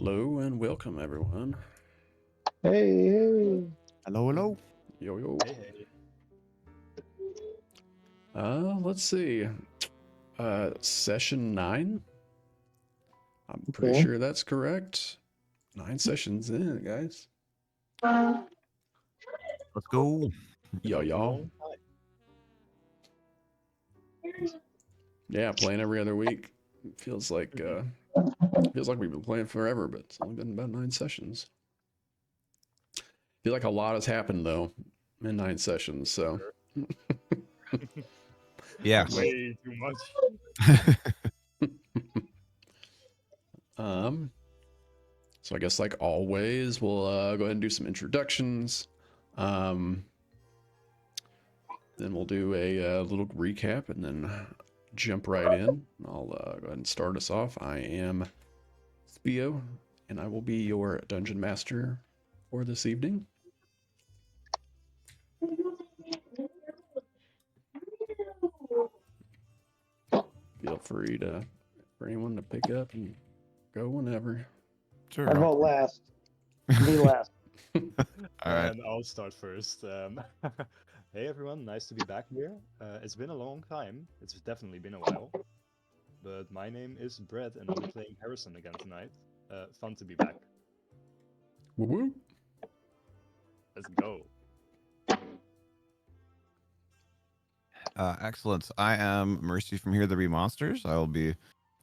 Hello and welcome, everyone. Hey, hey. Hello, hello. Yo, yo. Hey, hey. Let's see. Session 9. I'm pretty Okay. sure that's correct. 9 sessions in, guys. Let's go. Yo, y'all. Long time. Yeah, playing every other week. Feels like we've been playing forever, but it's only been about 9 sessions. Feel like a lot has happened though in 9 sessions, so Yeah. Way too much. So I guess like always, we'll go ahead and do some introductions. Then we'll do a little recap and then jump right in. I'll go ahead and start us off. I am Theo, and I will be your dungeon master for this evening. Feel free for anyone to pick up and go whenever. Sure. I vote last. Me last. All right. And I'll start first. Hey everyone, nice to be back here. It's been a long time. It's definitely been a while. But my name is Brett and I'll be playing Harrison again tonight. Fun to be back. Woo woo. Let's go. Excellent. I am Mercy from Here the Be Monsters. I will be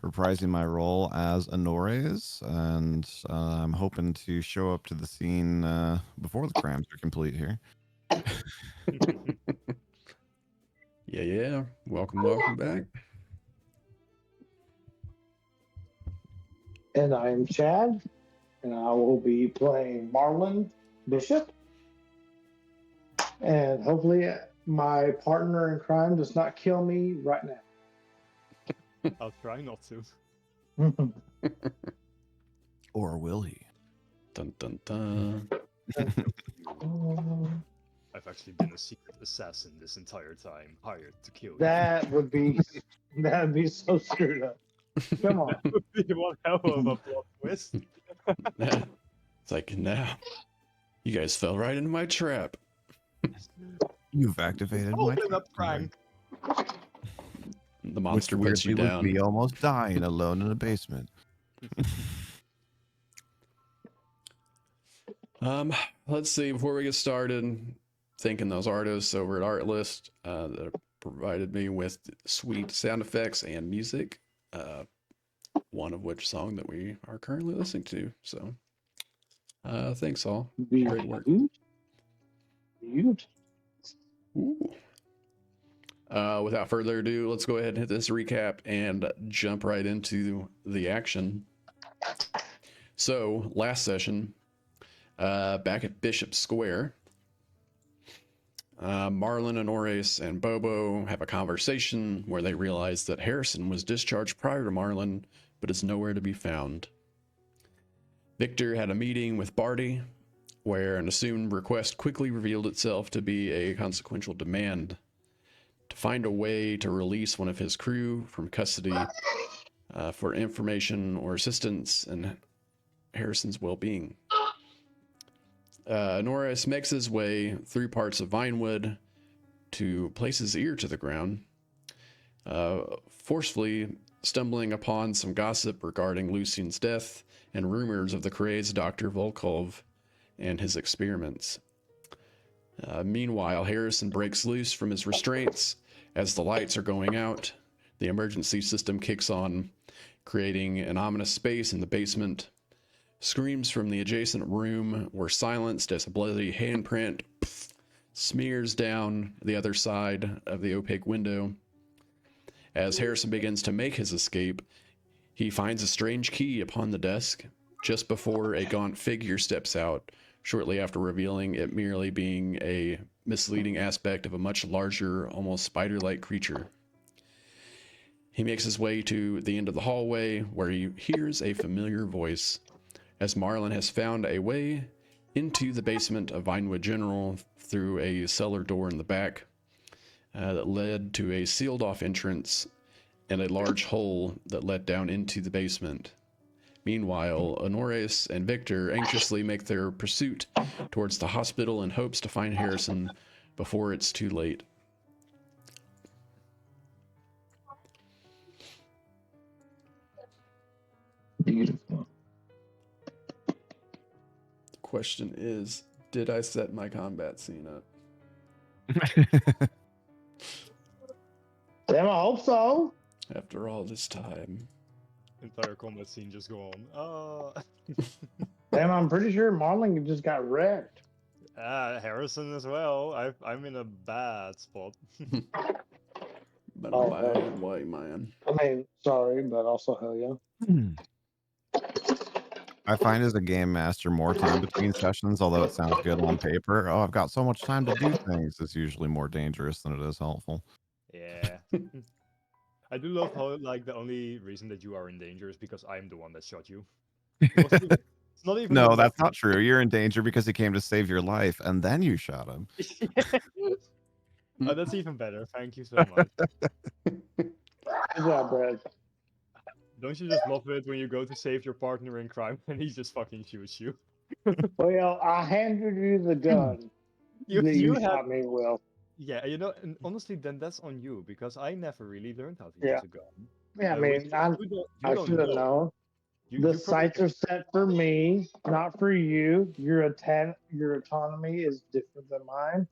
reprising my role as Honores, and I'm hoping to show up to the scene before the crams are complete here. Yeah. Welcome back. And I'm Chad, and I will be playing Marlon Bishop. And hopefully, my partner in crime does not kill me right now. I'll try not to. Or will he? Dun dun dun. I've actually been a secret assassin this entire time, hired to kill you. That'd be so screwed up. Come on. One hell of a plot twist. It's like, now, you guys fell right into my trap. You've activated my Open up prank. The monster which puts you weirdly down. would be almost dying alone in a basement. Let's see. Before we get started, thanking those artists over at Artlist that have provided me with sweet sound effects and music. One of which song that we are currently listening to. So, thanks all. Great work. Ooh. Without further ado, let's go ahead and hit this recap and jump right into the action. So, last session, back at Bishop Square, Marlon, Honores, and Bobo have a conversation where they realize that Harrison was discharged prior to Marlon, but is nowhere to be found. Victor had a meeting with Barty, where an assumed request quickly revealed itself to be a consequential demand to find a way to release one of his crew from custody for information or assistance in Harrison's well-being. Norris makes his way through parts of Vinewood to place his ear to the ground, forcefully stumbling upon some gossip regarding Lucian's death and rumors of the crazed Dr. Volkov and his experiments. Meanwhile, Harrison breaks loose from his restraints as the lights are going out. The emergency system kicks on, creating an ominous space in the basement. Screams from the adjacent room were silenced as a bloody handprint smears down the other side of the opaque window. As Harrison begins to make his escape, he finds a strange key upon the desk just before a gaunt figure steps out, shortly after revealing it merely being a misleading aspect of a much larger, almost spider-like creature. He makes his way to the end of the hallway, where he hears a familiar voice, as Marlon has found a way into the basement of Vinewood General through a cellar door in the back that led to a sealed-off entrance and a large hole that led down into the basement. Meanwhile, Honores and Victor anxiously make their pursuit towards the hospital in hopes to find Harrison before it's too late. Beautiful. The question is, did I set my combat scene up? Damn, I hope so. After all this time. Entire combat scene just go on. Damn, I'm pretty sure Marlin just got wrecked. Harrison as well. I'm in a bad spot. But Oh, a bad white man. I mean, sorry, but also hell yeah. I find as a game master more time between sessions, although it sounds good on paper. Oh, I've got so much time to do things. It's usually more dangerous than it is helpful. Yeah. I do love how like the only reason that you are in danger is because I'm the one that shot you. It's not even No, that that's not true. You're in danger because he came to save your life, and then you shot him. Oh, that's even better. Thank you so much. Good job, Brad. Don't you just love it when you go to save your partner in crime and he just fucking shoots you? Well, I handed you the gun You that you have shot me with. Yeah, and honestly, then that's on you because I never really learned how to Yeah. use a gun. Yeah, I Which mean, you I don't should have know. known. You The probably sights are set for me, not for you. Your autonomy is different than mine.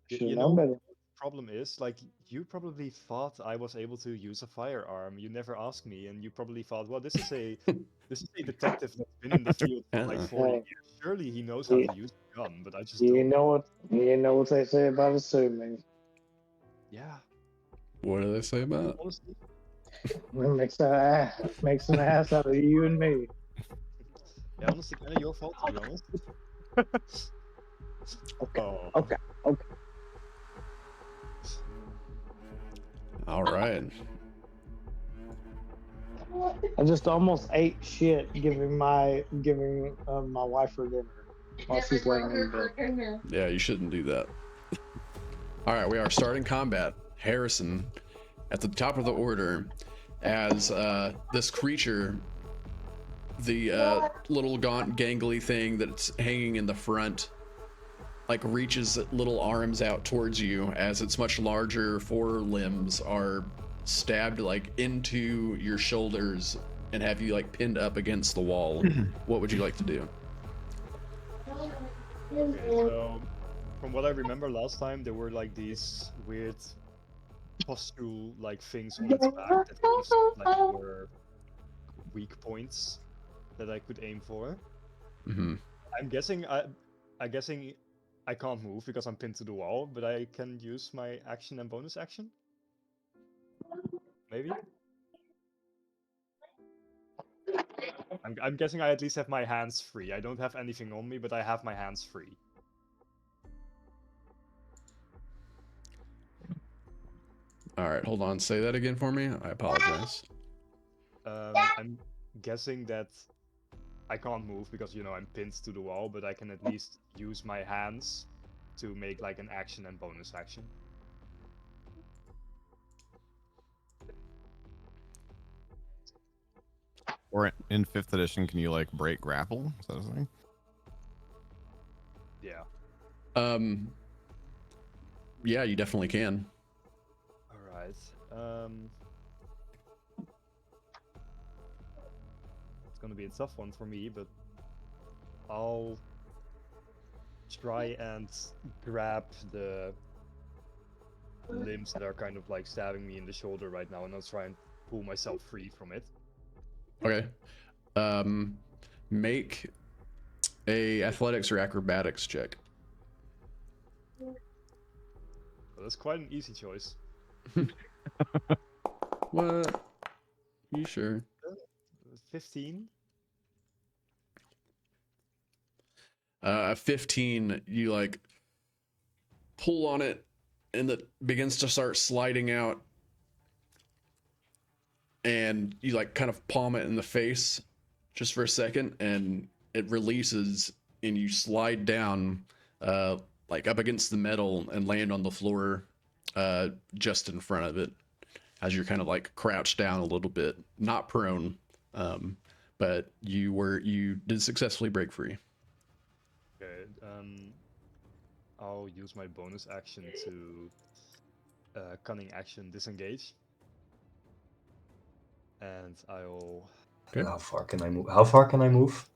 Should you know know better. problem is like you probably thought I was able to use a firearm. You never asked me, and you probably thought, well, this is a detective that's been in the field for like 40 years. Surely he knows how to use a gun, but I just You don't. know what they say about assuming. Yeah. What do they say about it? Honestly, It makes an ass out of you and me. yeah, honestly, kind of your fault to be honest. Oh. Okay. All right. I just almost ate shit giving my wife her dinner while she's laying in bed. Yeah, you shouldn't do that. All right, we are starting combat. Harrison at the top of the order as this creature, the little gaunt gangly thing that's hanging in the front, like reaches little arms out towards you as its much larger forelimbs are stabbed like into your shoulders and have you like pinned up against the wall. What would you like to do? Okay, so from what I remember last time, there were like these weird pustule like things on its back that kind of seemed like were weak points that I could aim for. Mm-hmm. I'm guessing I can't move because I'm pinned to the wall, but I can use my action and bonus action. Maybe. I'm guessing I at least have my hands free. I don't have anything on me, but I have my hands free. All right, hold on. Say that again for me. I apologize. I'm guessing that I can't move because, you know, I'm pinned to the wall, but I can at least use my hands to make like an action and bonus action. Or in 5th edition, can you like break grapple? Is that a thing? Yeah. Yeah, you definitely can. All right. It's gonna be a tough one for me, but I'll try and grab the limbs that are kind of like stabbing me in the shoulder right now, and I'll try and pull myself free from it. Okay. Make a athletics or acrobatics check. But that's quite an easy choice. What? You sure? 15. 15, you like pull on it and it begins to start sliding out, and you like kind of palm it in the face just for a second, and it releases and you slide down like up against the metal and land on the floor just in front of it as you're kind of like crouched down a little bit, not prone, but you did successfully break free. Okay. I'll use my bonus action to cunning action disengage, and I'll. Okay. How far can I move? How far can I move?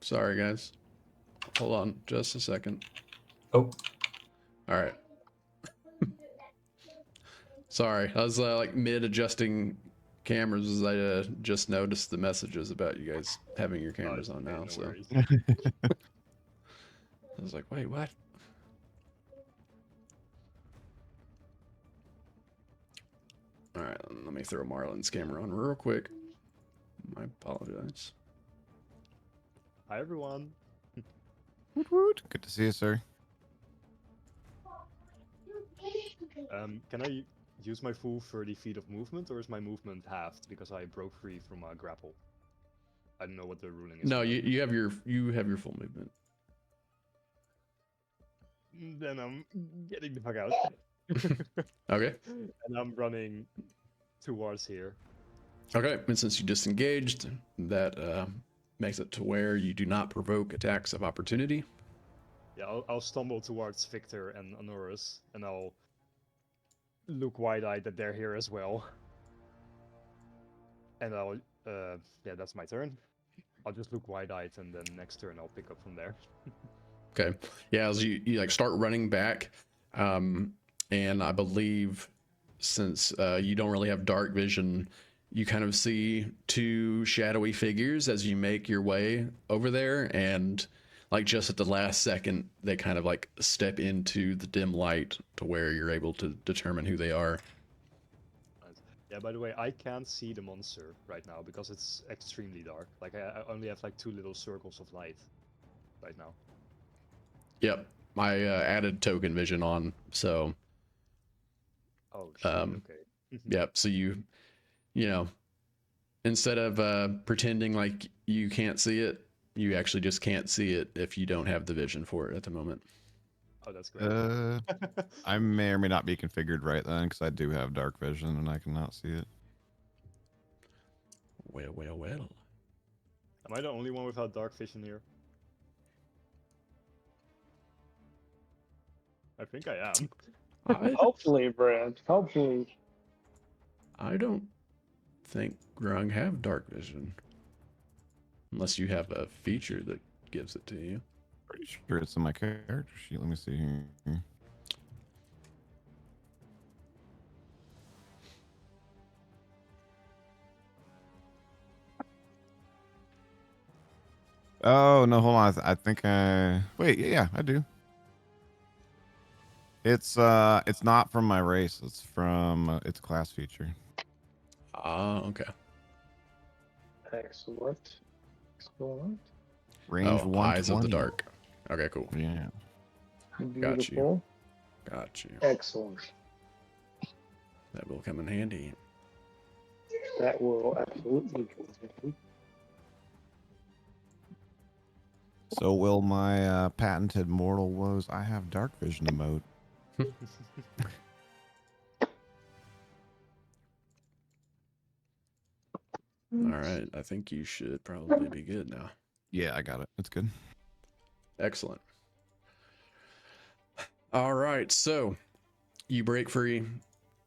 Sorry guys. Hold on, just a second. Oh, All right. Sorry, I was like mid adjusting cameras as I just noticed the messages about you guys having your cameras on now. No So worries. I was like, wait, what? All right, let me throw Marlon's camera on real quick. I apologize. Hi everyone. Woot woot. Good to see you, sir. Can I use my full 30 feet of movement, or is my movement halved because I broke free from a grapple? I don't know what the ruling is. No, on that. you have your full movement. Then I'm getting the fuck out. Okay. And I'm running towards here. Okay, and since you disengaged, that makes it to where you do not provoke attacks of opportunity. Yeah, I'll stumble towards Victor and Honoris, and I'll look wide-eyed that they're here as well. And I'll, yeah, that's my turn. I'll just look wide-eyed, and then next turn I'll pick up from there. Okay. Yeah, as you like start running back, and I believe since you don't really have dark vision, you kind of see two shadowy figures as you make your way over there, and like just at the last second, they kind of like step into the dim light to where you're able to determine who they are. Nice. Yeah, by the way, I can't see the monster right now because it's extremely dark. Like, I only have like 2 little circles of light right now. Yep, I added token vision on, so Oh, shit, Um, okay. yep. So you know, instead of pretending like you can't see it, you actually just can't see it if you don't have the vision for it at the moment. Oh, that's great. I may or may not be configured right then because I do have dark vision and I cannot see it. Well, well, well. Am I the only one without dark vision here? I think I am. Hopefully, Brad. Hopefully. I don't think Grung have dark vision, unless you have a feature that gives it to you. Pretty sure it's in my character sheet. Let me see here. Oh no, hold on. I think I wait. Yeah, I do. It's not from my race. It's from its class feature. Ah, okay. Excellent. Excellent. Range Oh, 120. Eyes of the Dark. Okay, cool. Yeah. Got you. Beautiful. Got you. Excellent. That will come in handy. That will absolutely go. So will my patented mortal woes I have dark vision emote. All right, I think you should probably be good now. Yeah, I got it. It's good. Excellent. All right, so you break free,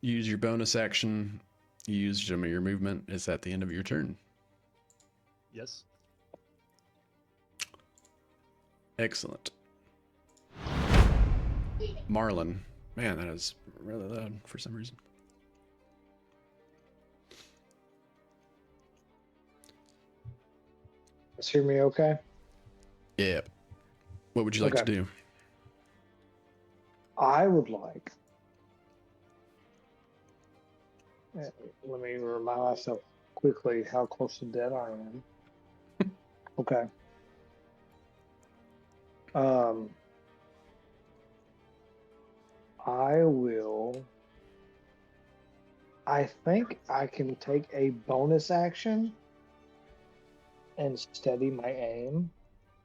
use your bonus action, you use some of your movement. Is that the end of your turn? Yes. Excellent. Marlon. Man, that is really loud for some reason. Hear me okay? Yeah. What would you like to Okay. do? I would like. Let me remind myself quickly how close to dead I am. Okay. I will. I think I can take a bonus action and steady my aim,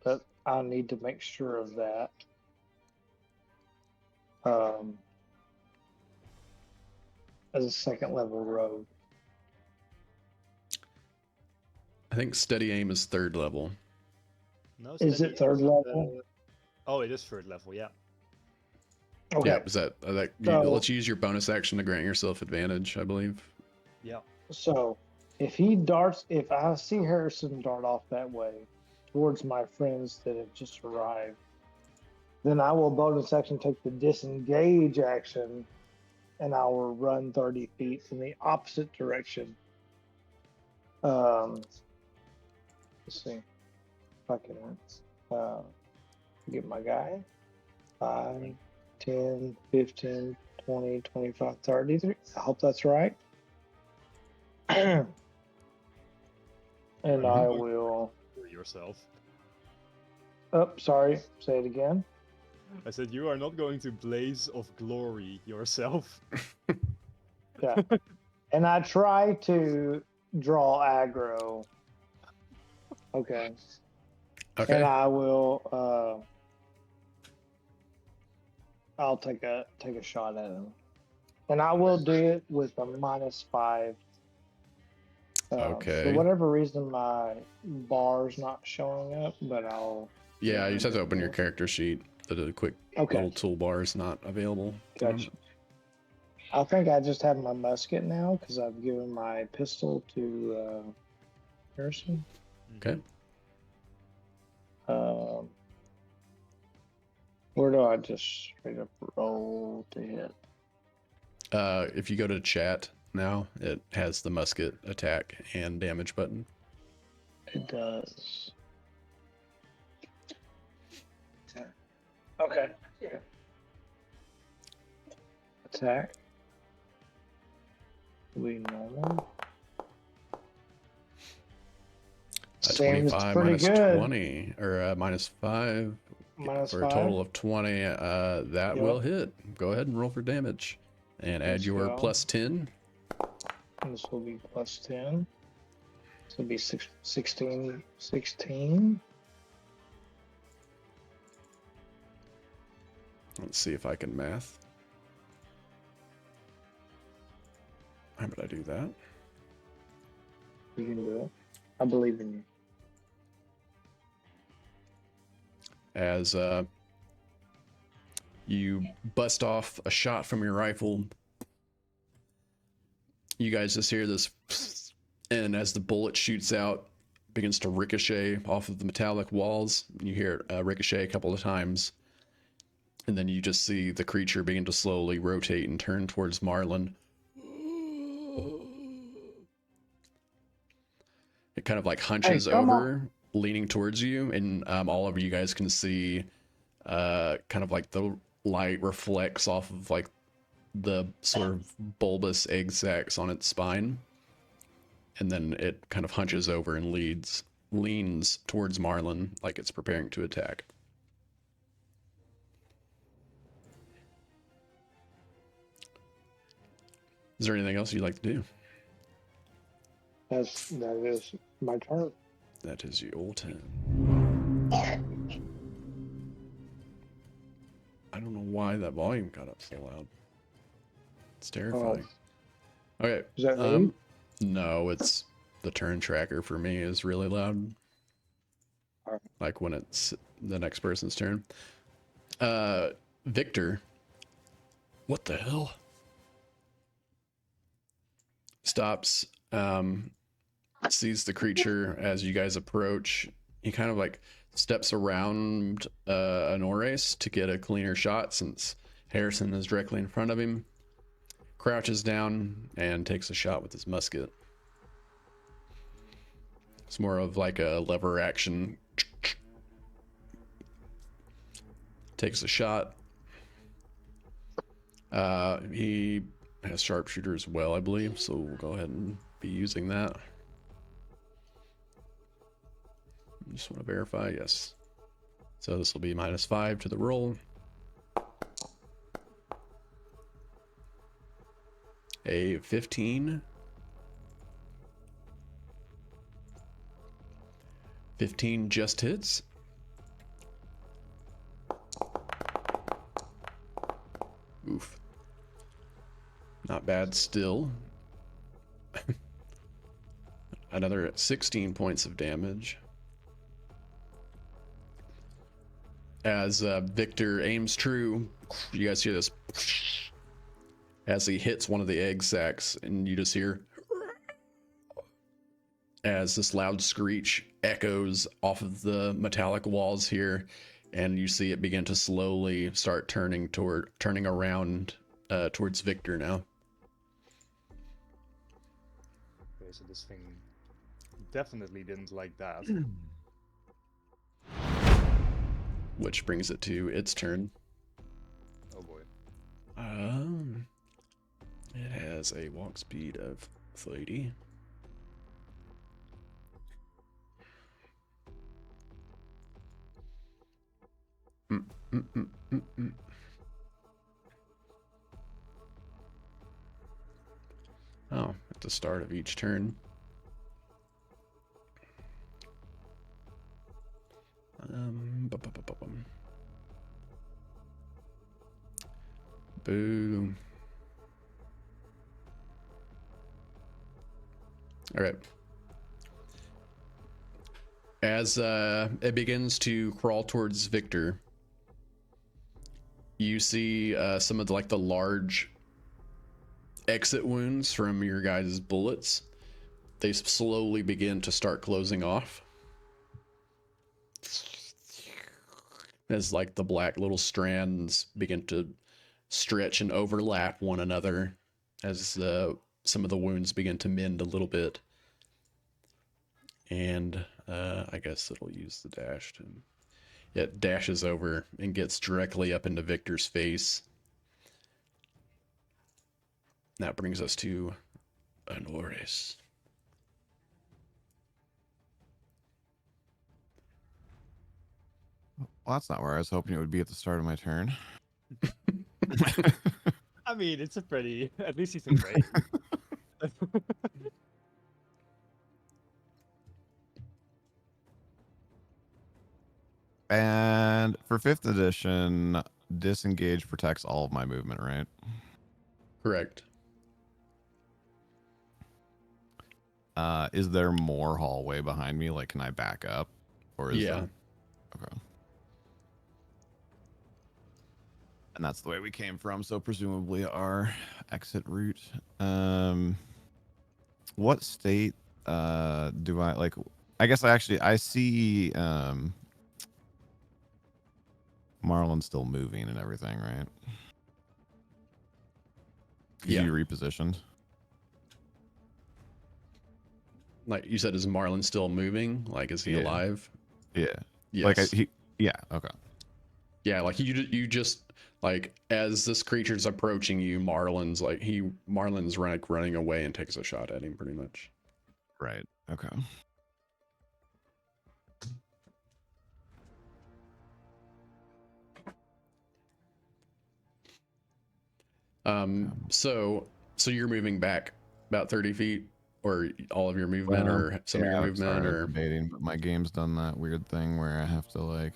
but I need to make sure of that. As a second level rogue. I think steady aim is 3rd level. No, Is steady it 3rd is, level? Oh, it is 3rd level. Yeah. Okay. Yeah, is that So- let's use your bonus action to grant yourself advantage, I believe. Yeah. So if I see Harrison dart off that way towards my friends that have just arrived, then I will bonus action take the disengage action and I will run 30 feet in the opposite direction. Let's see if I can get my guy. 5, 10, 15, 20, 25, 30. I hope that's right. And I will. Yourself. Oh, sorry. Say it again. I said you are not going to blaze of glory yourself. Yeah. And I try to draw aggro. Okay. Okay. And I will. I'll take a shot at him, and I will do it with a -5. Okay. For whatever reason, my bar's not showing up, but I'll. Yeah, you just have to open your character sheet. The quick Okay. little toolbar is not available. Gotcha. I think I just have my musket now because I've given my pistol to Harrison. Okay. Where do I just straight up roll to hit? If you go to chat now, it has the musket attack and damage button. It does. Okay. Yeah. Attack. We normal. Seems 25 pretty minus good. 20 or -5 Minus for 5. a total of 20. That Yep. will hit. Go ahead and roll for damage and add Let's your go. +10. And this will be +10. This will be 16. 16. Let's see if I can math. How would I do that? You can do it. I believe in you. As you bust off a shot from your rifle, you guys just hear this, and as the bullet shoots out, begins to ricochet off of the metallic walls. You hear it ricochet a couple of times, and then you just see the creature begin to slowly rotate and turn towards Marlin. It kind of like hunches come over, leaning towards you, and all of you guys can see kind of like the light reflects off of like the sort of bulbous egg sacs on its spine, and then it kind of hunches over and leans towards Marlin like it's preparing to attack. Is there anything else you'd like to do? That is my turn. That is your turn. I don't know why that volume got up so loud. It's terrifying. Okay. Is that me? No, it's the turn tracker for me is really loud. Alright. Like when it's the next person's turn. Victor. What the hell? Stops, sees the creature as you guys approach. He kind of like steps around Honores to get a cleaner shot since Harrison is directly in front of him. Crouches down and takes a shot with his musket. It's more of like a lever action. Takes a shot. He has sharpshooter as well, I believe, so we'll go ahead and be using that. Just want to verify, yes. So this will be -5 to the roll. A 15. 15 just hits. Oof. Not bad still. another 16 points of damage. As Victor aims true, you guys hear this as he hits one of the egg sacs, and you just hear as this loud screech echoes off of the metallic walls here, and you see it begin to slowly start turning around towards Victor now. Okay, so this thing definitely didn't like that. Which brings it to its turn. Oh boy. It has a walk speed of 30. Oh, at the start of each turn. Boom. All right. As it begins to crawl towards Victor, you see some of the large exit wounds from your guys' bullets. They slowly begin to start closing off. As the black little strands begin to stretch and overlap one another as some of the wounds begin to mend a little bit. And I guess it'll use the dash to... It dashes over and gets directly up into Victor's face. That brings us to Honores. Well, that's not where I was hoping it would be at the start of my turn. I mean, it's a pretty. At least he's in range. And for 5th edition, disengage protects all of my movement, right? Correct. Is there more hallway behind me? Can I back up? Or is Yeah. there... Okay. And that's the way we came from, so presumably our exit route. What state do I I guess I see Marlon's still moving and everything, right? Yeah. You repositioned. Like you said, is Marlon still moving? Is he alive? Yeah. Yes. Yeah, okay. Yeah, you just as this creature's approaching you, Marlon's running away and takes a shot at him pretty much. Right. Okay. So you're moving back about 30 feet, or all of your movement, or some of your movement, sorry, I was or debating, but my game's done that weird thing where I have to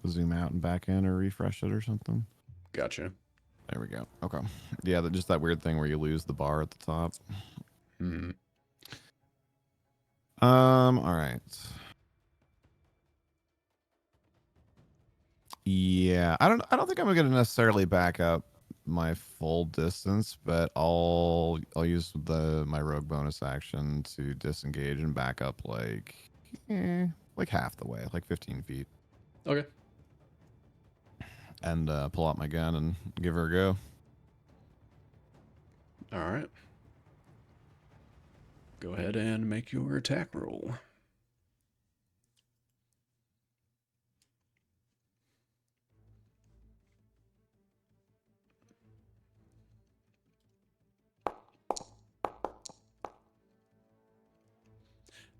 zoom out and back in or refresh it or something. Gotcha. There we go. Okay. Yeah, just that weird thing where you lose the bar at the top. Mm-hmm. All right. Yeah, I don't think I'm gonna necessarily back up my full distance, but I'll use my rogue bonus action to disengage and back up half the way, 15 feet. Okay. And pull out my gun and give her a go. All right. Go ahead and make your attack roll.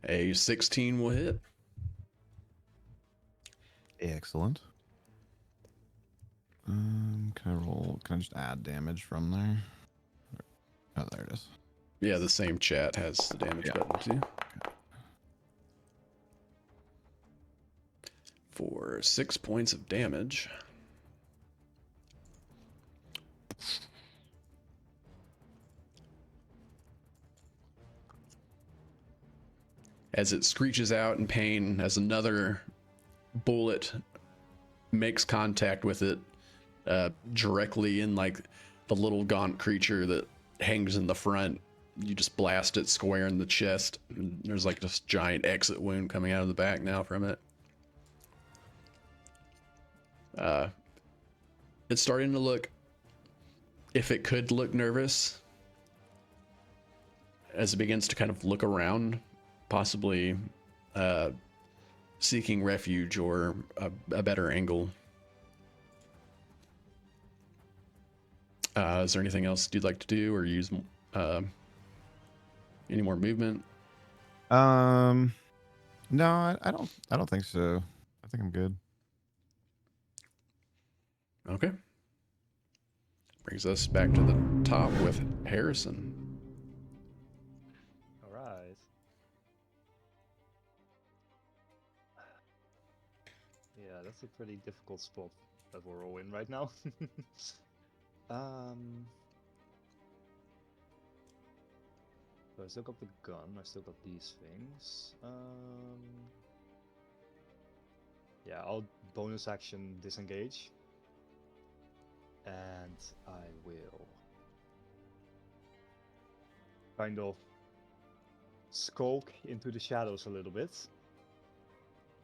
A 16 will hit. Excellent. Can I roll? Can I just add damage from there? Oh, there it is. Yeah, the same chat has the damage button too. For 6 points of damage. as it screeches out in pain as another bullet makes contact with it, directly in like the little gaunt creature that hangs in the front. You just blast it square in the chest, and there's like this giant exit wound coming out of the back now from it. It's starting to look, if it could look nervous, as it begins to kind of look around, possibly seeking refuge or a better angle. Is there anything else you'd like to do or use? Any more movement? No, I don't think so. I think I'm good. Okay. Brings us back to the top with Harrison. All right. Yeah, that's a pretty difficult spot that we're all in right now. So I still got the gun, I still got these things. Yeah, I'll bonus action disengage. And I will kind of skulk into the shadows a little bit.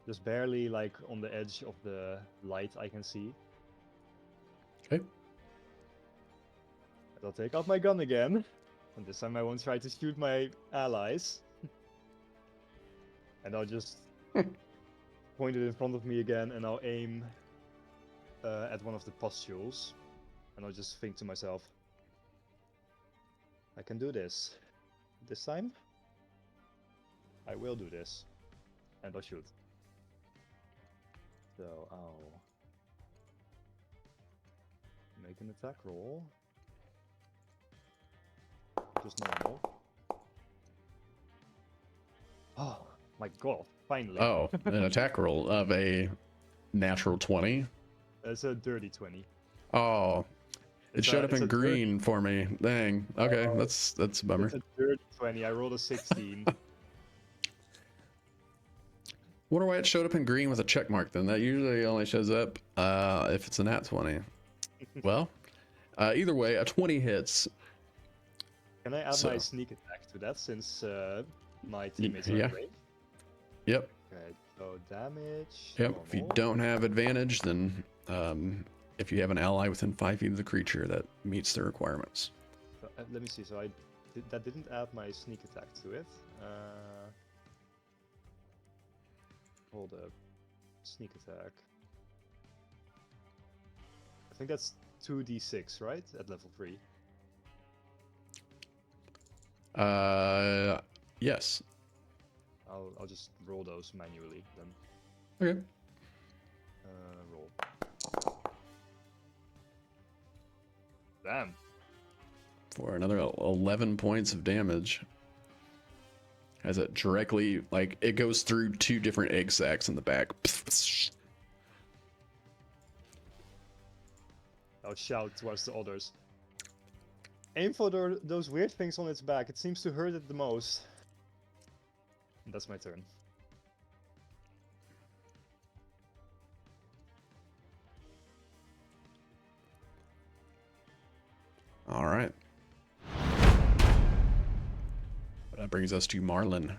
Just barely like on the edge of the light I can see. Okay. And I'll take out my gun again. And this time I won't try to shoot my allies. And I'll just point it in front of me again, and I'll aim at one of the pustules. And I'll just think to myself, I can do this. This time, I will do this. And I'll shoot. So I'll make an attack roll. Just normal. Oh my god, finally. Oh, an attack roll of a natural 20. It's a dirty 20. Oh, it It's showed a- up it's in a dirty- green for me. Dang. Okay, that's a bummer. It's a dirty 20. I rolled a 16. Wonder why it showed up in green with a check mark then. That usually only shows up if it's a nat 20. Well, either way, a 20 hits. Can I add So- my sneak attack to that since my teammates are yeah. in range? Yep. Okay, so damage. Yep. If you normal. don't have advantage, then if you have an ally within 5 feet of the creature, that meets the requirements. So, let me see. So that didn't add my sneak attack to it. Hold up. Sneak attack. I think that's 2d6, right? At level 3. Yes. I'll just roll those manually then. Okay. Roll. Damn. For another 11 points of damage. As it directly, like, it goes through 2 different egg sacs in the back. I'll shout towards the others. Aim for those weird things on its back. It seems to hurt it the most. And that's my turn. All right. That brings us to Marlin.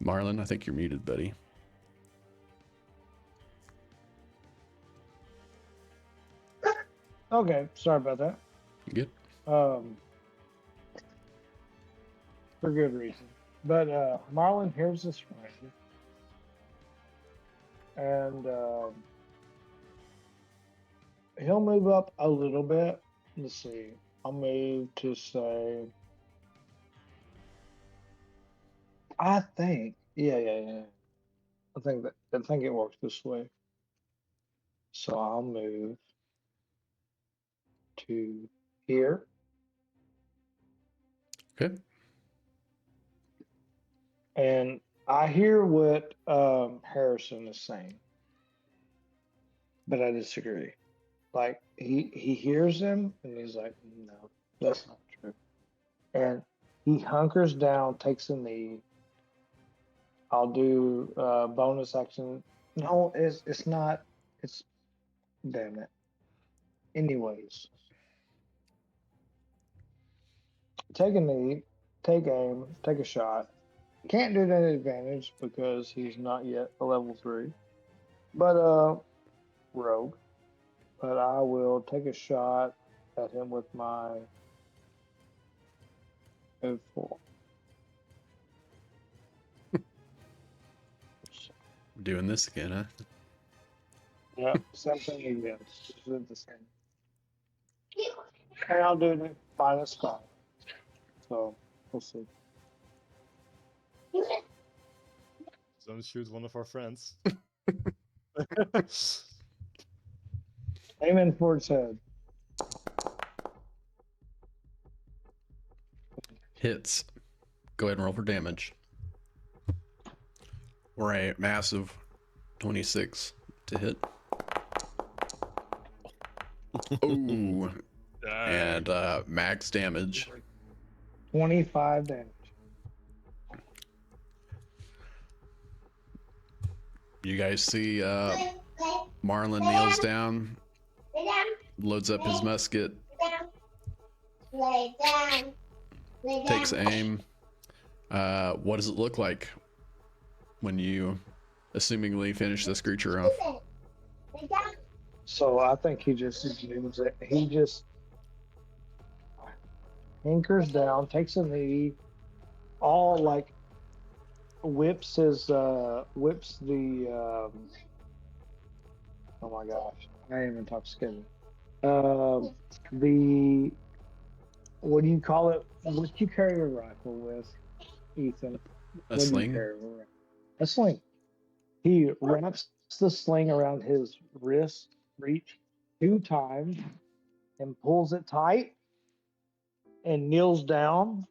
Marlin, I think you're muted, buddy. Okay, sorry about that. You good? For good reason. But Marlon hears this ring, and he'll move up a little bit. Let's see. I'll move to say. I think. Yeah. I think it works this way. So I'll move to here. Okay. And I hear what Harrison is saying, but I disagree. Like he hears him and he's like, no, that's not true. And he hunkers down, takes a knee. I'll do bonus action. No, it's not. It's damn it. Anyways, take a knee, take aim, take a shot. Can't do that at advantage because he's not yet a level 3. But rogue. But I will take a shot at him with my O4. Doing this again, huh? Yep, same thing again. Just did the same. And I'll do it -5. So we'll see. Don't shoot one of our friends. Aiming for its head. Hits. Go ahead and roll for damage. Or a massive 26 to hit. Ooh. And max damage. 25 damage. You guys see Marlon kneels down, loads up his musket, takes aim. What does it look like when you assumingly finish this creature off? So I think he just moves it. He just anchors down, takes a knee, all like whips the oh my gosh, I ain't even intoxicated. The what do you call it? What you carry a rifle with, Ethan? A What do you sling? carry? A sling. He wraps the sling around his wrist reach 2 times and pulls it tight and kneels down,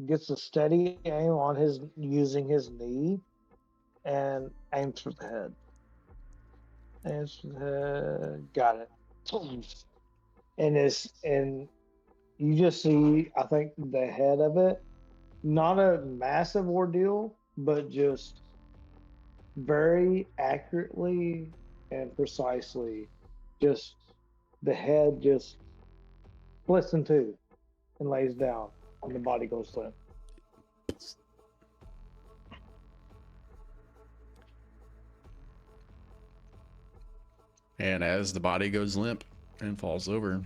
gets a steady aim on his using his knee and aims for the head. Aims for the head. Got it. And you just see, I think, the head of it. Not a massive ordeal, but just very accurately and precisely, just the head just splits in two and lays down, and the body goes limp. And as the body goes limp and falls over,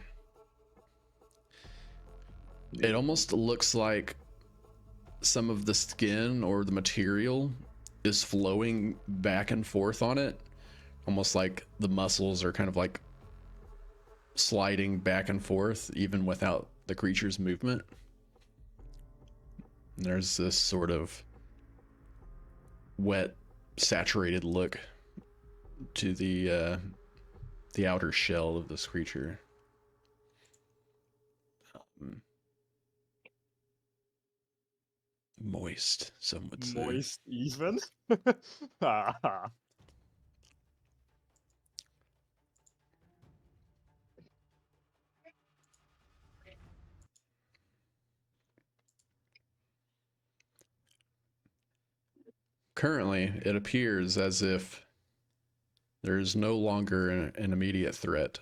it almost looks like some of the skin or the material is flowing back and forth on it, almost like the muscles are kind of like sliding back and forth even without the creature's movement. And there's this sort of wet, saturated look to the outer shell of this creature. Moist, some would say. Moist even? Ah. Currently, it appears as if there is no longer an immediate threat.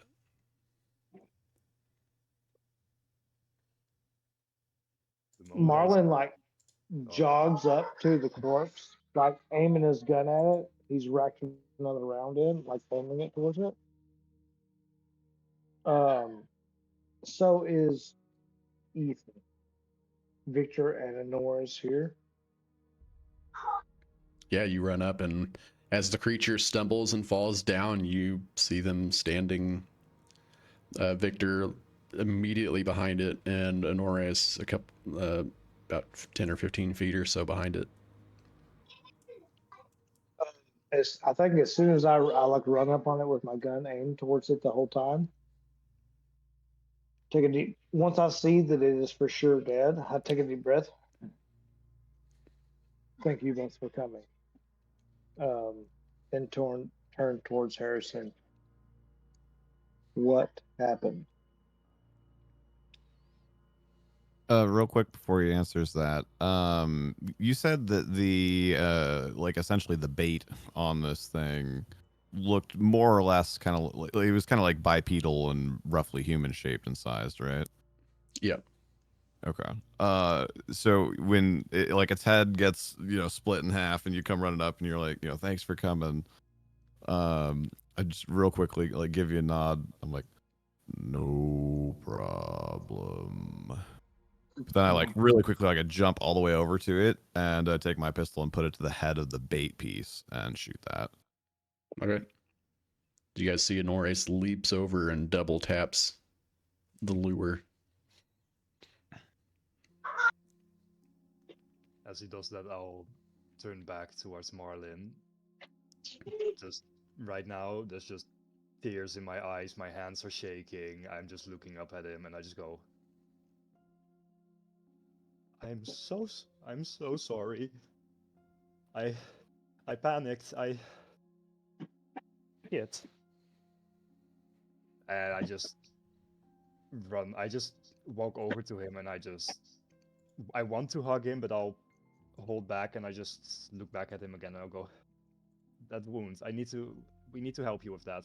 The moment I Marlin like jogs up to the corpse, like aiming his gun at it. He's racking another round in, like aiming it towards it. So is Ethan. Victor and Honora is here. Yeah, you run up, and as the creature stumbles and falls down, you see them standing. Victor immediately behind it, and Honora is a couple, about 10 or 15 feet or so behind it. I think as soon as I like run up on it with my gun aimed towards it the whole time, take a deep. Once I see that it is for sure dead, I take a deep breath. Thank you both for coming. Then turn towards Harrison. What happened? Real quick before he answers that, you said that the like essentially the bait on this thing looked more or less kind of it was kind of like bipedal and roughly human shaped and sized, right? Yep. Okay. So when like its head gets split in half, and you come running up, and you're like, thanks for coming. I just real quickly like give you a nod. I'm like, no problem. But then I like really quickly like I jump all the way over to it and take my pistol and put it to the head of the bait piece and shoot that. Okay. Do you guys see Honores leaps over and double taps the lure? As he does that, I'll turn back towards Marlin. Just right now, there's just tears in my eyes. My hands are shaking. I'm just looking up at him, and I just go, I'm so sorry. I panicked. I hit. And I just run. I just walk over to him, and I want to hug him, but I'll hold back, and I just look back at him again, and I'll go, that wound. We need to help you with that.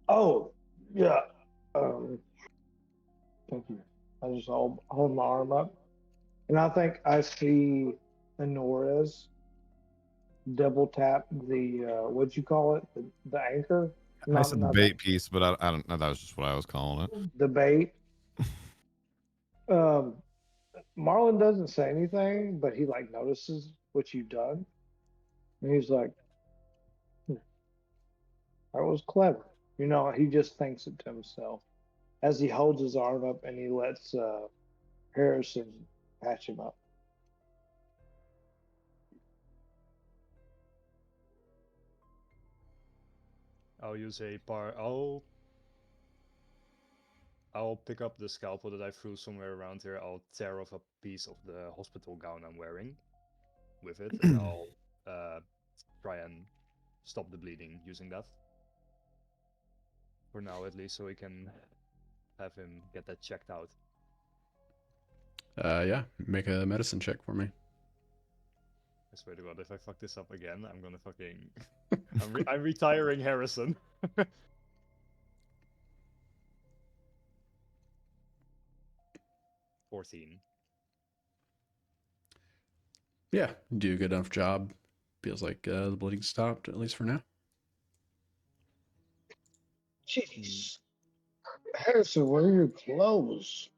Oh, yeah. Thank you. I just hold my arm up, and I think I see Honores double tap the what'd you call it? The anchor? I Not said the not bait piece, but I don't know. That was just what I was calling it. the bait. Um, Marlon doesn't say anything, but he like notices what you've done, and he's like, "That was clever." He just thinks it to himself as he holds his arm up and he lets Harrison patch him up. I'll use a I'll pick up the scalpel that I threw somewhere around here. I'll tear off a piece of the hospital gown I'm wearing with it, and I'll try and stop the bleeding using that. For now, at least, so we can have him get that checked out. Yeah. Make a medicine check for me. I swear to God, if I fuck this up again, I'm gonna fucking... I'm retiring Harrison. 14. Yeah. Do a good enough job. Feels like the bleeding stopped, at least for now. Jeez, Harrison, where are your clothes?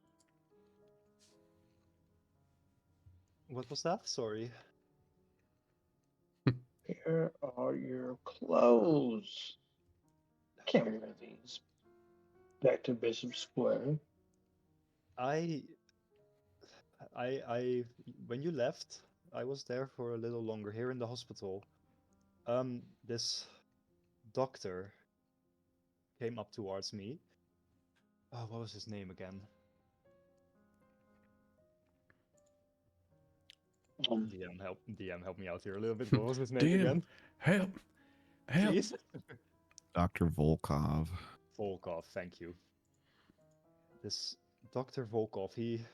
What was that? Sorry. Here are your clothes. I can't remember these. Back to Bishop Square. I when you left, I was there for a little longer here in the hospital. This doctor came up towards me. Oh, what was his name again? DM help me out here a little bit. What was his name DM, again? help. Please. Dr. Volkov. Volkov, thank you. This Dr. Volkov, he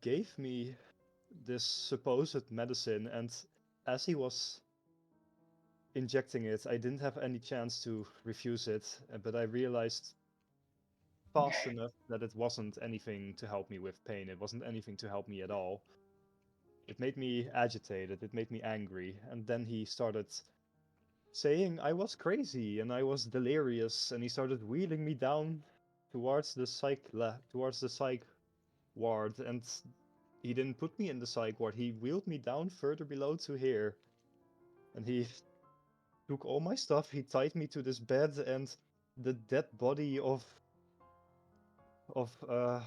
gave me this supposed medicine, and as he was injecting it, I didn't have any chance to refuse it, but I realized fast enough that it wasn't anything to help me with pain. It wasn't anything to help me at all. It made me agitated, it made me angry, and then he started saying I was crazy and I was delirious, and he started wheeling me down towards the psych ward, and he didn't put me in the psych ward. He wheeled me down further below to here, and he took all my stuff. He tied me to this bed, and the dead body of God,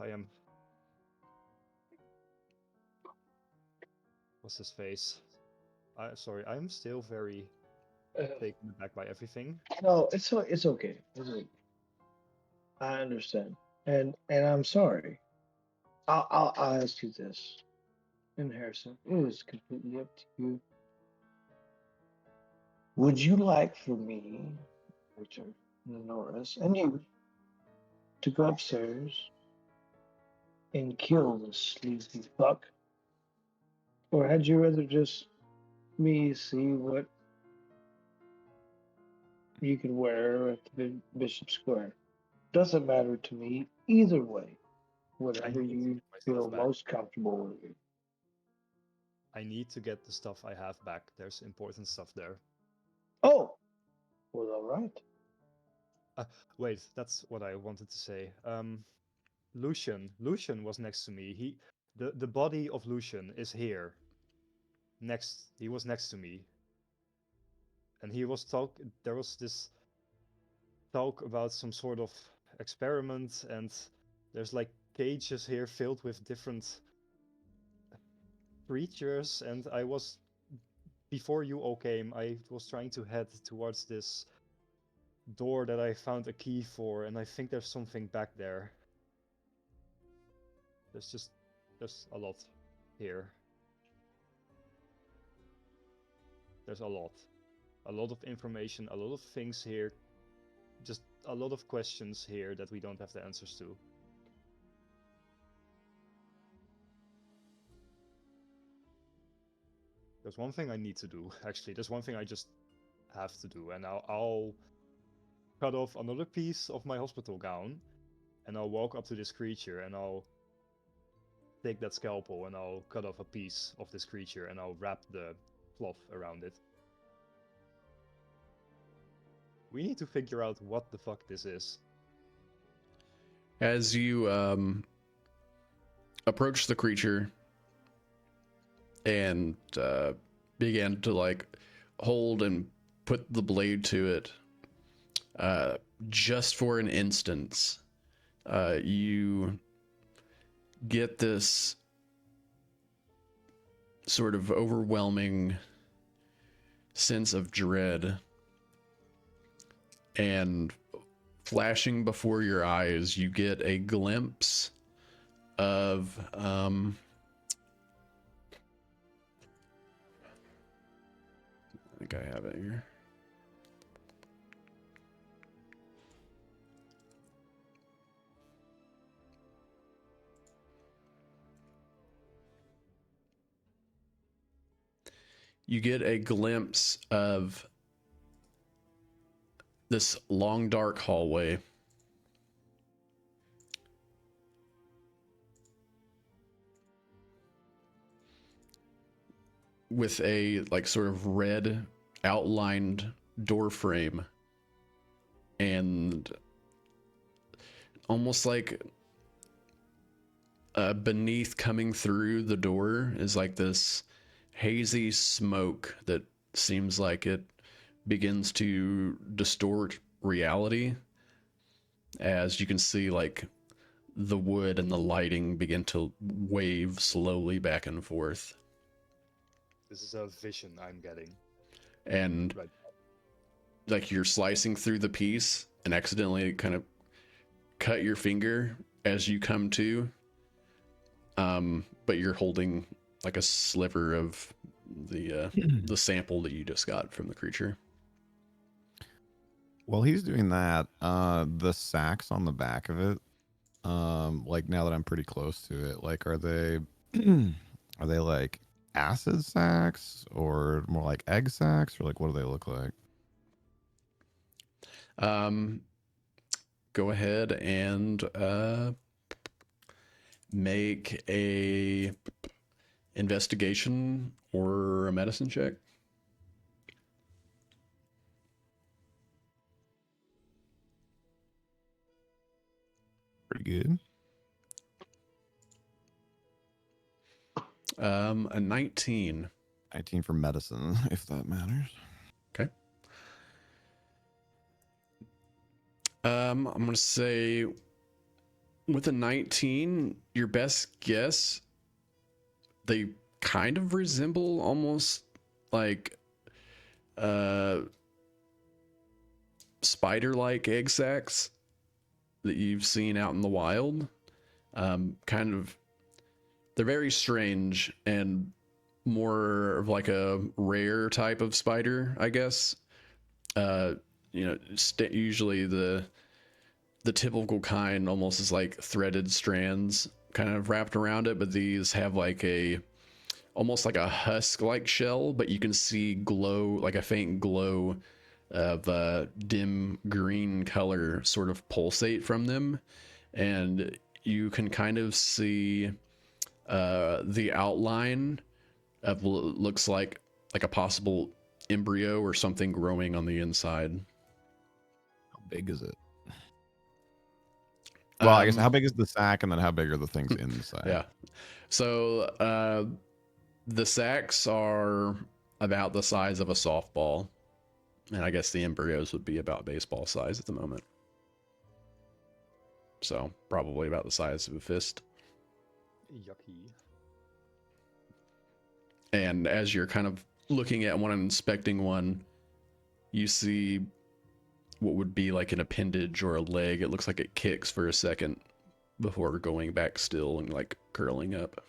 I am. What's his face? Sorry, I'm still very Uh, taken aback by everything. no, it's okay. It's okay. I understand, and I'm sorry. I'll ask you this, and Harrison, it is completely up to you. Would you like for me, Richard, Norris, and you to go upstairs and kill this sleazy fuck, or had you rather just me see what you could wear at the Bishop Square? Doesn't matter to me either way. I Whatever need to you get my feel stuff back. most comfortable with. I need to get the stuff I have back. There's important stuff there. Oh, well, all right. Wait, that's what I wanted to say. Lucian was next to me. The body of Lucian is here. He was next to me. And there was this talk about some sort of experiment, and there's like cages here filled with different creatures, and before you all came, I was trying to head towards this door that I found a key for, and I think there's something back there. There's a lot here. There's a lot. A lot of information, a lot of things here. Just a lot of questions here that we don't have the answers to. There's one thing I need to do, actually. There's one thing I just have to do, and I'll cut off another piece of my hospital gown, and I'll walk up to this creature, and I'll take that scalpel, and I'll cut off a piece of this creature, and I'll wrap the cloth around it. We need to figure out what the fuck this is. As you approach the creature and began to like hold and put the blade to it, just for an instance, you get this sort of overwhelming sense of dread, and flashing before your eyes, you get a glimpse of I think I have it here. You get a glimpse of this long, dark hallway. With a like sort of red outlined door frame, and almost like beneath, coming through the door, is like this hazy smoke that seems like it begins to distort reality, as you can see like the wood and the lighting begin to wave slowly back and forth. This is a vision I'm getting. And Right. like you're slicing through the piece and accidentally kind of cut your finger as you come to, but you're holding like a sliver of the sample that you just got from the creature. While he's doing that, the sacks on the back of it, like now that I'm pretty close to it, like are they like acid sacks or more like egg sacks, or like what do they look like? Go ahead and make a investigation or a medicine check. Pretty good. A 19. 19 for medicine, if that matters. Okay. I'm gonna say with a 19, your best guess, they kind of resemble almost like spider-like egg sacs, that you've seen out in the wild. Kind of, they're very strange and more of like a rare type of spider, I guess. Uh, usually the typical kind almost is like threaded strands kind of wrapped around it, but these have like a almost like a husk like shell, but you can see glow, like a faint glow of dim green color sort of pulsate from them, and you can kind of see the outline of what looks like a possible embryo or something growing on the inside. How big is it? Well, I guess Um, how big is the sack, and then how big are the things in the sack? Yeah. So the sacks are about the size of a softball, and I guess the embryos would be about baseball size at the moment. So probably about the size of a fist. Yucky. And as you're kind of looking at one and inspecting one, you see what would be like an appendage or a leg. It looks like it kicks for a second before going back still and like curling up.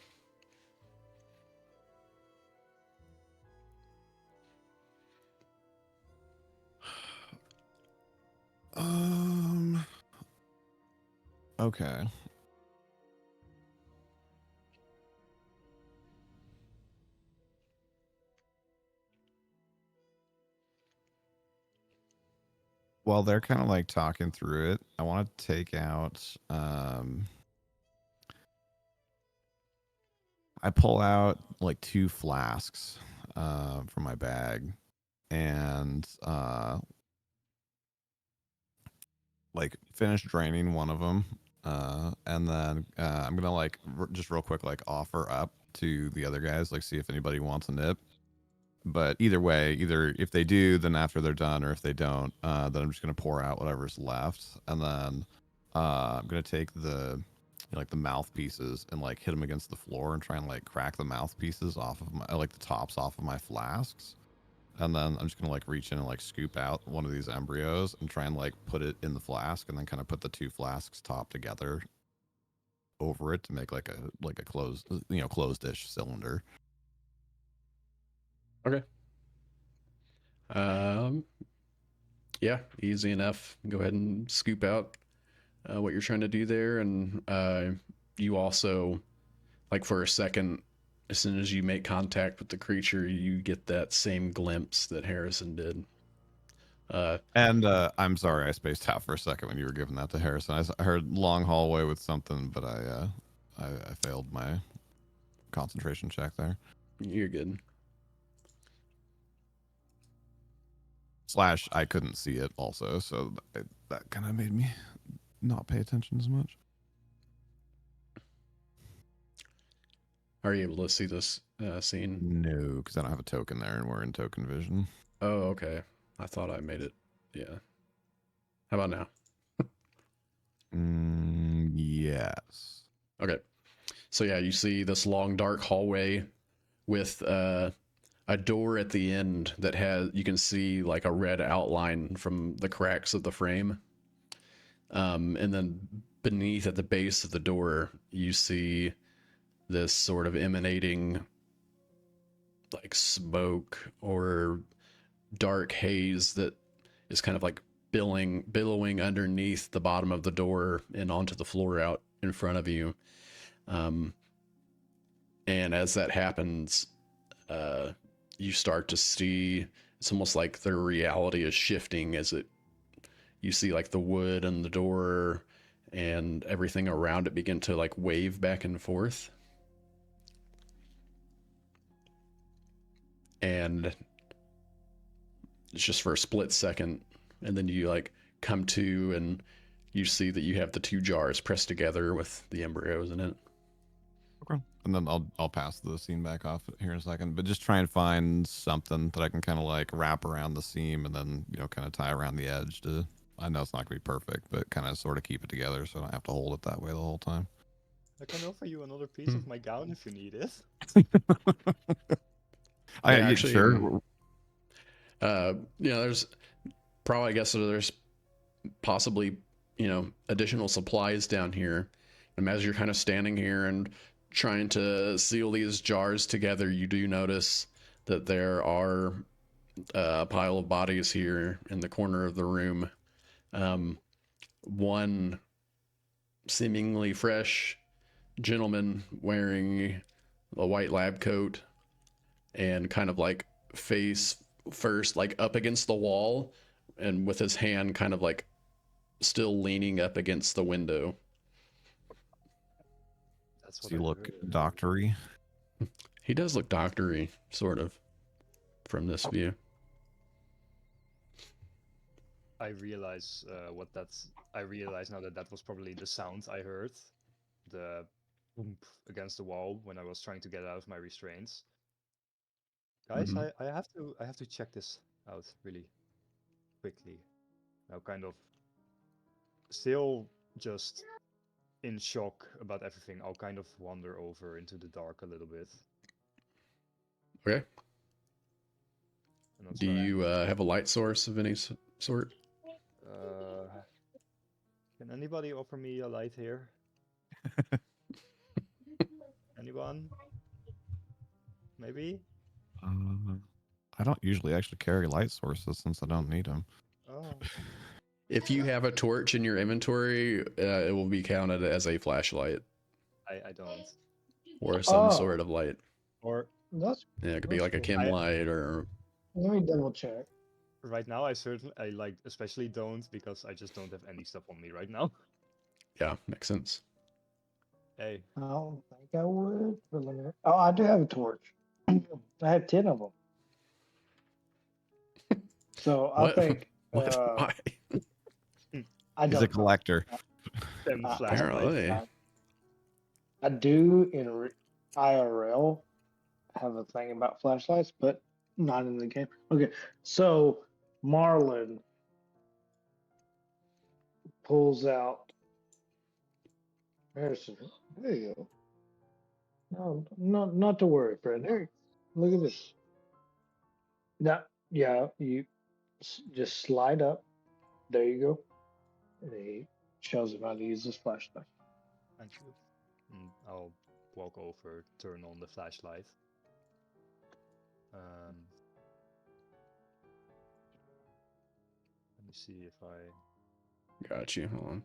Okay. While they're kind of like talking through it, I want to take out I pull out like 2 flasks from my bag, and like finish draining one of them, and then I'm gonna like just real quick like offer up to the other guys, like see if anybody wants a nip. But either way, either if they do, then after they're done, or if they don't, then I'm just gonna pour out whatever's left, and then I'm gonna take the like the mouthpieces and like hit them against the floor and try and like crack the mouthpieces off of my like the tops off of my flasks. And then I'm just gonna like reach in and like scoop out one of these embryos and try and like put it in the flask, and then kind of put the 2 flasks top together over it to make like a closed-ish cylinder. Okay. Yeah, easy enough. Go ahead and scoop out what you're trying to do there, and you also, like for a second, as soon as you make contact with the creature, you get that same glimpse that Harrison did. And I'm sorry, I spaced out for a second when you were giving that to Harrison. I heard long hallway with something, but I failed my concentration check there. You're good. / I couldn't see it also, so that kind of made me not pay attention as much. Are you able to see this scene? No, because I don't have a token there, and we're in token vision. Oh, okay. I thought I made it. Yeah. How about now? Yes. Okay. So yeah, you see this long dark hallway with a door at the end that you can see like a red outline from the cracks of the frame. And then beneath at the base of the door, you see this sort of emanating like smoke or dark haze that is kind of like billowing underneath the bottom of the door and onto the floor out in front of you. And as that happens, you start to see, it's almost like their reality is shifting as you see like the wood and the door and everything around it begin to like wave back and forth. And it's just for a split second, and then you like come to and you see that you have the 2 jars pressed together with the embryos in it. Okay. And then I'll pass the scene back off here in a second, but just try and find something that I can kind of like wrap around the seam and then kind of tie around the edge to. I know it's not gonna be perfect, but kind of sort of keep it together so I don't have to hold it that way the whole time. I can offer you another piece of my gown if you need it. Actually, sure. there's probably, I guess there's possibly additional supplies down here. And as you're kind of standing here and trying to seal these jars together, you do notice that there are a pile of bodies here in the corner of the room. One seemingly fresh gentleman wearing a white lab coat and kind of like face first, like up against the wall, and with his hand kind of like still leaning up against the window. That's Does what he I look heard. doctory? He does look doctory, sort of, from this view. I realize I realize now that that was probably the sound I heard, the boomp against the wall when I was trying to get out of my restraints. Guys, Mhm. I have to check this out really quickly. Now, kind of still just in shock about everything. I'll kind of wander over into the dark a little bit. Okay. And I'll Do try. you have a light source of any sort? Can anybody offer me a light here? Anyone? Maybe? I don't usually actually carry light sources since I don't need them. Oh, If you have a torch in your inventory, it will be counted as a flashlight I don't. or some sort Oh, of light. Or that's Yeah, it could be that's like a cool. chem light or Let me double check. right now, I like especially don't because I just don't have any stuff on me right now. yeah, makes sense. Hey, I don't think I would. But let me. Oh, I do have a torch. I have 10 of them. So I What? think What? Why? I He's a don't know. collector. 10 I, I, flashlights. Apparently. I do in IRL have a thing about flashlights, but not in the game. Okay, so Marlon pulls out Harrison. There you go. No, not to worry, friend. Here, look at this. Now, yeah, you just slide up. There you go. And he shows him how to use this flashlight. Thank you. I'll walk over, turn on the flashlight. Let me see if I. Got you. Hold on.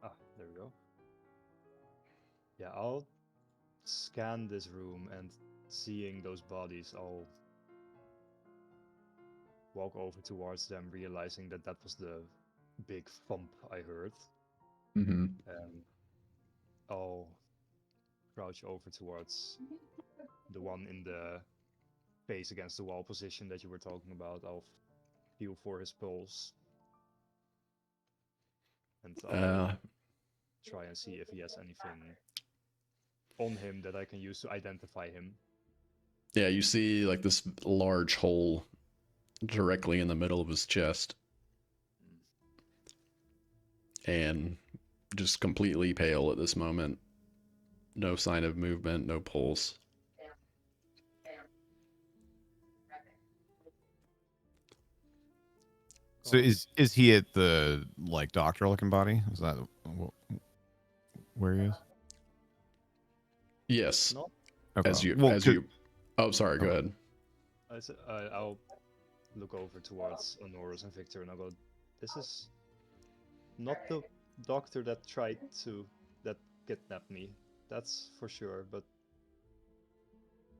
Ah, there we go. Yeah, I'll scan this room and seeing those bodies, I'll walk over towards them, realizing that that was the big thump I heard. Mm-hmm. And I'll crouch over towards the one in the face against the wall position that you were talking about. I'll feel for his pulse. And I'll try and see if he has anything on him that I can use to identify him. Yeah, you see like this large hole directly in the middle of his chest. And just completely pale at this moment. No sign of movement, no pulse. So is he at the like doctor looking body? Is that where he is? Yes. Not Okay. As you Well, as you Oh, sorry, go Okay. ahead. I'll look over towards Honoris and Victor and I'll go, this is not the doctor that kidnapped me. That's for sure, but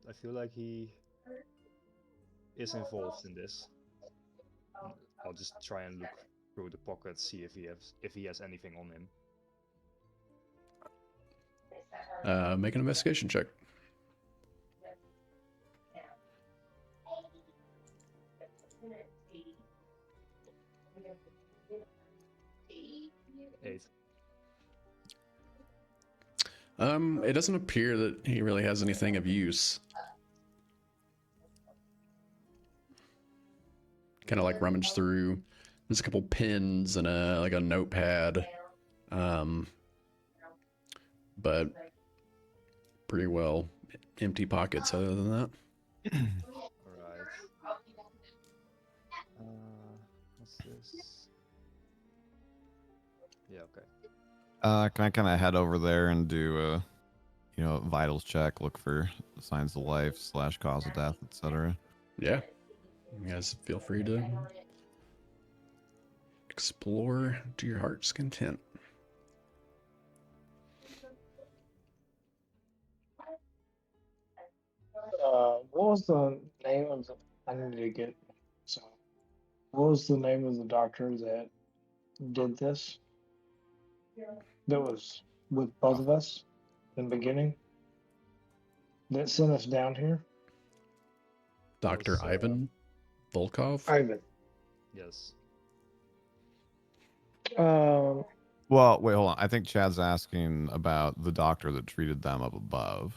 I feel like he is involved in this. I'll just try and look through the pockets, see if he has anything on him. Make an investigation check. Eight. It doesn't appear that he really has anything of use. Kind of like rummage through There's a couple pins and a notepad, but pretty well empty pockets other than that. Alright. What's this? Yeah, okay. Can I kind of head over there and do a, vitals check, look for signs of life / cause of death, etc. Yeah, you guys feel free to explore to your heart's content. What was the name of the? I need to get. So, what was the name of the doctor that did this? That was with both of us in the beginning. That sent us down here. Dr. Was, Ivan Volkov? Ivan. Yes. Um. Well, wait, hold on. I think Chad's asking about the doctor that treated them up above,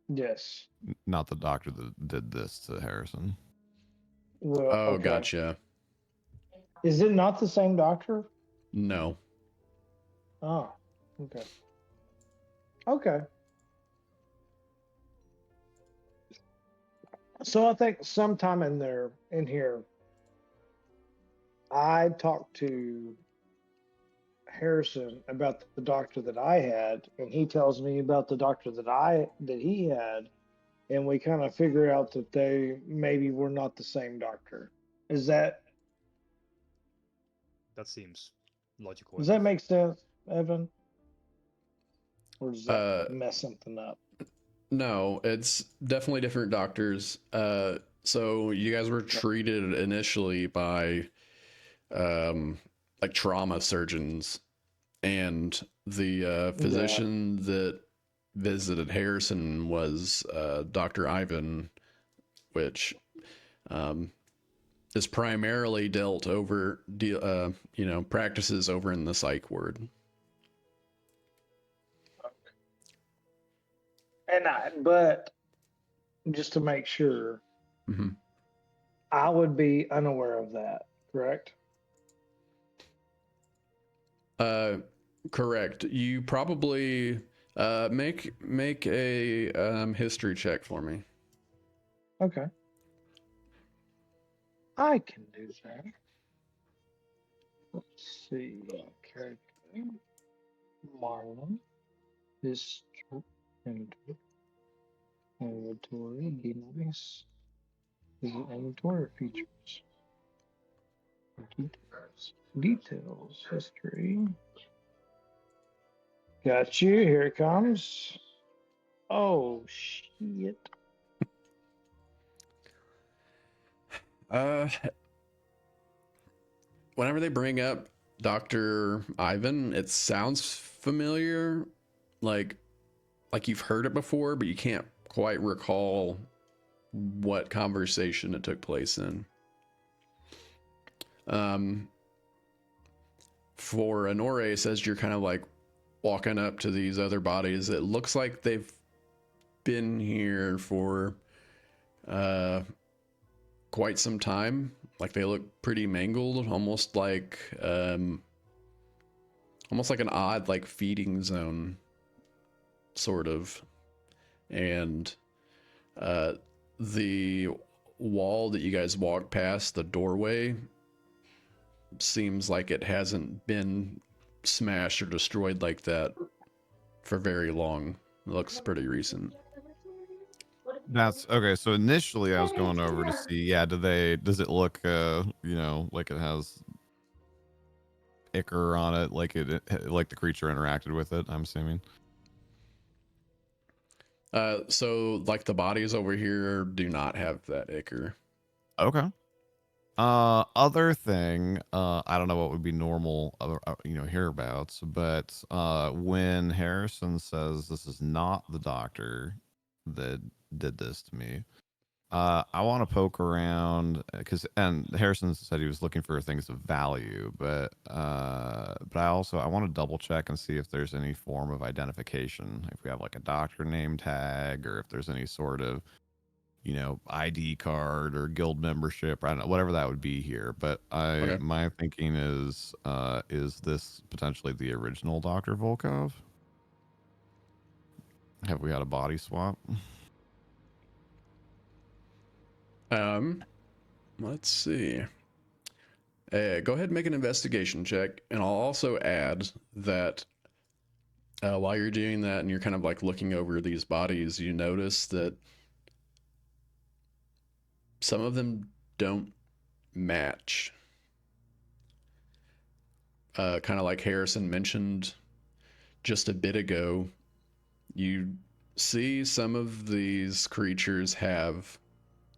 Yes. not the doctor that did this to Harrison. Well. Oh, Okay. gotcha. Is it not the same doctor? No. Oh. Okay. Okay. So I think sometime in here, I talked to Harrison about the doctor that I had, and he tells me about the doctor that he had, and we kind of figure out that they maybe were not the same doctor. Is that That seems logical does that enough. make sense, Evan? Or does that Uh, mess something up? no, it's definitely different doctors. So you guys were treated initially by like trauma surgeons, and the physician that visited Harrison was Dr. Ivan, which is primarily practices over in the psych ward. But just to make sure, Mm-hmm. I would be unaware of that, correct? Correct. You probably make a history check for me. Okay. I can do that. Let's see. Character. Marlon. History. Inventory. Device. Is it inventory or features? Details. Details. History. Got you. Here it comes. Oh, shit. Whenever they bring up Dr. Ivan, it sounds familiar, like you've heard it before, but you can't quite recall what conversation it took place in. For Honores, as you're kind of like walking up to these other bodies, it looks like they've been here for quite some time. Like they look pretty mangled, almost like an odd like feeding zone, sort of. And the wall that you guys walk past, the doorway, seems like it hasn't been smashed or destroyed like that for very long. It looks pretty recent. That's okay. So initially, I was going over to see, does it look, like it has ichor on it, like like the creature interacted with it, I'm assuming. So like the bodies over here do not have that ichor. Okay. Other thing, I don't know what would be normal, hereabouts, but when Harrison says this is not the doctor that did this to me, I want to poke around and Harrison said he was looking for things of value, but I want to double check and see if there's any form of identification, if we have like a doctor name tag or if there's any sort of ID card or guild membership. I don't know, whatever that would be here. But Okay. my thinking is this potentially the original Dr. Volkov? Have we had a body swap? Let's see. Go ahead and make an investigation check, and I'll also add that while you're doing that and you're kind of like looking over these bodies, you notice that some of them don't match. Kind of like Harrison mentioned just a bit ago, you see some of these creatures have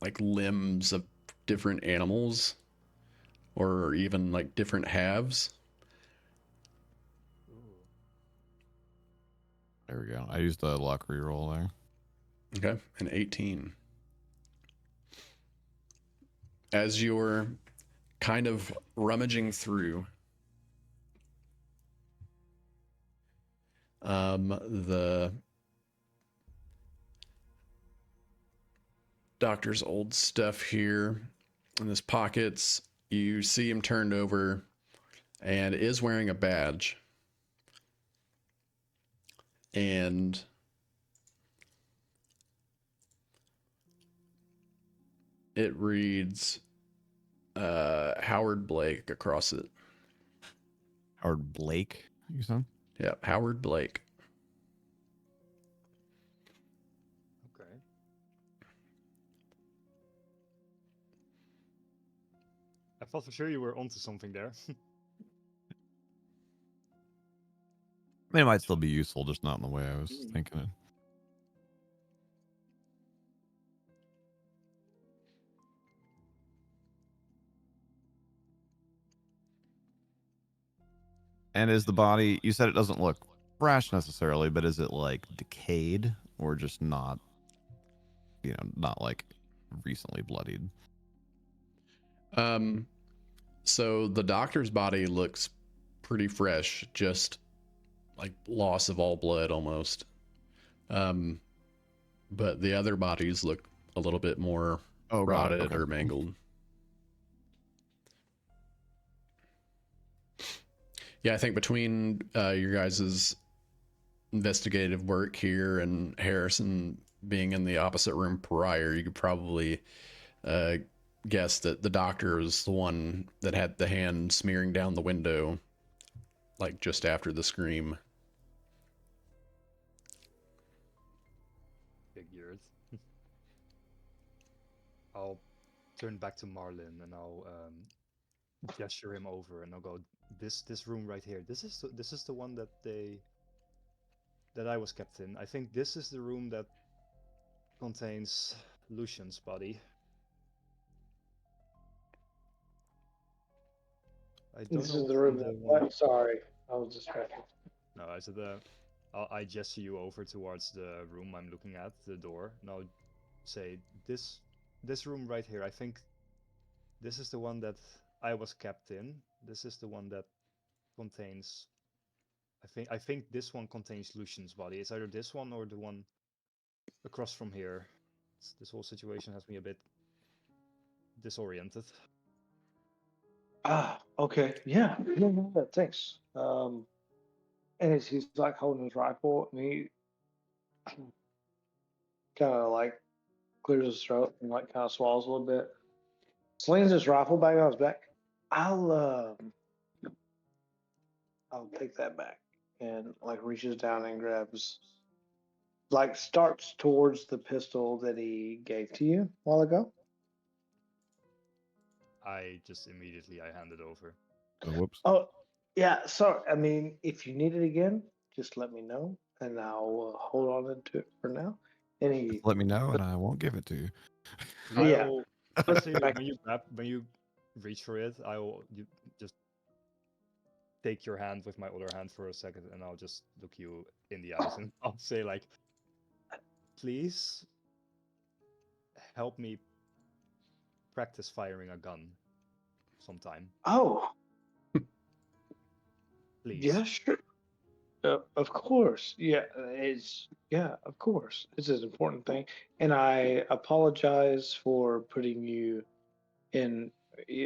like limbs of different animals or even like different halves. Ooh. There we go. I used the luck reroll there. Okay, an 18. As you're kind of rummaging through, the doctor's old stuff here in his pockets, you see him turned over and is wearing a badge. And it reads Howard Blake across it. Howard Blake, you said? Yeah, Howard Blake. Okay. I thought for sure you were onto something there. I mean, it might still be useful, just not in the way I was thinking it. And is the body, you said it doesn't look fresh necessarily, but is it like decayed or just not, not like recently bloodied? So the doctor's body looks pretty fresh, just like loss of all blood almost. But the other bodies look a little bit more Oh, got it. rotted Okay. or mangled. Yeah, I think between your guys' investigative work here and Harrison being in the opposite room prior, you could probably guess that the doctor is the one that had the hand smearing down the window, like just after the scream. Figures. I'll turn back to Marlin and I'll gesture him over and I'll go, this room right here. This is the one that I was kept in. I think this is the room that contains Lucian's body. I don't This know is the which room one that. the one. What? Sorry, I was distracted. No, I said I gesture you over towards the room I'm looking at, the door, and I'll say this room right here. I think this is the one that I was kept in. This is the one that contains. I think this one contains Lucian's body. It's either this one or the one across from here. This whole situation has me a bit disoriented. Ah, okay, yeah, no, thanks. And he's like holding his rifle, and he kind of like clears his throat and like kind of swallows a little bit. Slings his rifle back on his back. I'll take that back, and like reaches down and grabs, like starts towards the pistol that he gave to you a while ago. I just immediately I hand it over. Oh, whoops. Oh, yeah. So I mean, if you need it again, just let me know, and I'll hold on to it for now. And he, Just let me know and I won't give it to you. Yeah. I'll say when you reach for it, you just take your hand with my other hand for a second, and I'll just look you in the eyes, and I'll say like, please help me practice firing a gun sometime. oh, Please. yeah, sure. Of course, yeah, of course, it's an important thing, and I apologize for putting you in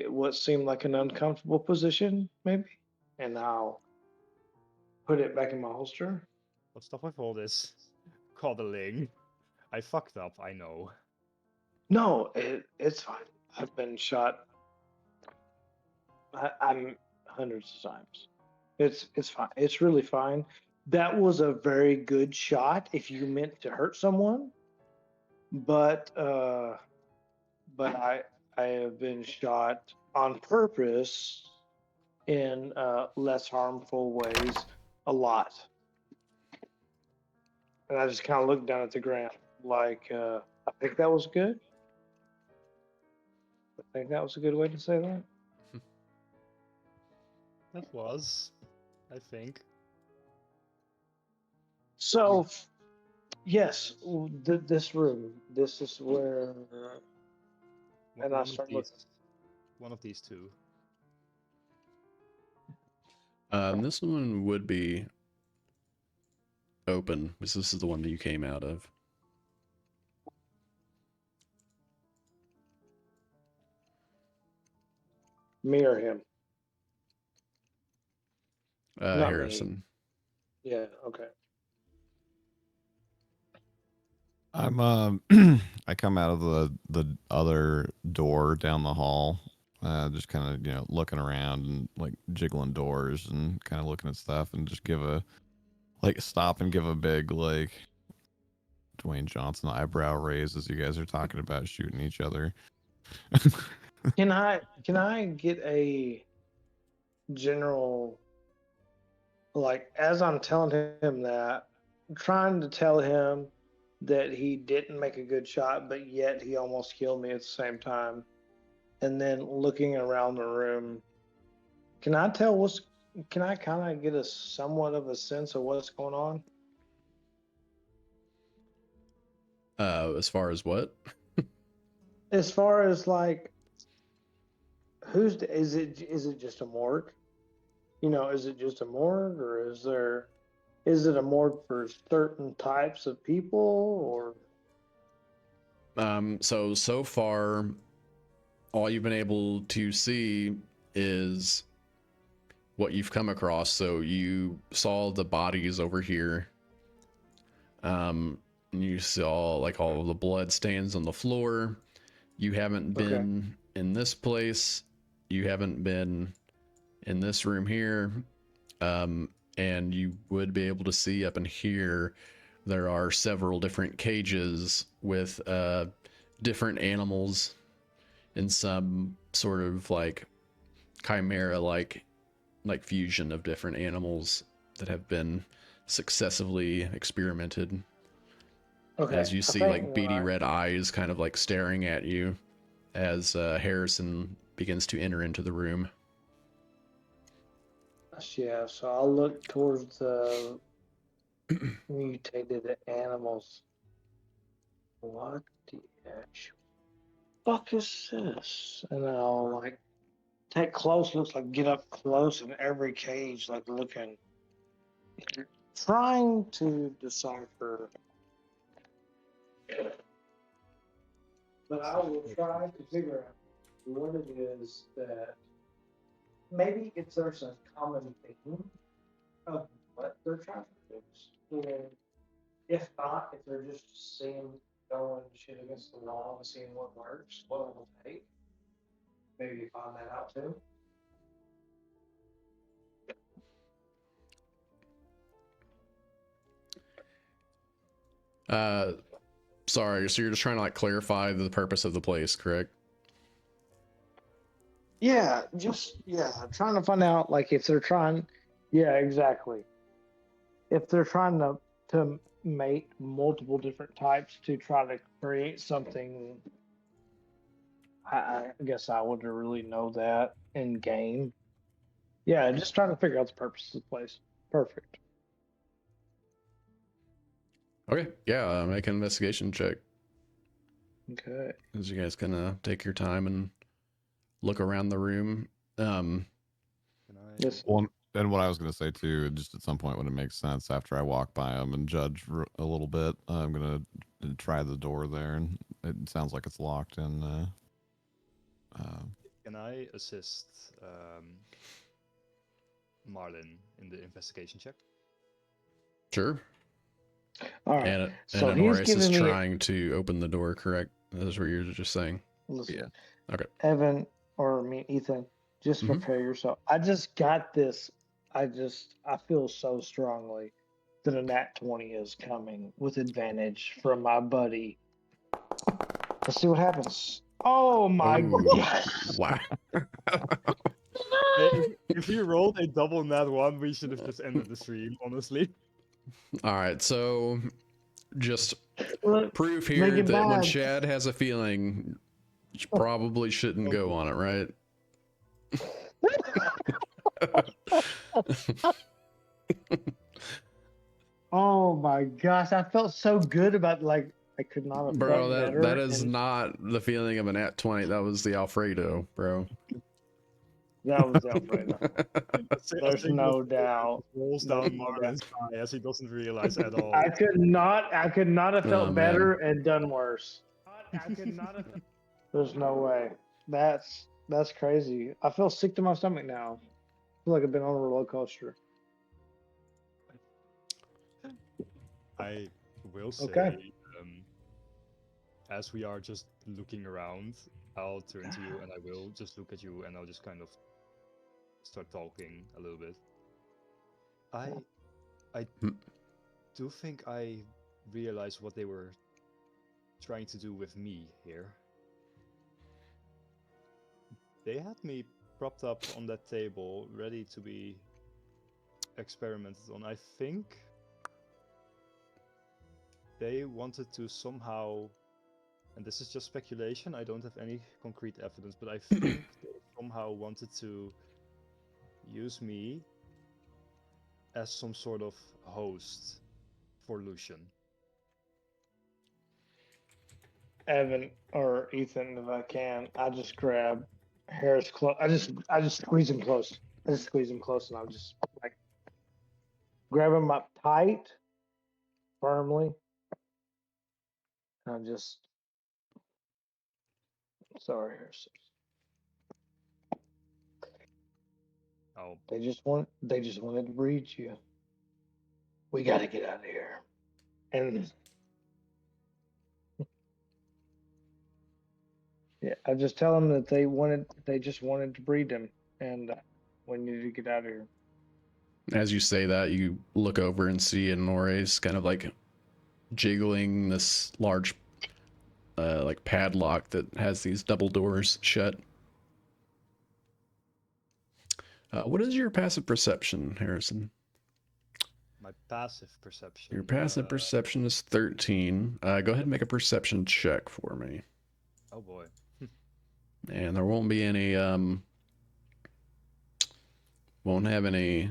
what seemed like an uncomfortable position, maybe, and I'll put it back in my holster. What's up with all this coddling? I fucked up, I know. No, it's fine. I've been shot. I'm hundreds of times. It's fine. It's really fine. That was a very good shot if you meant to hurt someone, but I have been shot on purpose in less harmful ways a lot. And I just kind of looked down at the ground like I think that was good. I think that was a good way to say that. That was, I think. So yes, this room. This is where. And I start looking. One of these two. This one would be open, because this is the one that you came out of. Me or him? Not me. Harrison. Yeah. Okay. I'm I come out of the other door down the hall, just kind of looking around and like jiggling doors and kind of looking at stuff and just give a stop and give a big like Dwayne Johnson eyebrow raise as you guys are talking about shooting each other. Can I get a general, like, as I'm telling him that, I'm trying to tell him that he didn't make a good shot, but yet he almost killed me at the same time, and then looking around the room, can I tell what's? Can I kind of get a somewhat of a sense of what's going on? As far as what? As far as like, is it just a morgue? Is it just a morgue, or is it a morgue for certain types of people, or? So far, all you've been able to see is what you've come across. So you saw the bodies over here. You saw like all of the blood stains on the floor. You haven't been in this place. You haven't been in this room here. And you would be able to see up in here, there are several different cages with different animals in some sort of like chimera like fusion of different animals that have been successively experimented. Okay. As you see like beady red eyes kind of like staring at you as Harrison begins to enter into the room. Yeah, so I'll look towards the mutated animals. What the actual fuck is this? And I'll like take close looks, like get up close in every cage, like looking, trying to decipher. But I will try to figure out what it is that maybe if there's a common theme of what they're trying to fix. And if not, if they're just seeing going shit against the wall and seeing what works, what it will take. Maybe find that out too. Sorry, so you're just trying to like clarify the purpose of the place, correct? Yeah, trying to find out like if they're trying. Yeah, exactly. If they're trying to mate multiple different types to try to create something, I guess I wouldn't really know that in game. Yeah, just trying to figure out the purpose of the place. Perfect. Okay, yeah, make an investigation check. Okay. As you guys kind of take your time and look around the room. Can I? Yes. Well, And what I was going to say too, just at some point when it makes sense, after I walk by them and judge a little bit, I'm going to try the door there, and it sounds like it's locked. And Can I assist Marlin in the investigation check? Sure. All right. And So he's Honoris is giving me. trying to open the door, correct? That's what you're just saying. Listen, Yeah. Okay. Evan or me, Ethan, just Mhm. prepare yourself. I just got this. I feel so strongly that a nat 20 is coming with advantage from my buddy. Let's see what happens. Oh my Ooh. god! Wow. If you rolled a double nat 1, we should have just ended the stream, honestly. All right. So just Look, proof make here it that when bad. Shad has a feeling, you probably shouldn't go on it, right? Oh my gosh! I felt so good about like I could not have Bro, felt that better. is and not the feeling of an at 20. That was the Alfredo, bro. that was Alfredo. A There's single no doubt. rolls There's down no Marlin's eye as he doesn't realize at all. I could not have Oh, felt man. better and done worse. I could not have. There's no way. That's crazy. I feel sick to my stomach now. I feel like I've been on a roller coaster. I will say, Okay. as we are just looking around, I'll turn to you and I will just look at you and I'll just kind of start talking a little bit. I Hmm. do think I realize what they were trying to do with me here. They had me propped up on that table, ready to be experimented on. I think they wanted to somehow, and this is just speculation, I don't have any concrete evidence, but I think they somehow wanted to use me as some sort of host for Lucian. Evan or Ethan, if I can, I just grab Harris close. I just squeeze him close. I just squeeze him close, and I'll just like grab him up tight, firmly. And I'm just sorry, Harris. Oh, They just wanted to breed you. We got to get out of here. And yeah, I just tell them that they just wanted to breed him, and we needed to get out of here. As you say that, you look over and see Honoris kind of like jiggling this large like padlock that has these double doors shut. What is your passive perception, Harrison? my passive perception. Your passive perception is 13. Go ahead and make a perception check for me. Oh boy. And there won't be any won't have any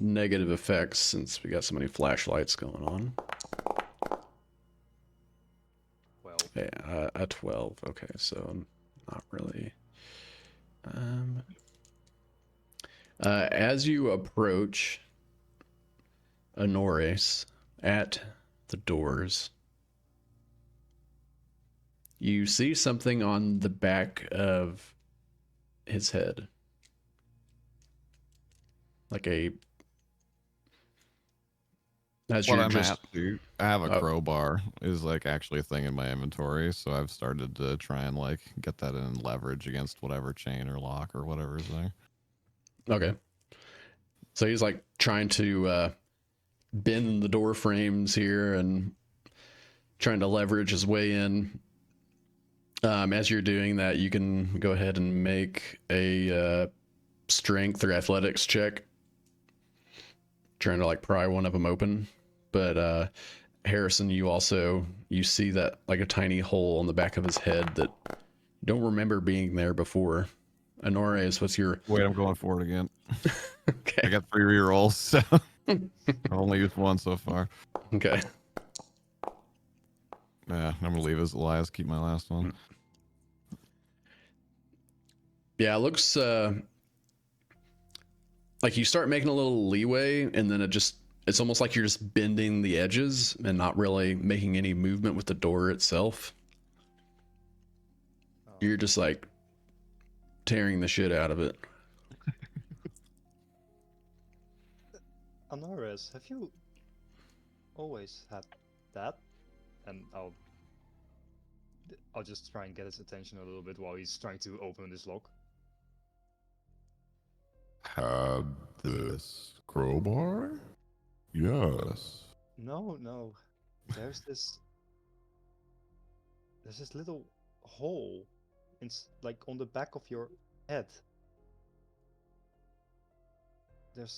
negative effects since we got so many flashlights going on. Well, Yeah, a 12. Okay, so not really. As you approach Honoris at the doors, you see something on the back of his head. Like a... As what you're I'm just... at, dude, I have a Oh. crowbar is like actually a thing in my inventory, so I've started to try and like get that in leverage against whatever chain or lock or whatever is there. Okay. So he's like trying to bend the door frames here and trying to leverage his way in. As you're doing that, you can go ahead and make a strength or athletics check, trying to like pry one of them open. But Harrison, you see that like a tiny hole on the back of his head that you don't remember being there before. Honoris, what's your... Wait, I'm going for it again. Okay. I got 3 rerolls, so I've only used 1 so far. Okay. Yeah, I'm gonna leave as Elias, keep my last one. Yeah, it looks like you start making a little leeway, and then it's almost like you're just bending the edges and not really making any movement with the door itself. Oh. You're just like tearing the shit out of it. Honoris, have you always had that? And I'll just try and get his attention a little bit while he's trying to open this lock. Had this crowbar? Yes. No. There's this little hole like on the back of your head. That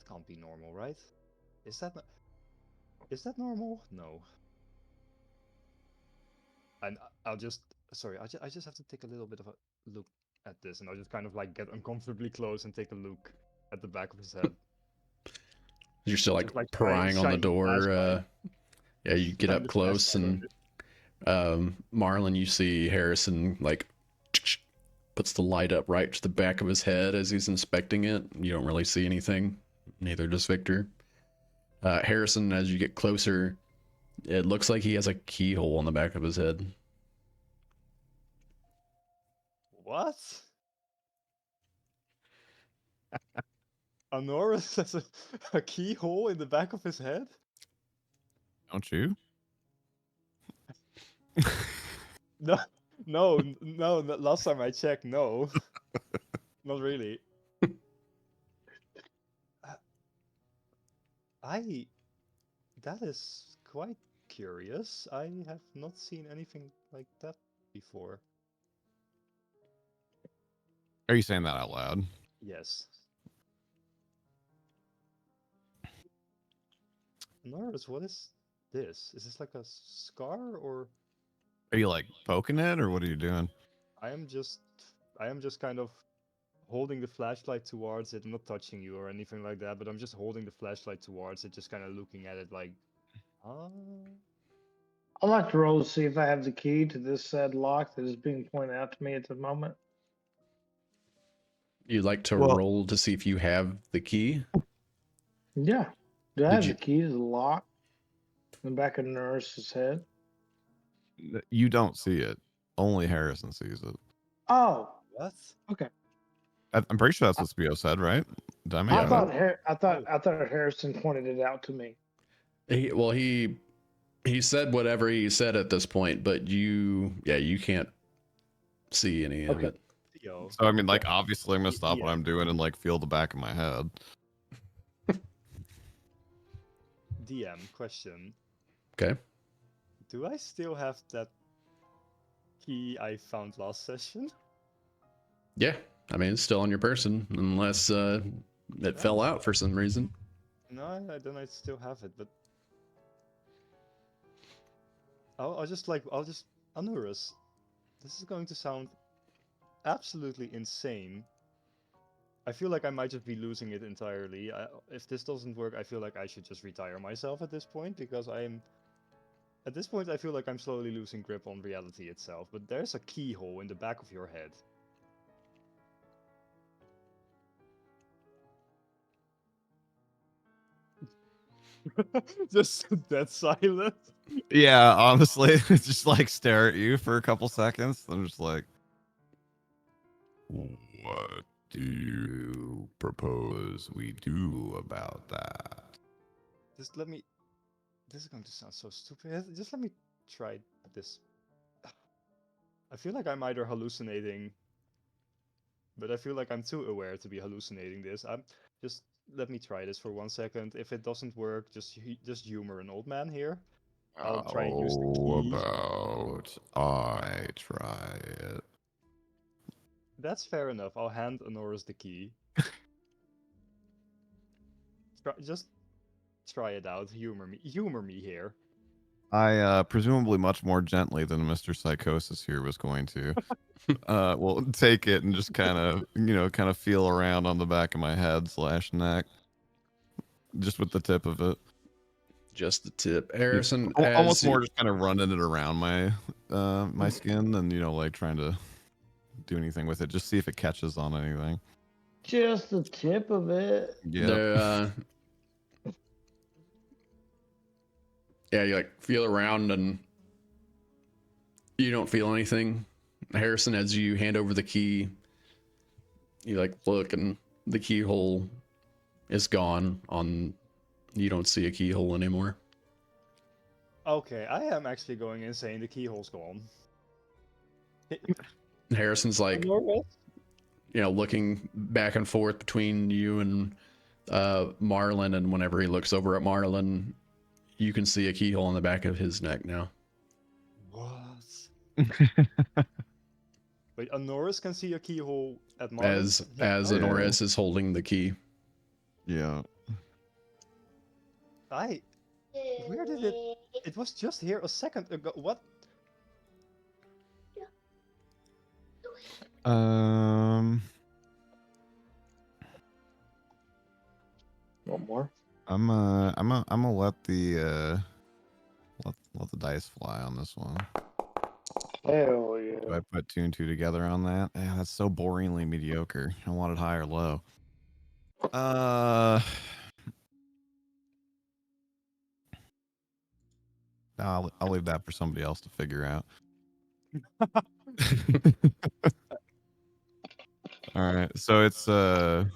can't be normal, right? Is that normal? No. And I'll just I just have to take a little bit of a look at this, and I'll just kind of like get uncomfortably close and take a look at the back of his head. You're still Just, like, prying on the shine the door. flashlight. Yeah, you get Shine up the close, flashlight on and Marlon, you see Harrison like puts the light up right to the back of his head as he's inspecting it. You don't really see anything. Neither does Victor. Harrison, as you get closer, it looks like he has a keyhole on the back of his head. What? Honoris has a keyhole in the back of his head? Don't you? No, last time I checked, no. Not really. That is quite curious. I have not seen anything like that before. Are you saying that out loud? Yes. Norris, what is this? Is this like a scar, or Are you like poking it, or what are you doing? I am just kind of holding the flashlight towards it. I'm not touching you or anything like that, but I'm just holding the flashlight towards it, just kind of looking at it like, I'd like to roll to see if I have the key to this said lock that is being pointed out to me at the moment. You'd like to Well- roll to see if you have the key? Yeah. Do I Did have you- the key to the lock in the back of the nurse's head? You don't see it. Only Harrison sees it. Oh, what? I'm pretty sure that's what Spio said, right? Did I make Yeah. that up? I thought Harrison pointed it out to me. He said whatever he said at this point, but you can't see any of Okay. it. Theo, So I mean, like, obviously, I'm gonna stop what Yeah. I'm doing and like feel the back of my head. DM question. Okay. Do I still have that key I found last session? Yeah, I mean it's still on your person unless it fell out for some reason. No, then I still have it, but I'll just Anurus. This is going to sound absolutely insane. I feel like I might just be losing it entirely. If this doesn't work, I feel like I should just retire myself at this point, because at this point I feel like I'm slowly losing grip on reality itself. But there's a keyhole in the back of your head. Just dead silent. Yeah, honestly, just like stare at you for a couple seconds. I'm just like, what do you propose we do about that? Just let me. This is going to sound so stupid. Just let me try this. I feel like I'm either hallucinating, but I feel like I'm too aware to be hallucinating this. Just let me try this for 1 second. If it doesn't work, just humor an old man here. I'll try and use the key. About I try it. That's fair enough. I'll hand Honoris the key. Just try it out. Humor me here. I presumably much more gently than Mr. Psychosis here was going to. Well, take it and just kind of feel around on the back of my head / neck, just with the tip of it. Just the tip. Harrison, Almost more just kind of running it around my my skin than like trying to do anything with it. Just see if it catches on anything. Just the tip of it. Yeah. There, yeah, you like feel around and you don't feel anything. Harrison, as you hand over the key, you like look and the keyhole is gone. You don't see a keyhole anymore. Okay, I am actually going insane. The keyhole's gone. Harrison's like, Norris? looking back and forth between you and Marlin, and whenever he looks over at Marlin, you can see a keyhole in the back of his neck now. What? Wait, Norris can see a keyhole at Marlin's? As Yeah. Honoris is holding the key. Yeah. Where did it? It was just here a second ago. What? Um, One more. I'm gonna let the let the dice fly on this one. Hell Do yeah. I put 2 and 2 together on that? Yeah, that's so boringly mediocre. I wanted high or low. I'll leave that for somebody else to figure out. All right, so it's okay,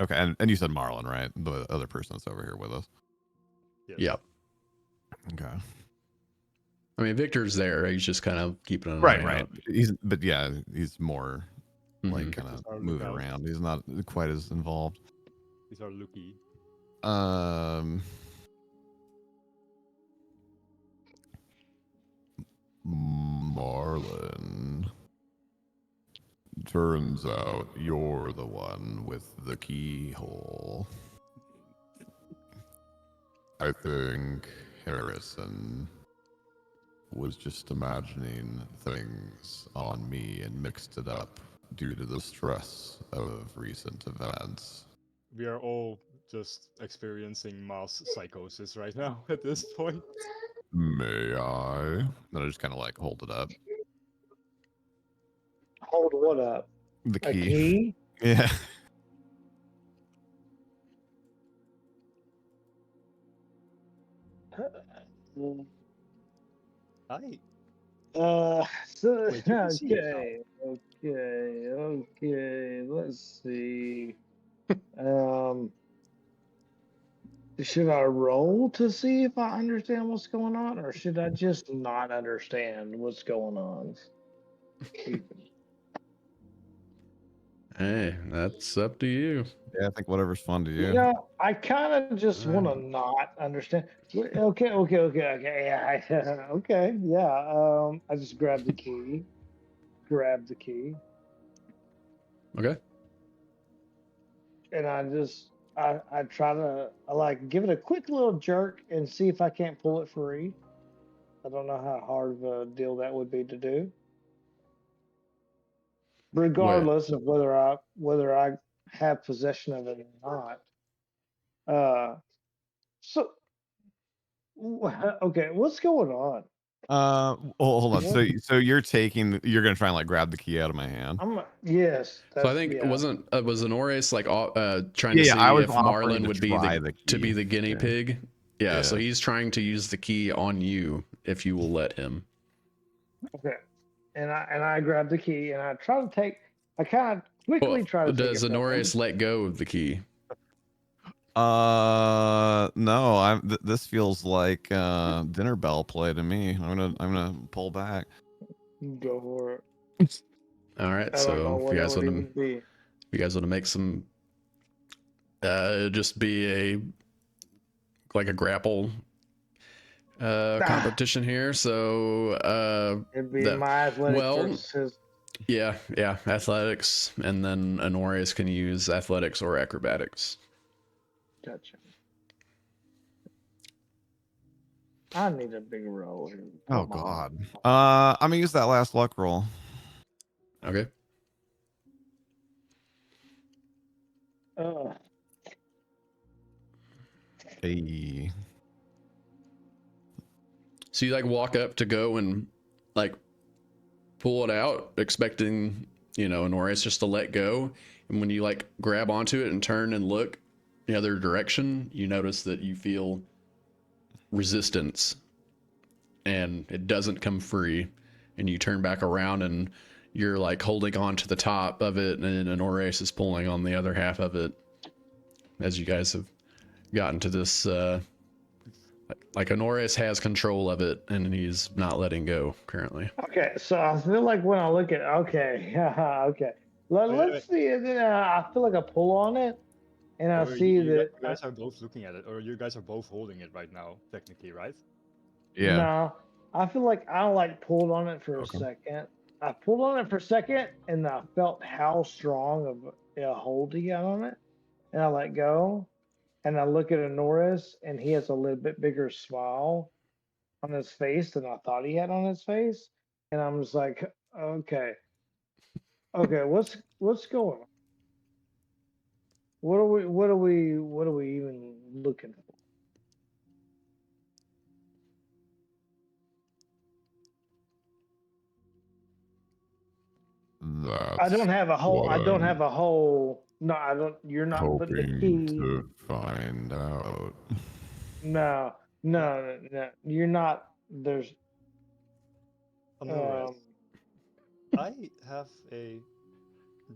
and you said Marlon, right? The other person that's over here with us. Yes. Yep. Okay. I mean, Victor's there. He's just kind of keeping an Right, eye right. out. He's more like Mhm. kind of Just our moving lookout. around. He's not quite as involved. These are Lucky. Marlon. Turns out you're the one with the keyhole. I think Harrison was just imagining things on me and mixed it up due to the stress of recent events. We are all just experiencing mass psychosis right now at this point. May I? Then I just kind of like hold it up. Hold what up? The A key. key? Yeah. Hi. So, Wait, you can see it now. okay. Let's see. Should I roll to see if I understand what's going on, or should I just not understand what's going on? Hey, that's up to you. Yeah, I think whatever's fun to you. You know, I kind of just want to not understand. Okay. Yeah, okay. Yeah. I just grabbed the key. Okay. And I try to like give it a quick little jerk and see if I can't pull it free. I don't know how hard of a deal that would be to do. Regardless of whether I have possession of it or not. So okay, what's going on? Hold on. What? So you're gonna try and like grab the key out of my hand. Yes. So I think yeah. was Honoris like trying to Yeah, see I was if offering Marlin to would be try the the key. guinea Yeah. pig. Yeah, so Yeah. he's trying to use the key on you if you will let him. Okay. And I grab the key and I try to take. I kind of quickly try to take Does it from him. Honoris let go of the key? No. This feels like dinner bell play to me. I'm gonna pull back. Go for it. All right, I don't know so if what you it guys would want even be. to, make some, just be a grapple competition here. So It'd be my athletic versus his. yeah, athletics, and then Honorius can use athletics or acrobatics. Gotcha. I need a big roll here. Oh Come on. God. I'm gonna use that last luck roll. Okay. Hey. So you like walk up to go and like pull it out, expecting Honorius just to let go. And when you like grab onto it and turn and look the other direction, you notice that you feel resistance and it doesn't come free. And you turn back around and you're like holding on to the top of it, and Honorius is pulling on the other half of it as you guys have gotten to this. Like Honorius has control of it and he's not letting go currently. Okay, so I feel like when I look at okay, okay. Let's see. I feel like I pull on it, and I Or see that. you guys are both looking at it, or you guys are both holding it right now, technically, right? Yeah. No, I feel like I like pulled on it for Okay. a second. I pulled on it for a second, and I felt how strong of a hold he got on it, and I let go, and I look at Norris, and he has a little bit bigger smile on his face than I thought he had on his face, and I'm just like, okay, what's going on? What are we even looking for? That's I don't have a whole. what I don't I'm have a whole. No, I don't. You're not putting the hoping key. to find out. No, no. You're not. There's. Honorius, I have a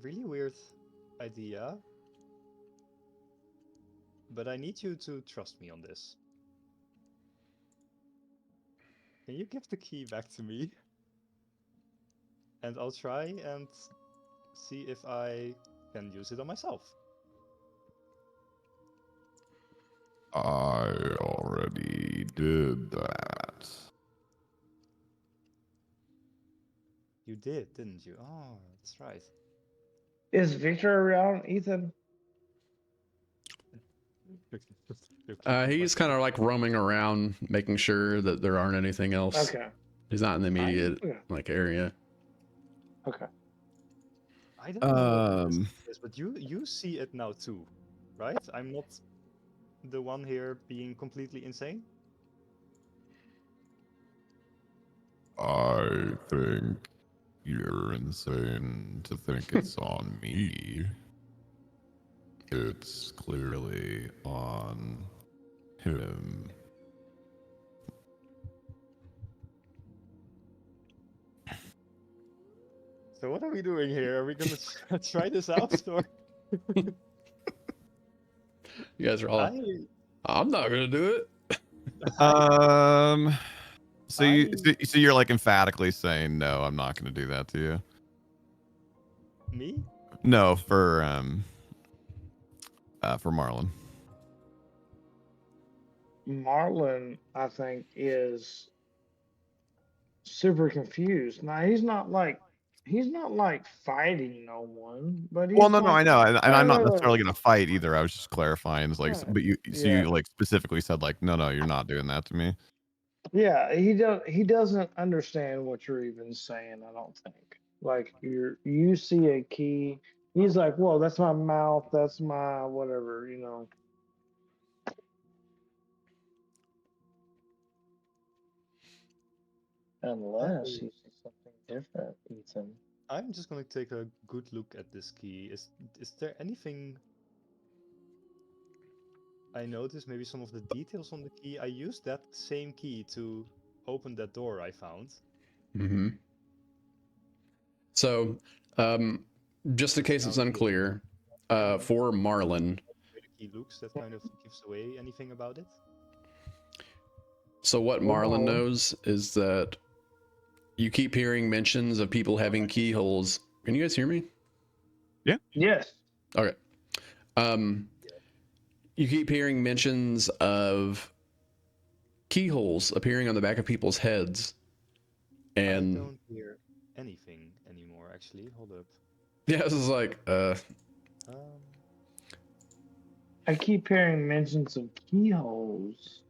really weird idea, but I need you to trust me on this. Can you give the key back to me? And I'll try and see if I can use it on myself. I already did that. You did, didn't you? Oh, that's right. Is Victor around, Ethan? He's kind of like roaming around, making sure that there aren't anything else. Okay. He's not in the immediate Okay. like area. Okay. I don't know what this is, but you see it now too, right? I'm not the one here being completely insane. I think you're insane to think it's on me. It's clearly on him. So what are we doing here? Are we gonna try this out, or? You guys are all. I'm not gonna do it. So you're like emphatically saying no, I'm not going to do that to you. Me? No, for Marlon. Marlon, I think, is super confused. Now he's not like fighting no one, but he's Well, no, like, I know, and I'm not necessarily going to fight either. I was just clarifying. It's like, Yeah. but you Yeah. like specifically said like, no, you're not doing that to me. Yeah, he doesn't understand what you're even saying, I don't think. Like you see a key, he's like, "Whoa, that's my mouth, that's my whatever," Unless he sees something different, Ethan. I'm just gonna take a good look at this key. Is there anything I noticed? Maybe some of the details on the key. I used that same key to open that door I found. Mm-hmm. So, just in case it's unclear, for Marlon. The key looks that kind of gives away anything about it. So what Marlon knows is that you keep hearing mentions of people having keyholes. Can you guys hear me? Yeah. Yes. Okay. You keep hearing mentions of keyholes appearing on the back of people's heads. And I don't hear anything anymore, actually. Hold up. Yeah, this is like, I keep hearing mentions of keyholes.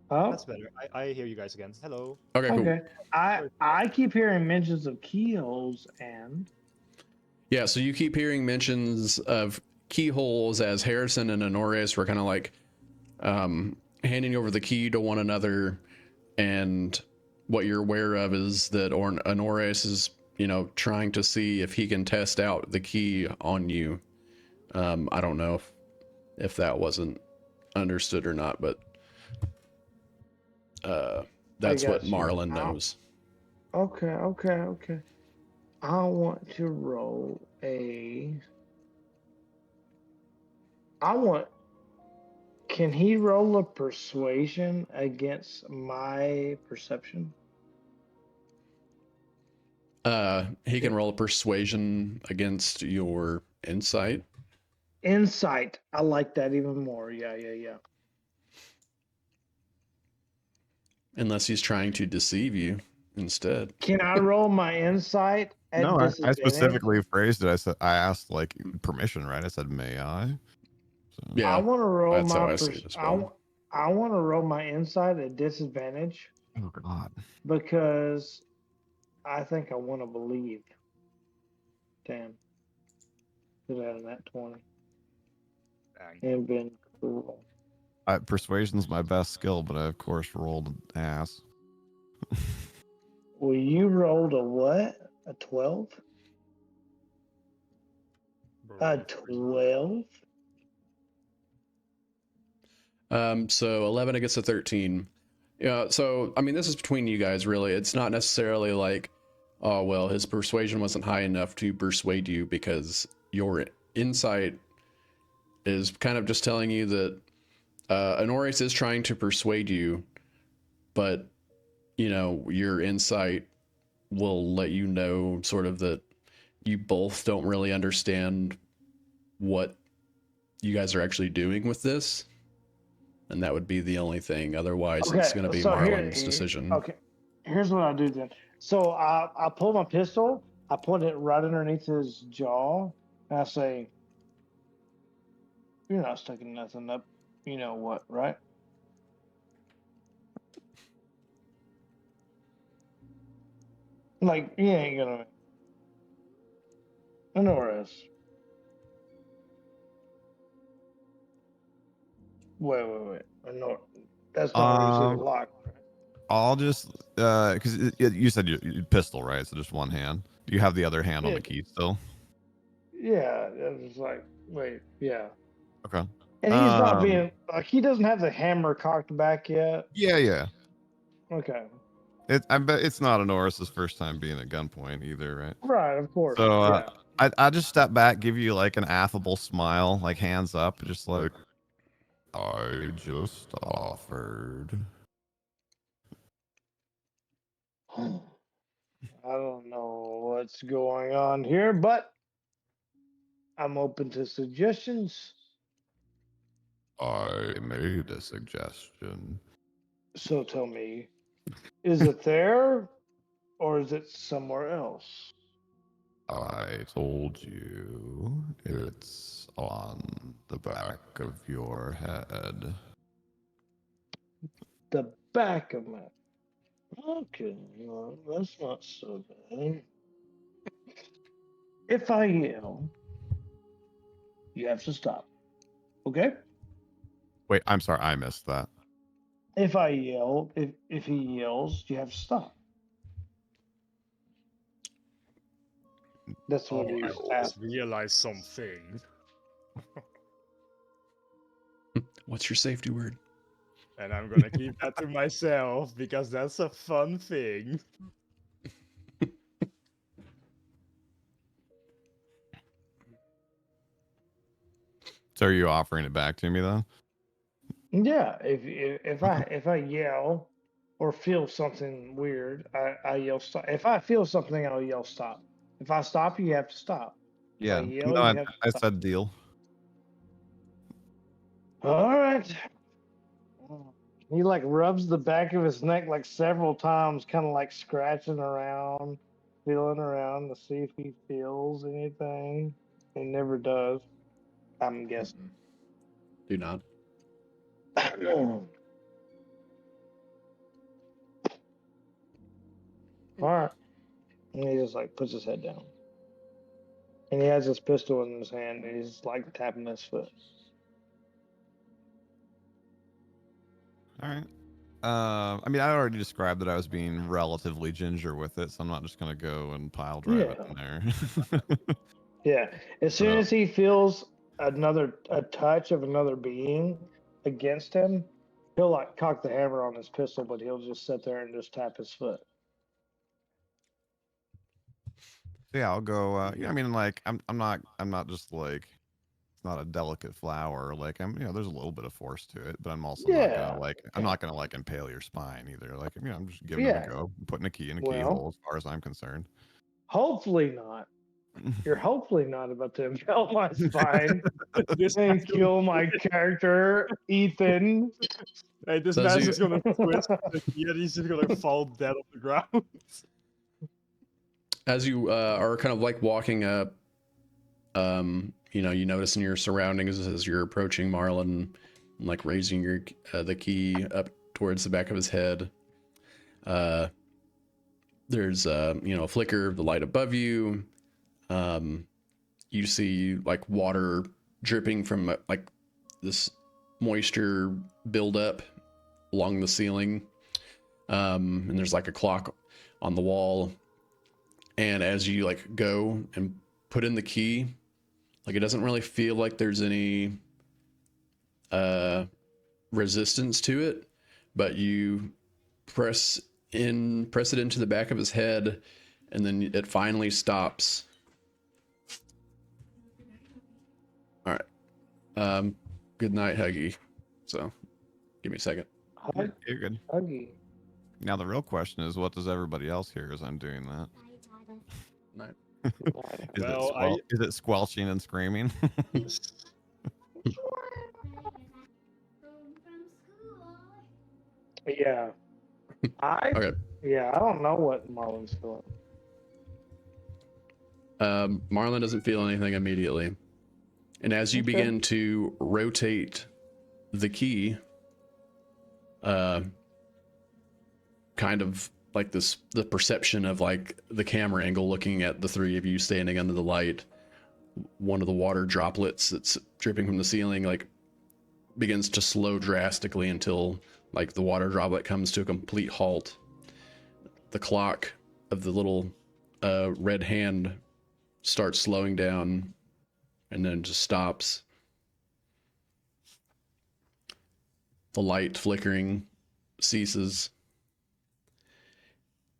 Oh, that's better. I hear you guys again. Hello. Okay, cool. Okay. I keep hearing mentions of keyholes and. Yeah, so you keep hearing mentions of keyholes as Harrison and Honorius were kind of like handing over the key to one another, and what you're aware of is that Honorius is trying to see if he can test out the key on you. I don't know if that wasn't understood or not, but that's what got you. Marlin knows. Okay. I want to roll a. Can he roll a persuasion against my perception? He can roll a persuasion against your insight. Insight. I like that even more. Yeah. Unless he's trying to deceive you instead. Can I roll my insight at No, I disadvantage? specifically phrased it. I asked like permission, right? I said, "May I?" So, Yeah, I want to roll that's my how I see it as well. I want to roll my insight at disadvantage oh God. because I think I want to believe. Damn. Could have that 20 Dang. and been cool. Persuasion's my best skill, but I of course rolled ass. Well, you rolled a what? A 12? A 12? So 11 against a 13. Yeah, so I mean, this is between you guys, really. It's not necessarily like, oh well, his persuasion wasn't high enough to persuade you, because your insight is kind of just telling you that Honorius is trying to persuade you, but your insight will let you know sort of that you both don't really understand what you guys are actually doing with this. And that would be the only thing. Otherwise, it's going to be Marlon's decision. Okay, here's what I do then. So I pull my pistol, I put it right underneath his jaw, and I say, "You're not sticking nothing up. You know what, right?" Like, you ain't gonna. Honorius. Wait. That's not what you see the Um, lock, right? I'll just because you said you pistol, right? So just one hand. Do you have the other hand on Yeah. the key still? Yeah, it's like, wait, yeah. Okay. And he's not being like, he doesn't have the hammer cocked back yet. Yeah. Okay. I bet it's not Honoris's first time being at gunpoint either, right? Right, of course. So Yeah. I just step back, give you like an affable smile, like hands up, just like I just offered. I don't know what's going on here, but I'm open to suggestions. I made a suggestion. So tell me, is it there or is it somewhere else? I told you it's on the back of your head. The back of my. Okay, well, that's not so bad. If I yell, you have to stop. Okay? Wait, I'm sorry, I missed that. If I yell, if he yells, you have to stop. That's what I he's just asked. realized something. What's your safety word? And I'm gonna keep that to myself because that's a fun thing. So are you offering it back to me then? Yeah, if I yell or feel something weird, I yell stop. If I feel something, I'll yell stop. If I stop, you have to stop. If I Yeah. yell, No, you have to I stop. said deal. All right. He like rubs the back of his neck like several times, kind of like scratching around, feeling around to see if he feels anything. He never does. I'm guessing. Do not. All right. And he just like puts his head down. And he has his pistol in his hand and he's like tapping his foot. All right. I mean, I already described that I was being relatively ginger with it, so I'm not just gonna go and pile drive it Yeah. in there. Yeah. As soon So, as he feels a touch of another being against him, he'll like cock the hammer on his pistol, but he'll just sit there and just tap his foot. yeah, I'll go. Yeah, I mean, like, I'm not just like, it's not a delicate flower. Like, there's a little bit of force to it, but I'm also not gonna Yeah. like, I'm Yeah. not gonna like impale your spine either. Like, I'm just giving him a Yeah. go, putting a key in a Well, keyhole, as far as I'm concerned. hopefully not. You're hopefully not about to impale my spine This and man's gonna kill my character, Ethan. Hey, this So as man's you just gonna twist the key and he's just gonna fall dead on the ground. are kind of like walking up, you notice in your surroundings as you're approaching Marlon, like raising your the key up towards the back of his head. Uh, there's a flicker of the light above you. You see like water dripping from like this moisture buildup along the ceiling. And there's like a clock on the wall. And as you like go and put in the key, like it doesn't really feel like there's any resistance to it, but you press it into the back of his head, and then it finally stops. All right. Good night, Huggy. So, give me a second. Hug, You're good. Huggy. Now the real question is, what does everybody else hear as I'm doing that? Night. Is it squelching and screaming? Yeah. Okay. I don't know what Marlon's doing. Marlon doesn't feel anything immediately. And as you Okay. begin to rotate the key, kind of like the perception of like the camera angle looking at the three of you standing under the light, one of the water droplets that's dripping from the ceiling like begins to slow drastically until like the water droplet comes to a complete halt. The clock of the little red hand starts slowing down and then just stops. The light flickering ceases,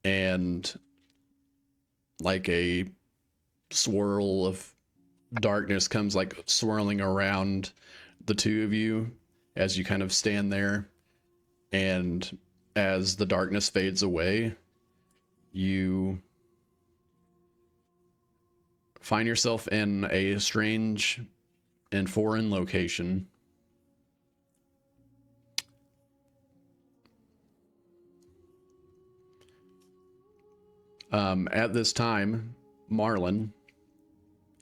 and like a swirl of darkness comes like swirling around the two of you as you kind of stand there. And as the darkness fades away, you find yourself in a strange and foreign location. At this time, Marlon,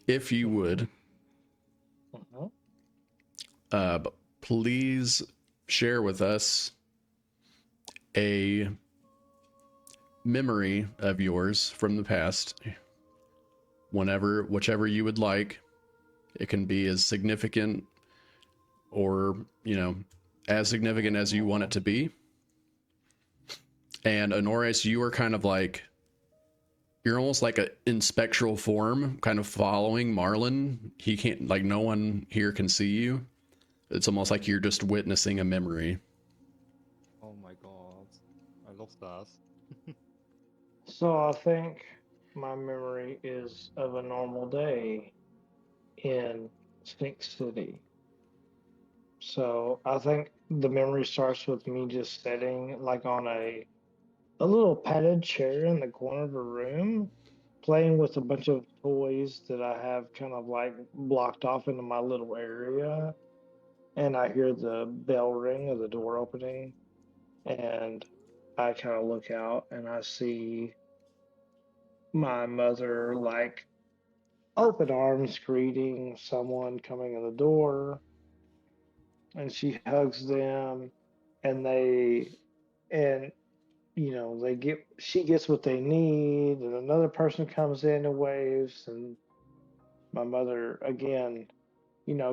if you would, please share with us a memory of yours from the past, whichever you would like. It can be as significant or, as significant as you want it to be. And Honores, you are kind of like, you're almost like in spectral form, kind of following Marlon. He can't, like, no one here can see you. It's almost like you're just witnessing a memory. Oh my god. I love that. So I think my memory is of a normal day in Sphinx City. So I think the memory starts with me just sitting like on a little padded chair in the corner of a room, playing with a bunch of toys that I have kind of like blocked off into my little area. And I hear the bell ring of the door opening, and I kind of look out and I see my mother like open arms greeting someone coming in the door, and she hugs them, and and she gets what they need, and another person comes in and waves, and my mother again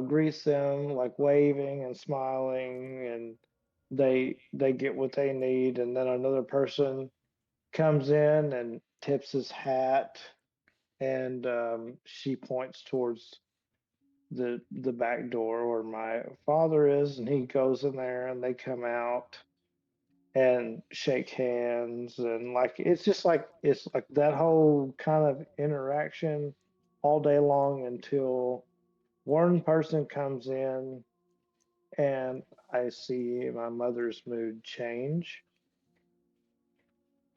greets them like waving and smiling, and they get what they need, and then another person comes in and tips his hat, and she points towards the back door where my father is, and he goes in there, and they come out and shake hands, and like it's like that whole kind of interaction all day long until one person comes in, and I see my mother's mood change,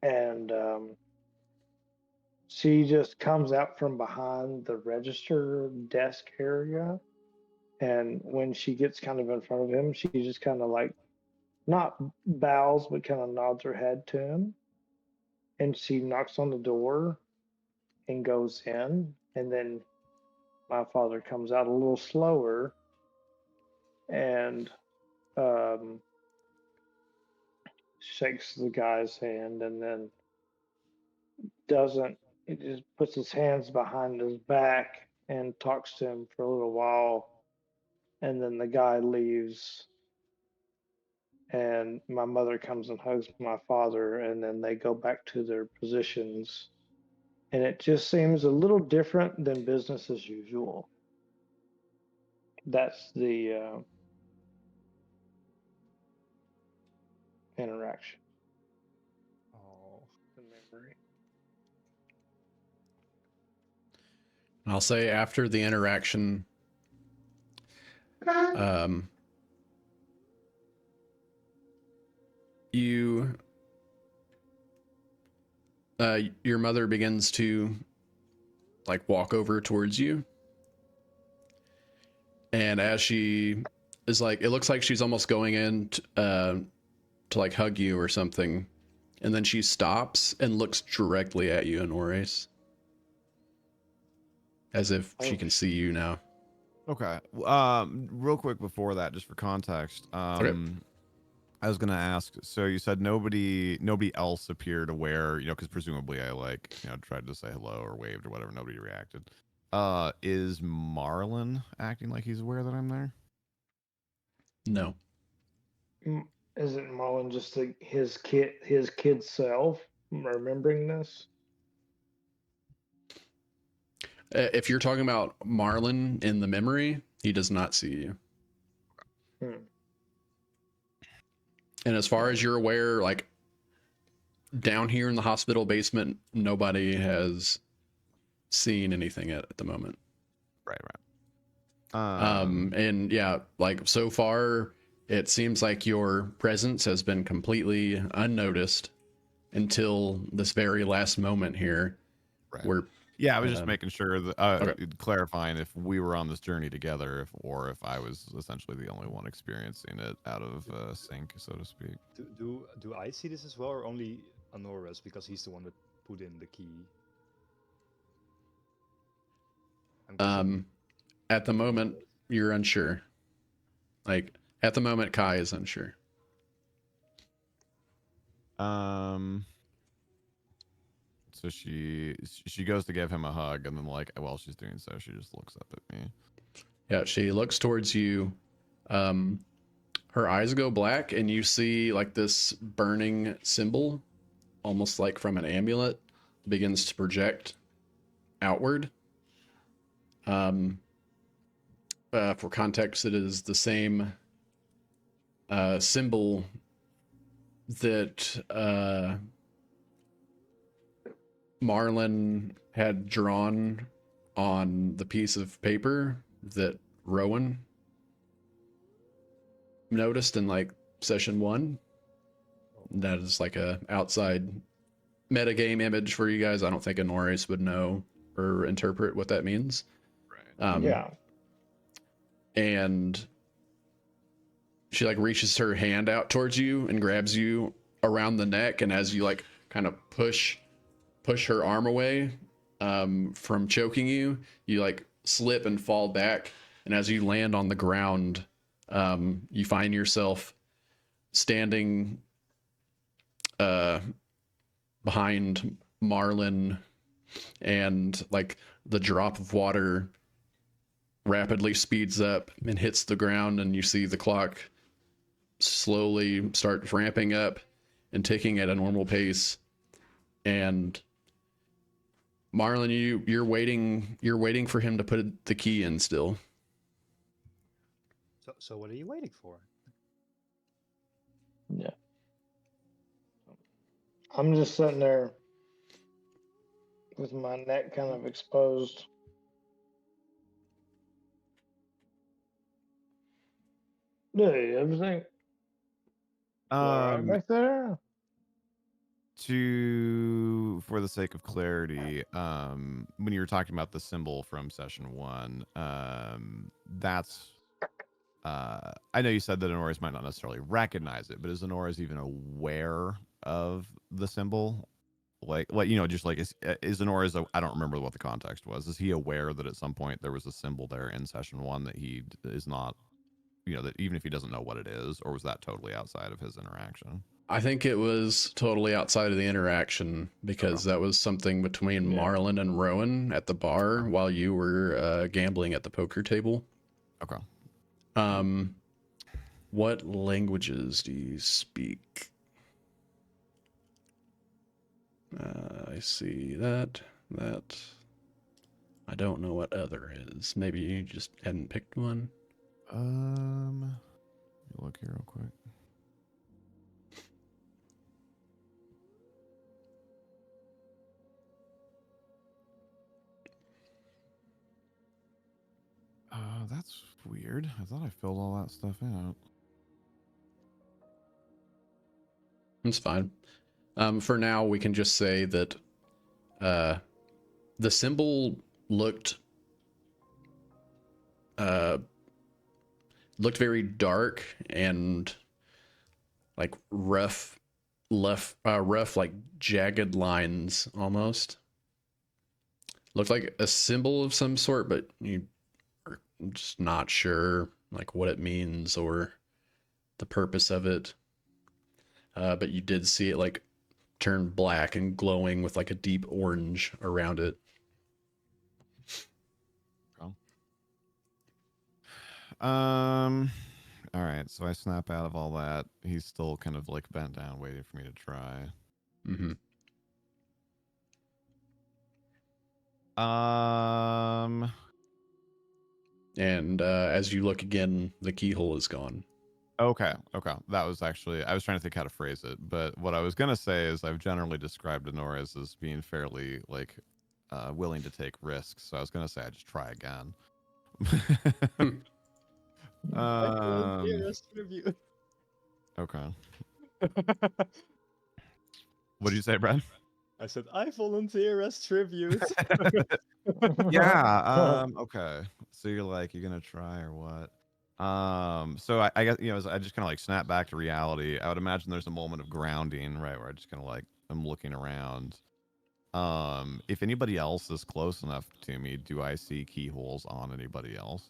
and she just comes out from behind the register desk area. And when she gets kind of in front of him, she just kind of like not bows, but kind of nods her head to him. And she knocks on the door and goes in. And then my father comes out a little slower and um, shakes the guy's hand, and then doesn't, he just puts his hands behind his back and talks to him for a little while. And then the guy leaves, and my mother comes and hugs my father, and then they go back to their positions. And it just seems a little different than business as usual. That's the interaction, Oh, the memory. I'll say after the interaction, you your mother begins to like walk over towards you, and as she is like, it looks like she's almost going in to like hug you or something, and then she stops and looks directly at you, Honores, as if she can see you now. Okay. Real quick before that, just for context, Okay. I was gonna ask. So you said nobody else appeared aware, because presumably I tried to say hello or waved or whatever. Nobody reacted. Is Marlon acting like he's aware that I'm there? No. Isn't Marlon just like his kid self remembering this? If you're talking about Marlon in the memory, he does not see you. Hmm. And as far as you're aware, like down here in the hospital basement, nobody has seen anything at the moment. Right. And yeah, like so far, it seems like your presence has been completely unnoticed until this very last moment here, Right. where Yeah, I was just making sure that okay. clarifying if we were on this journey together, or if I was essentially the only one experiencing it out of sync, so to speak. do I see this as well, or only Honores because he's the one that put in the key? I'm guessing At the moment, you're unsure. Like at the moment, Kai is unsure. So she goes to give him a hug, and then while she's doing so, she just looks up at me. Yeah, she looks towards you. Her eyes go black, and you see like this burning symbol, almost like from an amulet, begins to project outward. For context, it is the same symbol that Marlon had drawn on the piece of paper that Rowan noticed in like session 1. That is like a outside metagame image for you guys. I don't think Honores would know or interpret what that means. Right. Yeah. And she like reaches her hand out towards you and grabs you around the neck, and as you like kind of push her arm away from choking you, you like slip and fall back, and as you land on the ground, you find yourself standing behind Marlon, and like the drop of water rapidly speeds up and hits the ground, and you see the clock slowly start ramping up and ticking at a normal pace. And Marlon, you're waiting for him to put the key in still. So what are you waiting for? Yeah. I'm just sitting there with my neck kind of exposed. Dude, everything all right back there? For the sake of clarity, when you were talking about the symbol from session 1, that's I know you said that Honoris might not necessarily recognize it, but is Honoris even aware of the symbol? Like just like is Honoris, I don't remember what the context was. Is he aware that at some point there was a symbol there in session 1 that he is not, that even if he doesn't know what it is, or was that totally outside of his interaction? I think it was totally outside of the interaction because that was something between Yeah. Marlon and Rowan at the bar while you were gambling at the poker table. Okay. What languages do you speak? I see that. I don't know what other is. Maybe you just hadn't picked one. Let me look here real quick. That's weird. I thought I filled all that stuff out. It's fine. For now, we can just say that the symbol looked very dark and like rough like jagged lines almost. Looked like a symbol of some sort, but you are just not sure like what it means or the purpose of it. But you did see it like turn black and glowing with like a deep orange around it. All right, so I snap out of all that. He's still kind of like bent down, waiting for me to try. Mm-hmm. And as you look again, the keyhole is gone. Okay. That was actually, I was trying to think how to phrase it, but what I was gonna say is I've generally described Honoris as being fairly like willing to take risks. So I was gonna say I just try again. Okay. What did you say, Brad? I said I volunteer as tribute. Yeah. Okay. So you're gonna try or what? So I guess as I just kind of like snap back to reality. I would imagine there's a moment of grounding, right, where I just kind of like I'm looking around. If anybody else is close enough to me, do I see keyholes on anybody else?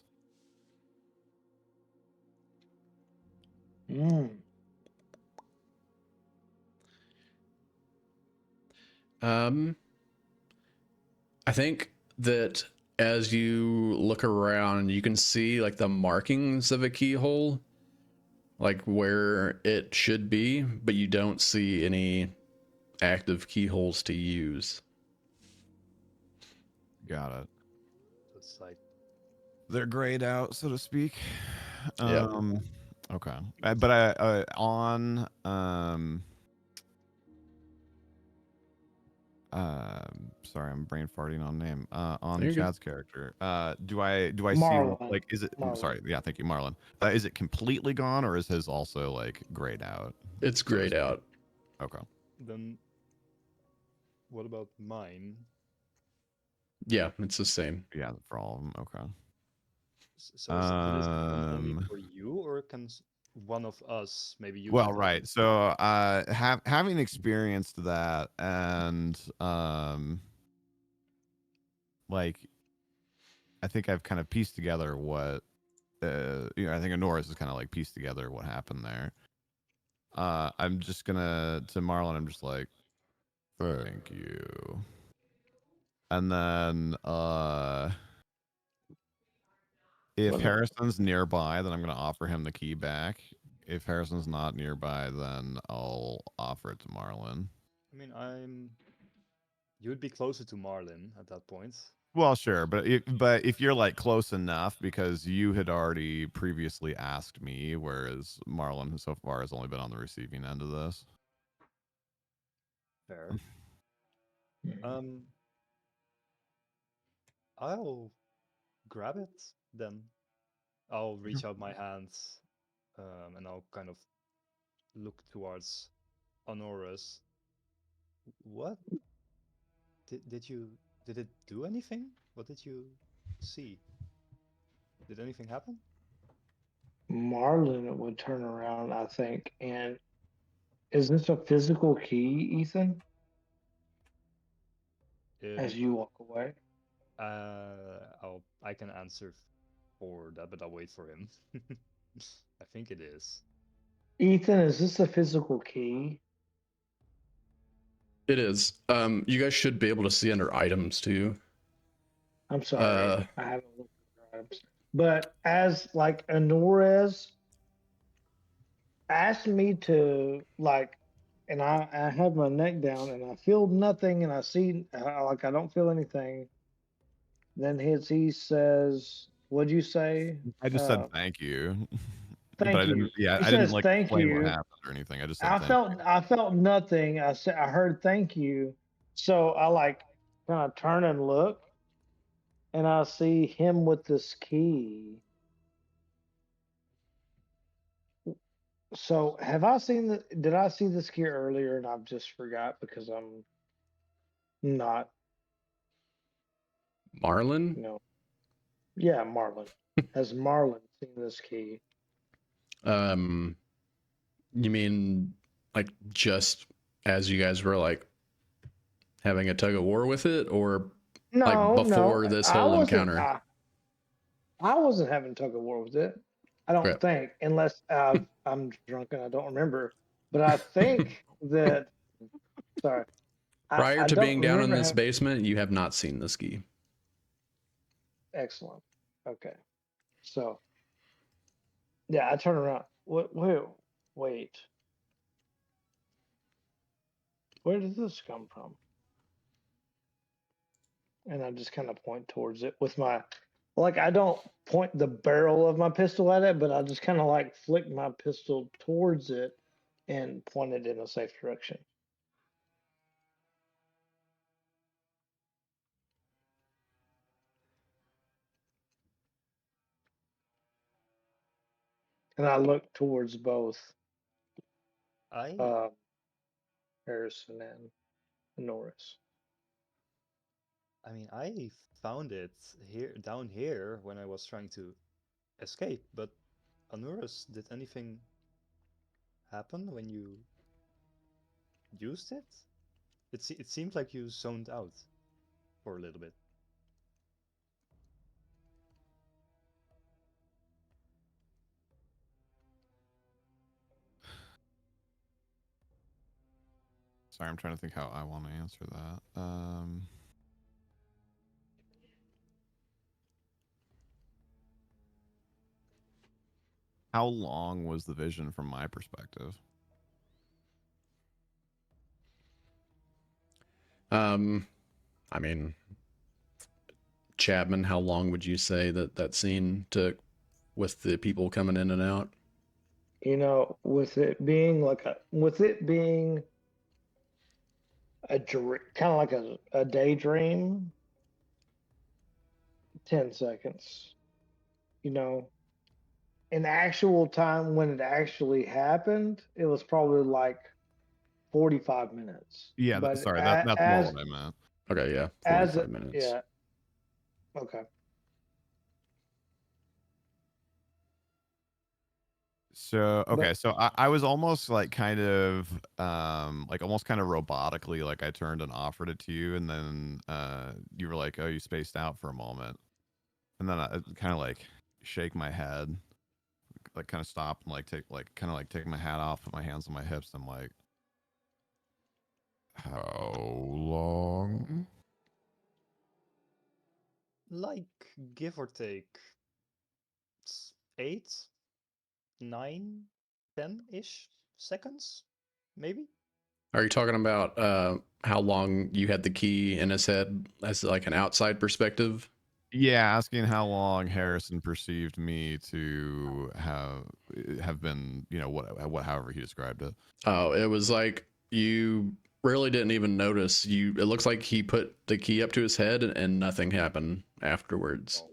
I think that as you look around, you can see like the markings of a keyhole, like where it should be, but you don't see any active keyholes to use. Got it. It's like They're grayed out, so to speak. Yeah. Okay. But I on sorry, I'm brain farting on name. On There you go. Chad's character. Do I see Marlon. like is it Marlon. sorry, yeah, thank you, Marlon. Is it completely gone or is his also like grayed out? It's grayed out. Okay. then what about mine? Yeah, it's the same. Yeah, for all of them. Okay. So is it only for you, or can one of us maybe use Well, it? right. So having experienced that and like I think I've kind of pieced together what I think Honoris has kind of like pieced together what happened there. I'm just gonna to Marlon, I'm just like, thank you. And then if Harrison's nearby, then I'm gonna offer him the key back. if Harrison's not nearby, then I'll offer it to Marlin. I mean, you would be closer to Marlin at that point. Well, sure, but if you're like close enough, because you had already previously asked me, whereas Marlon so far has only been on the receiving end of this. Fair. Um, I'll grab it then. I'll reach out my hands, and I'll kind of look towards Honoris. What did it do anything? What did you see? Did anything happen? Marlin would turn around, I think, and is this a physical key, Ethan? As Uh, you walk away, I can answer for that, but I'll wait for him. I think it is. Ethan, is this a physical key? It is. You guys should be able to see under items too. I'm sorry, I haven't looked at the items. But as like Anores asked me to like, and I have my neck down and I feel nothing and I see like I don't feel anything. Then he says, "What'd you say?" I just said Uh, thank you, but I thank didn't. you. Yeah, He I didn't says, like "Thank explain what you." happened or anything. I just said thank you. I felt nothing. I heard thank you. So I like kind of turn and look and I see him with this key. So have I seen did I see this key earlier and I've just forgot because I'm not, Marlin? you know, yeah, Marlin. Has Marlin seen this key? Um, you mean like just as you guys were like having a tug of war with it, or like No, no. before this whole encounter? I wasn't having tug of war with it. I don't Okay. think, unless I'm drunk and I don't remember. But I think that, sorry, Prior I to don't being down in remember this having. basement, you have not seen the ski. Excellent. Okay. So, yeah, I turn around. Wait. Where did this come from? And I just kind of point towards it with my, like, I don't point the barrel of my pistol at it, but I just kind of like flick my pistol towards it and point it in a safe direction. And I look towards both I uh, Harrison and Norris. I mean, I found it down here when I was trying to escape, but Anurus, did anything happen when you used it? It seemed like you zoned out for a little bit. Sorry, I'm trying to think how I want to answer that. How long was the vision from my perspective? I mean, Chapman, how long would you say that scene took with the people coming in and out? You know, with it being a kind of like a daydream, 10 seconds. You know, in actual time when it actually happened, it was probably like 45 minutes. Yeah, But sorry, that's more what I meant. Okay, yeah, as 45 minutes. yeah, okay. So okay, But so I was almost like kind of like almost kind of robotically, like I turned and offered it to you, and then you were like, oh, you spaced out for a moment, and then I kind of like shake my head, like kind of stop and like take my hat off, put my hands on my hips. I'm like, how long? Like, give or take 8, 9 10-ish seconds, maybe. Are you talking about how long you had the key in his head as like an outside perspective? Yeah, asking how long Harrison perceived me to have been, however he described it. Oh, it was like you really didn't even notice. It looks like he put the key up to his head and nothing happened afterwards. Oh,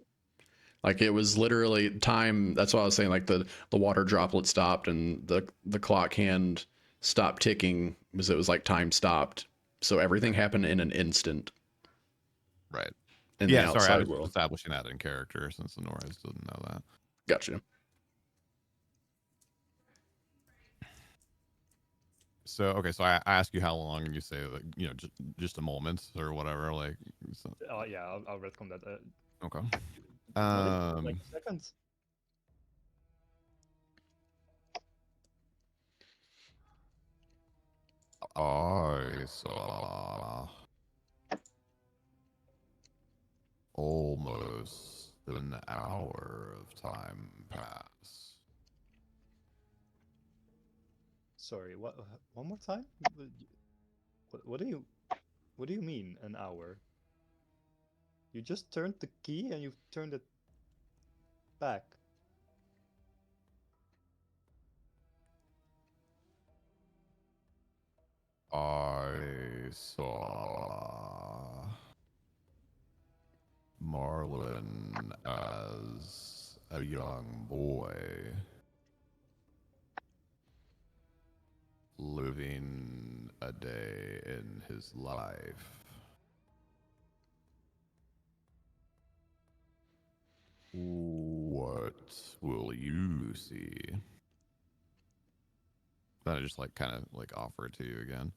Like it was literally time. That's why I was saying like the water droplet stopped and the clock hand stopped ticking because it was like time stopped. So everything happened in an instant Right. in the Yeah, sorry, I outside was just world. establishing that in character since the Norris didn't know that. Gotcha. So okay, so I ask you how long, and you say like just a moment or whatever. Like, so, yeah, I'll retcon that. okay. Not even like a second. I saw almost an hour of time pass. Sorry, what? One more time? What do you mean an hour? You just turned the key and you turned it back. I saw Marlin as a young boy living a day in his life. What will you see? Then I just like kind of like offer it to you again.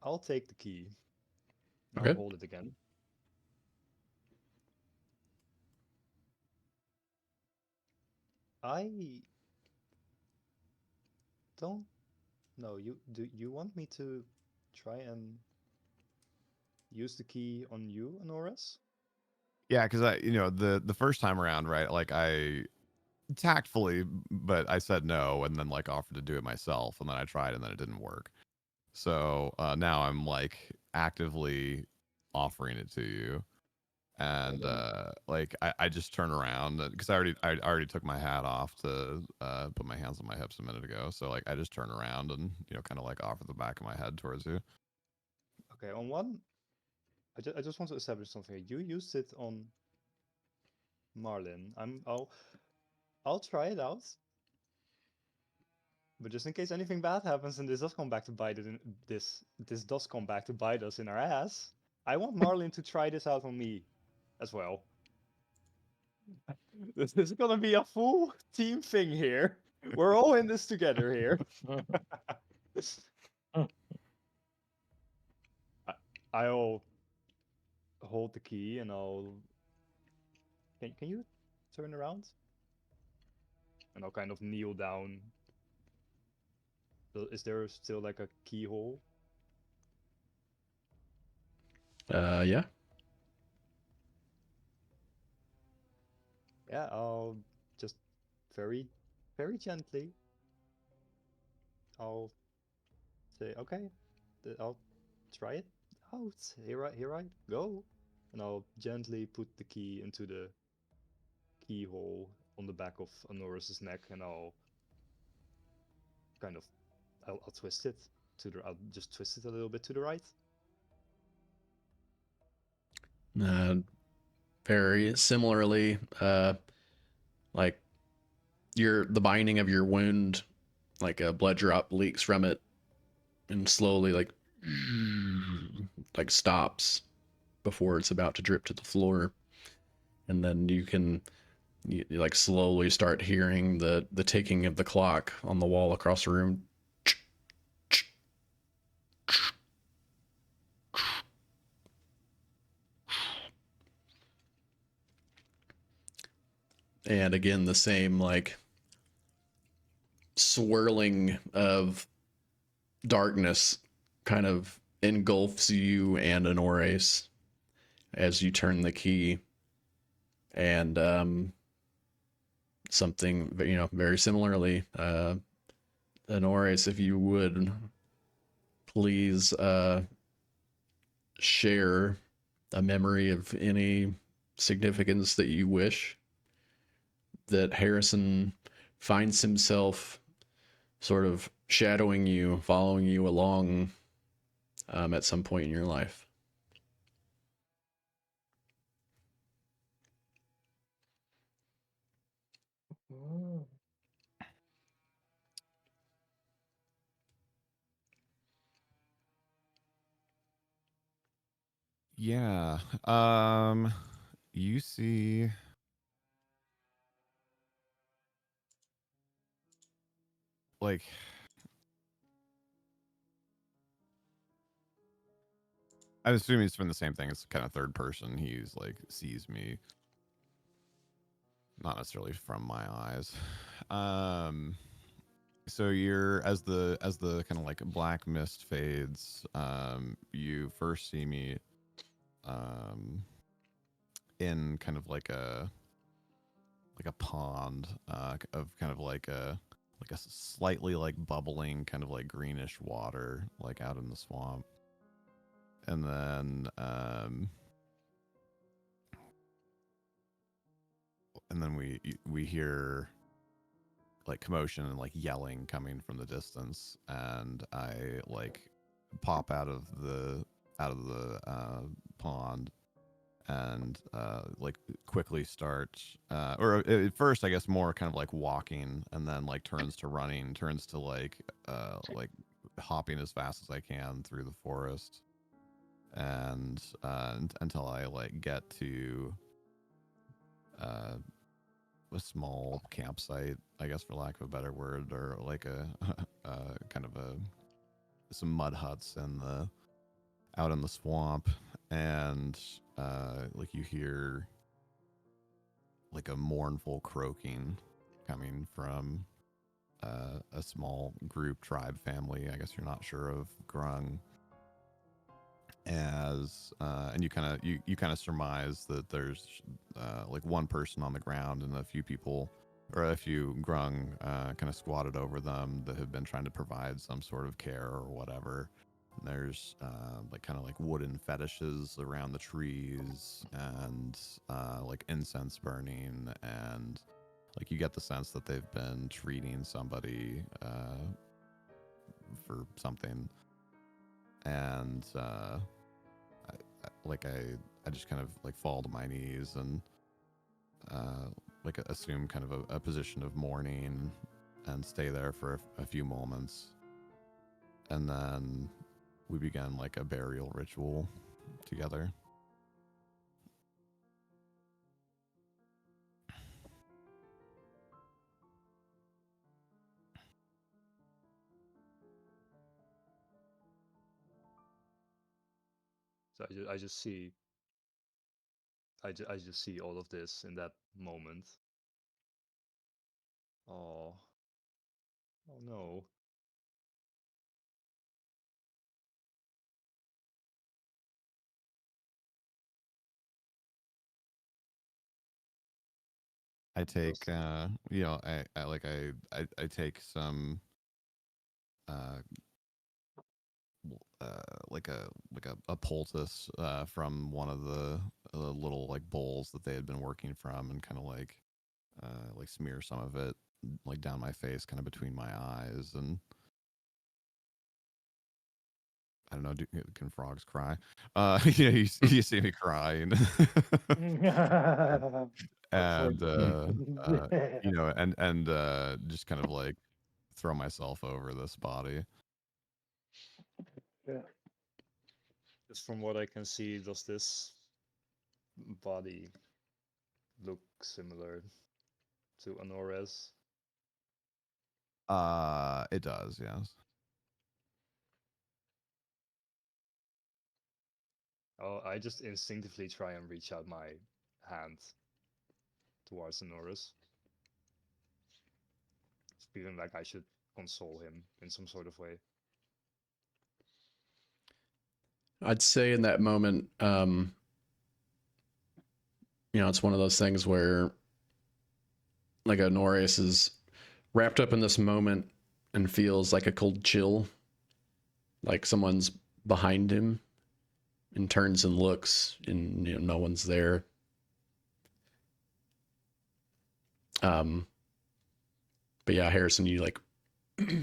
I'll take the key. I'll Okay. hold it again. I don't know. You want me to try and use the key on you, Anoris? Yeah, because the first time around, right? Like I tactfully, but I said no, and then like offered to do it myself, and then I tried, and then it didn't work. So now I'm like actively offering it to you, and like I just turn around because I already took my hat off to put my hands on my hips a minute ago. So like I just turn around and kind of like offer the back of my head towards you. Okay, on one, I just want to establish something. You used it on Marlin. I'll try it out. But just in case anything bad happens and this does come back to bite it in, this does come back to bite us in our ass, I want Marlin to try this out on me as well. This is gonna be a full team thing here. We're all in this together here. I'll hold the key and I'll. Can you turn around? And I'll kind of kneel down. Is there still like a keyhole? Yeah. Yeah, I'll just very, very gently. I'll say, okay, I'll try it out. Here I go. And I'll gently put the key into the keyhole on the back of Anoris's neck, and I'll kind of, I'll twist it I'll just twist it a little bit to the right. Very similarly, like the binding of your wound, like a blood drop leaks from it and slowly like stops before it's about to drip to the floor. And then you like slowly start hearing the ticking of the clock on the wall across the room. And again, the same like swirling of darkness kind of engulfs you and Honores as you turn the key. And something, very similarly. Honores, if you would please share a memory of any significance that you wish that Harrison finds himself sort of shadowing you, following you along at some point in your life. Mm. Yeah. You see like I assume he's from the same thing. It's kind of third person. He's like sees me, not necessarily from my eyes. So you're as the kind of like black mist fades. You first see me, um, in kind of like a pond, of kind of like a slightly like bubbling kind of like greenish water, like out in the swamp, and then we hear like commotion and like yelling coming from the distance, and I like pop out of the pond, and like quickly start, or at first I guess more kind of like walking, and then like turns to running, turns to like hopping as fast as I can through the forest, and until I like get to uh, a small campsite, I guess, for lack of a better word, or like a kind of some mud huts in the out in the swamp, and like you hear like a mournful croaking coming from a small group tribe family. I guess you're not sure of Grung, as and you kind of surmise that there's like one person on the ground and a few people or a few Grung kind of squatted over them that have been trying to provide some sort of care or whatever. And there's like kind of like wooden fetishes around the trees, and like incense burning, and like you get the sense that they've been treating somebody for something, and I just kind of like fall to my knees and like assume kind of a position of mourning and stay there for a few moments, and then we begin like a burial ritual together. So I just see I just see all of this in that moment. Oh, oh no. I take Does I take some uh like a poultice from one of the little like bowls that they had been working from, and kind of like smear some of it like down my face, kind of between my eyes, and I don't know. Can frogs cry? Yeah, you see me crying, and just kind of like throw myself over this body. Yeah. just from what I can see, does this body look similar to Honores? It does, yes. Oh, I just instinctively try and reach out my hand towards Honores, feeling like I should console him in some sort of way. I'd say in that moment, it's one of those things where like Honorius is wrapped up in this moment and feels like a cold chill, like someone's behind him, and turns and looks, and no one's there. But yeah, Harrison, you like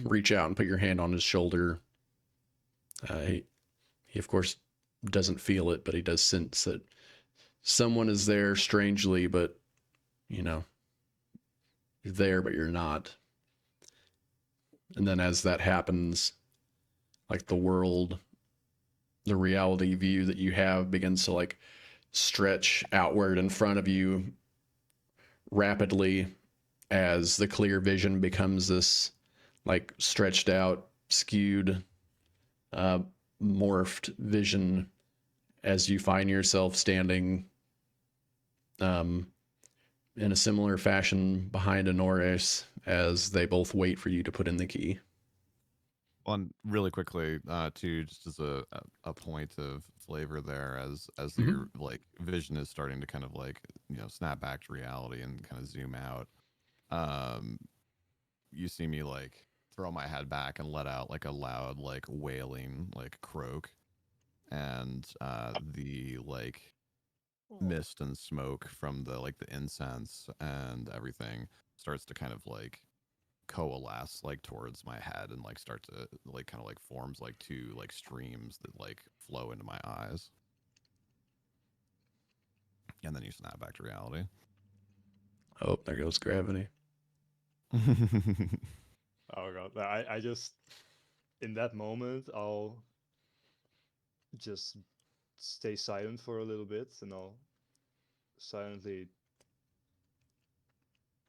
reach out and put your hand on his shoulder. He of course doesn't feel it, but he does sense that someone is there strangely, but you're there, but you're not. And then as that happens, like the world, the reality view that you have begins to like stretch outward in front of you rapidly as the clear vision becomes this like stretched out, skewed, morphed vision as you find yourself standing in a similar fashion behind Honores as they both wait for you to put in the key. One really quickly, too, just as a point of flavor there, as Mhm. your like vision is starting to kind of like snap back to reality and kind of zoom out. You see me like throw my head back and let out like a loud like wailing like croak, and the like mist and smoke from the like the incense and everything starts to kind of like coalesce like towards my head and like start to like kind of like forms like two like streams that like flow into my eyes, and then you snap back to reality. Oh, there goes gravity. Oh god, I just in that moment I'll just stay silent for a little bit, and I'll silently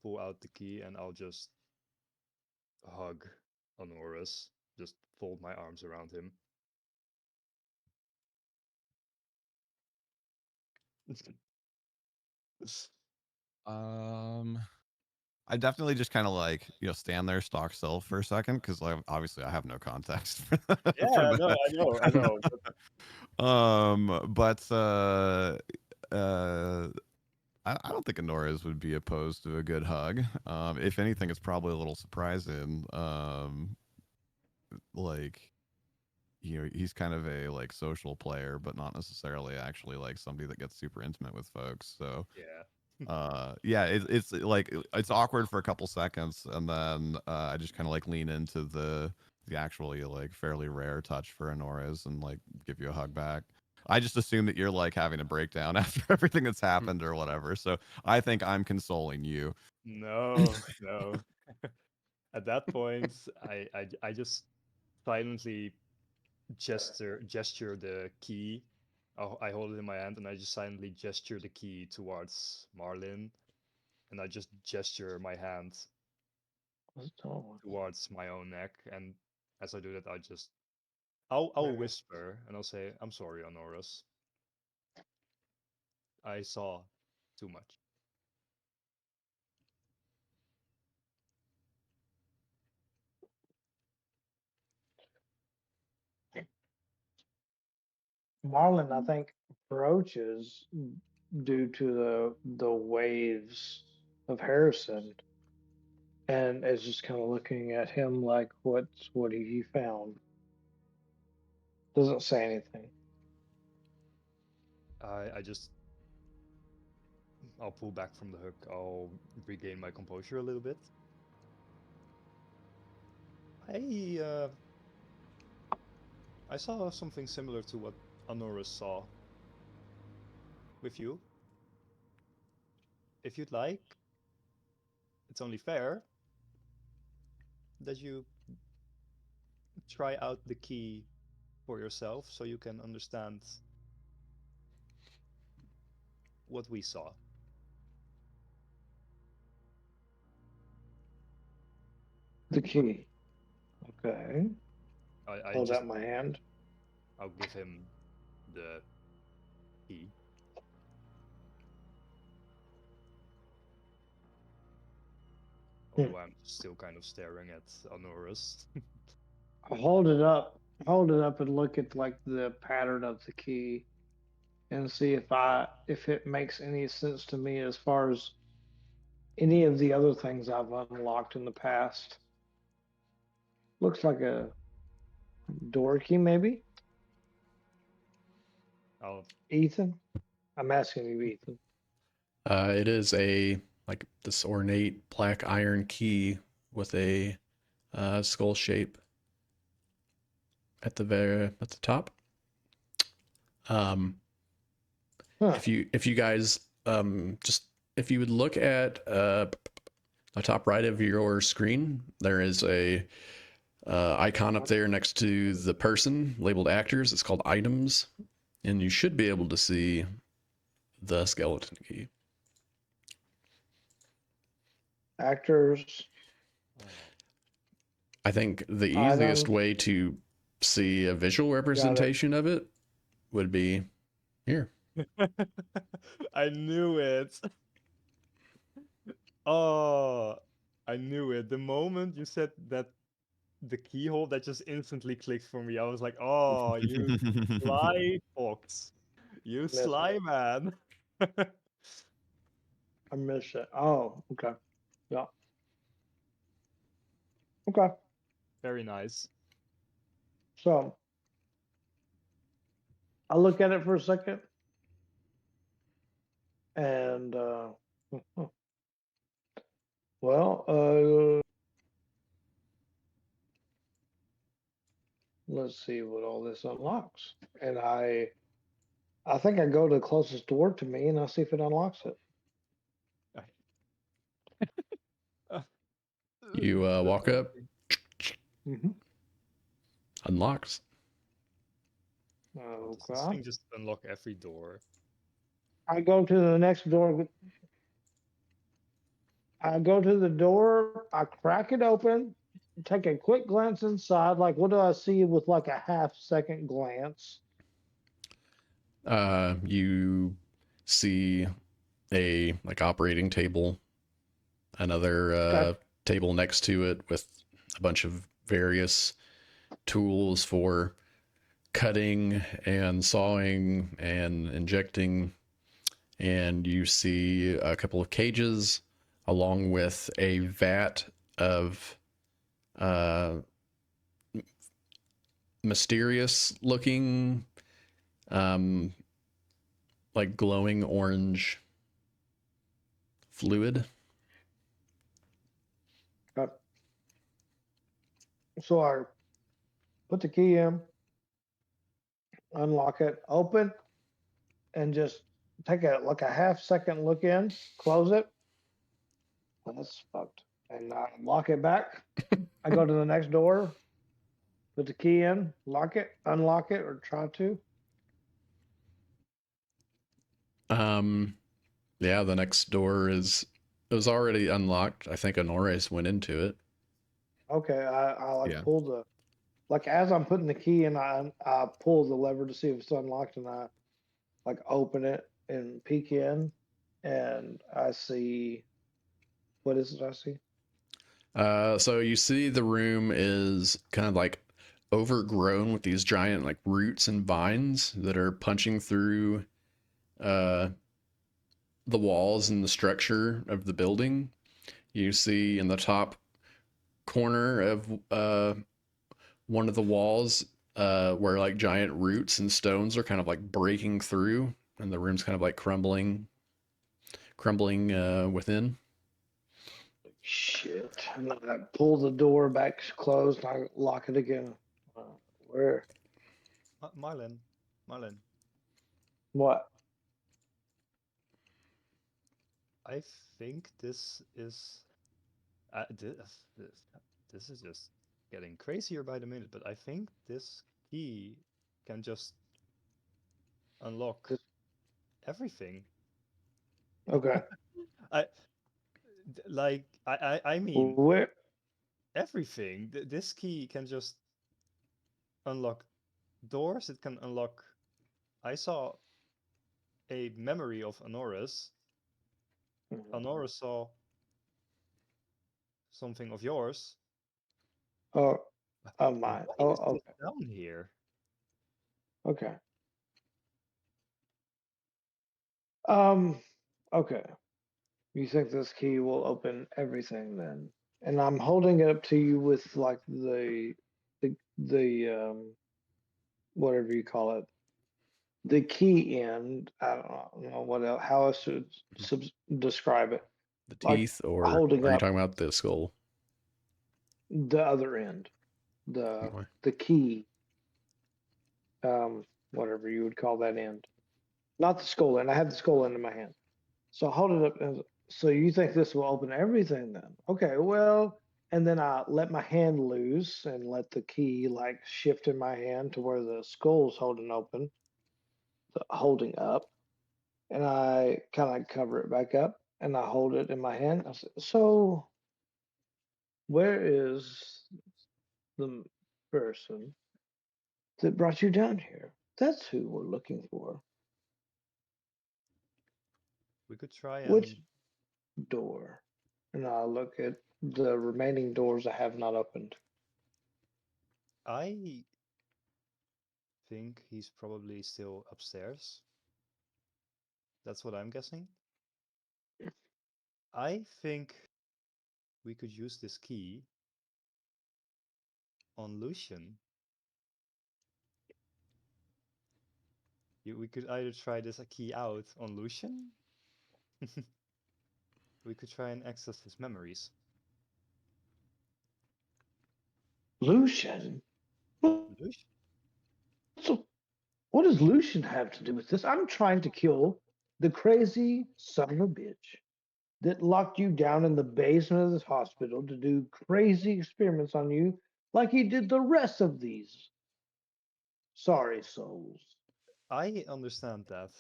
pull out the key, and I'll just hug Honorus, just fold my arms around him. um I definitely just kind of like stand there stock still for a second, because like obviously I have no context for Yeah, no, that. I know. But I don't think Honores would be opposed to a good hug. If anything, it's probably a little surprising. Like he's kind of a like social player, but not necessarily actually like somebody that gets super intimate with folks. So Yeah. yeah, it's like it's awkward for a couple seconds, and then I just kind of like lean into the actually like fairly rare touch for Honores and like give you a hug back. I just assume that you're like having a breakdown after everything that's happened or whatever. So I think I'm consoling you. No, no. At that point, I just silently gesture the key. I hold it in my hand, and I just silently gesture the key towards Marlin, and I just gesture my hand towards my own neck. And as I do that, I'll whisper, and I'll say, "I'm sorry, Honorus. I saw too much." Marlin, I think, approaches due to the waves of Harrison, and is just kind of looking at him like, what he found? Doesn't say anything. I just I'll pull back from the hook. I'll regain my composure a little bit. I uh, I saw something similar to what Honorus saw with you. If you'd like, it's only fair that you try out the key for yourself so you can understand what we saw. The key. Okay. I Hold just out my hand. I'll give him the key. Hmm. Although I'm still kind of staring at Honorus. I hold it up. Hold it up and look at like the pattern of the key and see if it makes any sense to me as far as any of the other things I've unlocked in the past. Looks like a door key, maybe. Oh, Ethan, I'm asking you, Ethan. It is a like this ornate black iron key with a skull shape at the top. Um, Huh. if you guys just if you would look at the top right of your screen, there is a icon up there next to the person labeled actors. It's called items, and you should be able to see the skeleton key. Actors, I think the easiest items, way to see a visual got it. representation of it would be here. I knew it. Oh, I knew it. The moment you said that the keyhole, that just instantly clicked for me. I was like, oh, you sly fox. You Missed sly it. man. I missed it. Oh, okay. Yeah. Okay. Very nice. So I look at it for a second, and well, let's see what all this unlocks. And I think I go to the closest door to me, and I see if it unlocks it. You walk up, Mm-hmm. unlocks. Does this Okay. thing just unlock every door? I go to the next door. I go to the door. I crack it open. Take a quick glance inside. Like, what do I see with like a half-second glance? You see a like operating table, another Okay. table next to it with a bunch of various tools for cutting and sawing and injecting, and you see a couple of cages along with a vat of uh, mysterious looking um, like glowing orange fluid. Okay. So I put the key in, unlock it, open, and just take a half-second look in, close it. Well, that's fucked. And I lock it back. I go to the next door, put the key in, lock it, unlock it, or try to. Yeah, the next door is it was already unlocked. I think Honores went into it. Okay, I like Yeah. pull the like as I'm putting the key in, I pull the lever to see if it's unlocked, and I like open it and peek in, and I see what is it? I see. So you see the room is kind of like overgrown with these giant like roots and vines that are punching through uh, the walls and the structure of the building. You see in the top corner of one of the walls where like giant roots and stones are kind of like breaking through, and the room's kind of like crumbling within. Shit! And then I pull the door back closed. And I lock it again. Where? Marlin. What? I think this is this is just getting crazier by the minute, but I think this key can just unlock This- everything. Okay. I I mean Where? everything. This key can just unlock doors. It can unlock. I saw a memory of Honoris. Honoris saw something of yours. Oh, oh Why my. is Oh, this down here? okay. Um. Okay. You think this key will open everything then? And I'm holding it up to you with like the whatever you call it, the key end. I don't know what else, how I should describe it. The Like teeth, or holding are you up talking about the skull? the other end, the Okay. the key, whatever you would call that end, not the skull end. I have the skull end in my hand, so hold it up. So you think this will open everything then? Okay, well, and then I let my hand loose and let the key like shift in my hand to where the skull's holding open, holding up, and I kind of cover it back up and I hold it in my hand. I said, so where is the person that brought you down here? That's who we're looking for. We could try Which and door? And I look at the remaining doors I have not opened. I think he's probably still upstairs. That's what I'm guessing. I think we could use this key on Lucian. We could either try this key out on Lucian. We could try and access his memories. Lucian? Lucian? So what does Lucian have to do with this? I'm trying to kill the crazy son of a bitch that locked you down in the basement of this hospital to do crazy experiments on you like he did the rest of these sorry souls. I understand that,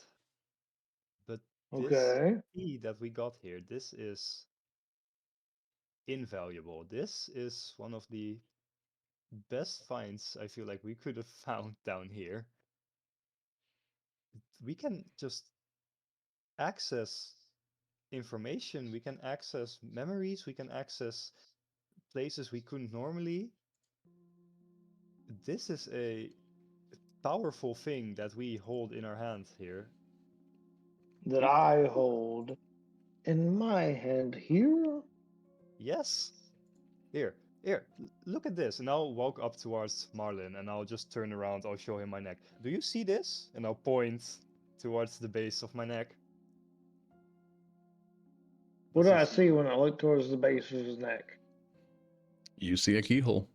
but this Okay. key that we got here, this is invaluable. This is one of the best finds I feel like we could have found down here. We can just access information, we can access memories, we can access places we couldn't normally. This is a powerful thing that we hold in our hands here. That We, I hold in my hand here. yes. Here, look at this. And I'll walk up towards Marlin and I'll just turn around, I'll show him my neck. Do you see this? And I'll point towards the base of my neck. What Does do he I see? see when I look towards the base of his neck? You see a keyhole.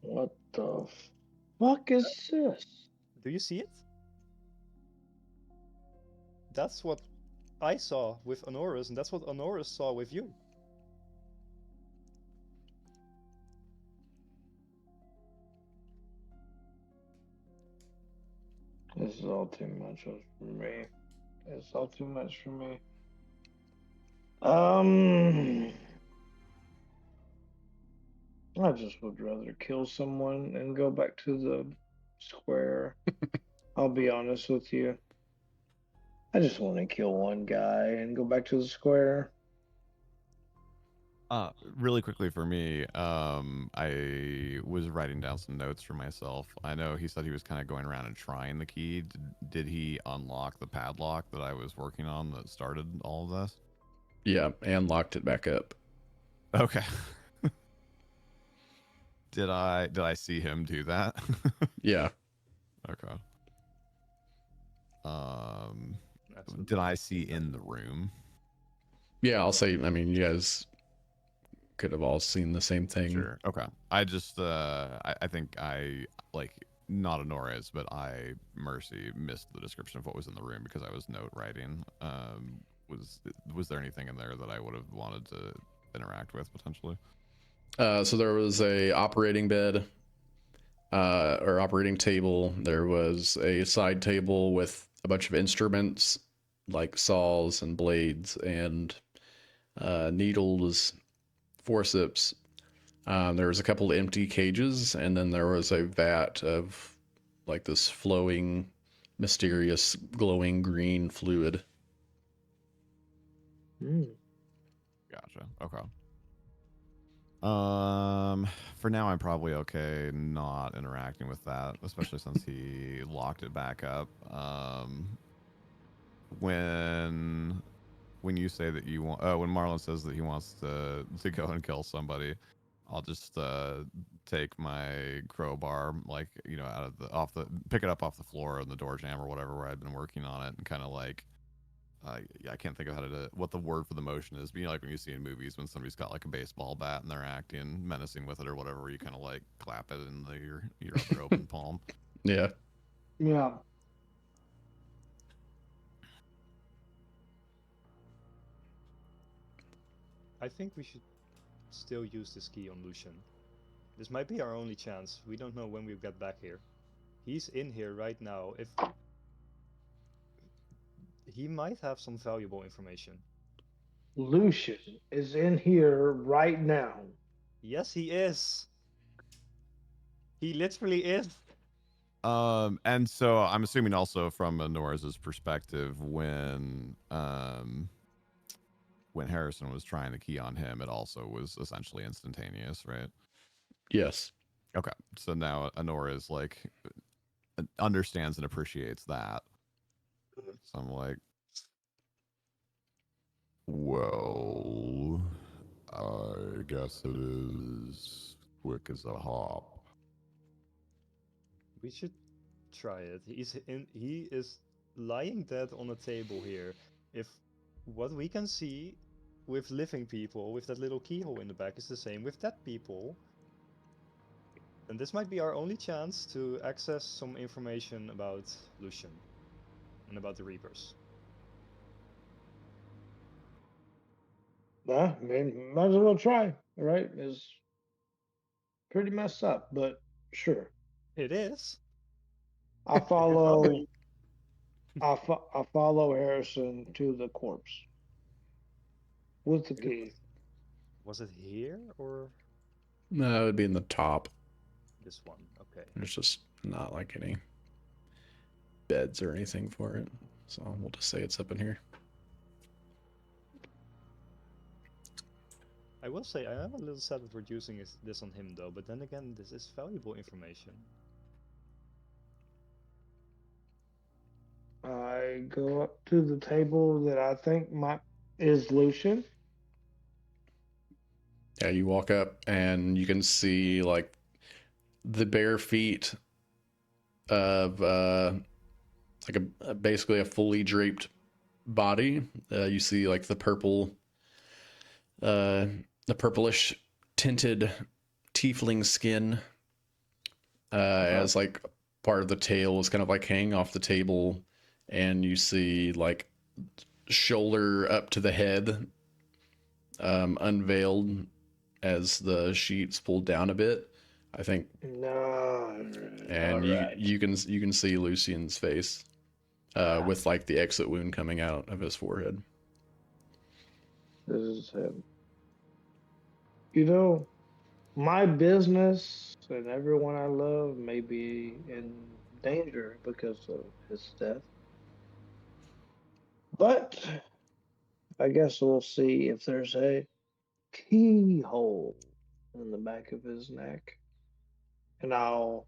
What the fuck is this? Do you see it? That's what I saw with Honoris, and that's what Honoris saw with you. This is all too much for me. It's all too much for me. I just would rather kill someone and go back to the square. I'll be honest with you. I just want to kill one guy and go back to the square. Really quickly for me, I was writing down some notes for myself. I know he said he was kind of going around and trying the key. Did he unlock the padlock that I was working on that started all of this? Yeah, and locked it back up. Okay. Did I see him do that? Yeah. Okay. Absolutely. Did I see in the room? Yeah, I'll say, I mean, you guys could have all seen the same thing. Sure. Okay. I just I think I like not Honores, but I Mercy missed the description of what was in the room because I was note writing. Was there anything in there that I would have wanted to interact with potentially? So there was a operating bed, or operating table. There was a side table with a bunch of instruments like saws and blades and needles, forceps. There was a couple of empty cages, and then there was a vat of like this flowing, mysterious, glowing green fluid. Gotcha. Okay. For now, I'm probably okay not interacting with that, especially since he locked it back up. when you say that you want, when Marlon says that he wants to go and kill somebody, I'll just take my crowbar, like, you know, pick it up off the floor on the door jamb or whatever where I'd been working on it, and kind of like, I can't think of what the word for the motion is, but you know, like when you see in movies when somebody's got like a baseball bat and they're acting menacing with it or whatever, where you kind of like clap it in your other open palm. Yeah. Yeah. I think we should still use this key on Lucian. This might be our only chance. We don't know when we'll get back here. He's in here right now. If he might have some valuable information. Lucian is in here right now. Yes, he is. He literally is. And so I'm assuming also from Nora's perspective, when Harrison was trying the key on him, it also was essentially instantaneous, right? Yes. Okay, so now Honora is like understands and appreciates that. So I'm like, well, I guess it is quick as a hop. We should try it. He is lying dead on a table here. If what we can see with living people, with that little keyhole in the back, is the same with dead people, then this might be our only chance to access some information about Lucian and about the Reapers. Well, I mean, might as well try, right? It's pretty messed up, but sure. It is. I follow. I follow Harrison to the corpse with the key. Was it here or No, it would be in the top. this one? Okay. There's just not like any beds or anything for it. So we'll just say it's up in here. I will say I am a little sad that we're using this on him though, but then again, this is valuable information. I go up to the table that I think is Lucian. Yeah, you walk up and you can see like the bare feet of like basically a fully draped body. You see like the purplish tinted tiefling skin as like part of the tail is kind of like hanging off the table, and you see like shoulder up to the head unveiled as the sheets pulled down a bit, I think. No. And you can see Lucian's face with like the exit wound coming out of his forehead. This is him. You know, my business and everyone I love may be in danger because of his death. But I guess we'll see if there's a keyhole in the back of his neck. And I'll,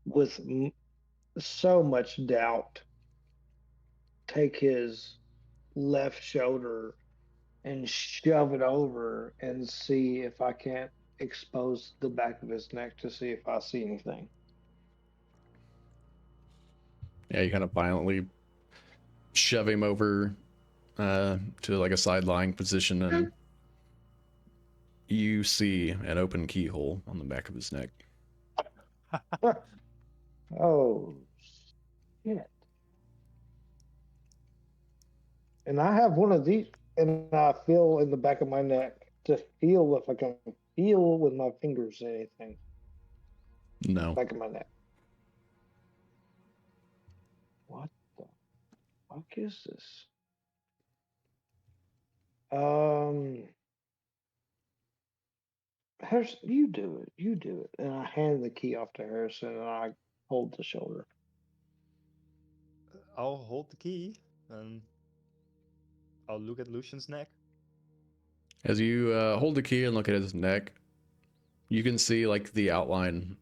with so much doubt, take his left shoulder and shove it over and see if I can't expose the back of his neck to see if I see anything. Yeah, you kind of violently shove him over to like a side lying position, and you see an open keyhole on the back of his neck. Oh, shit. And I have one of these, and I feel in the back of my neck to feel if I can feel with my fingers anything. No. Back of my neck. What the fuck is this? Harrison, you do it. You do it. And I hand the key off to Harrison and I hold the shoulder. I'll hold the key and I'll look at Lucian's neck. As you hold the key and look at his neck, you can see like the outline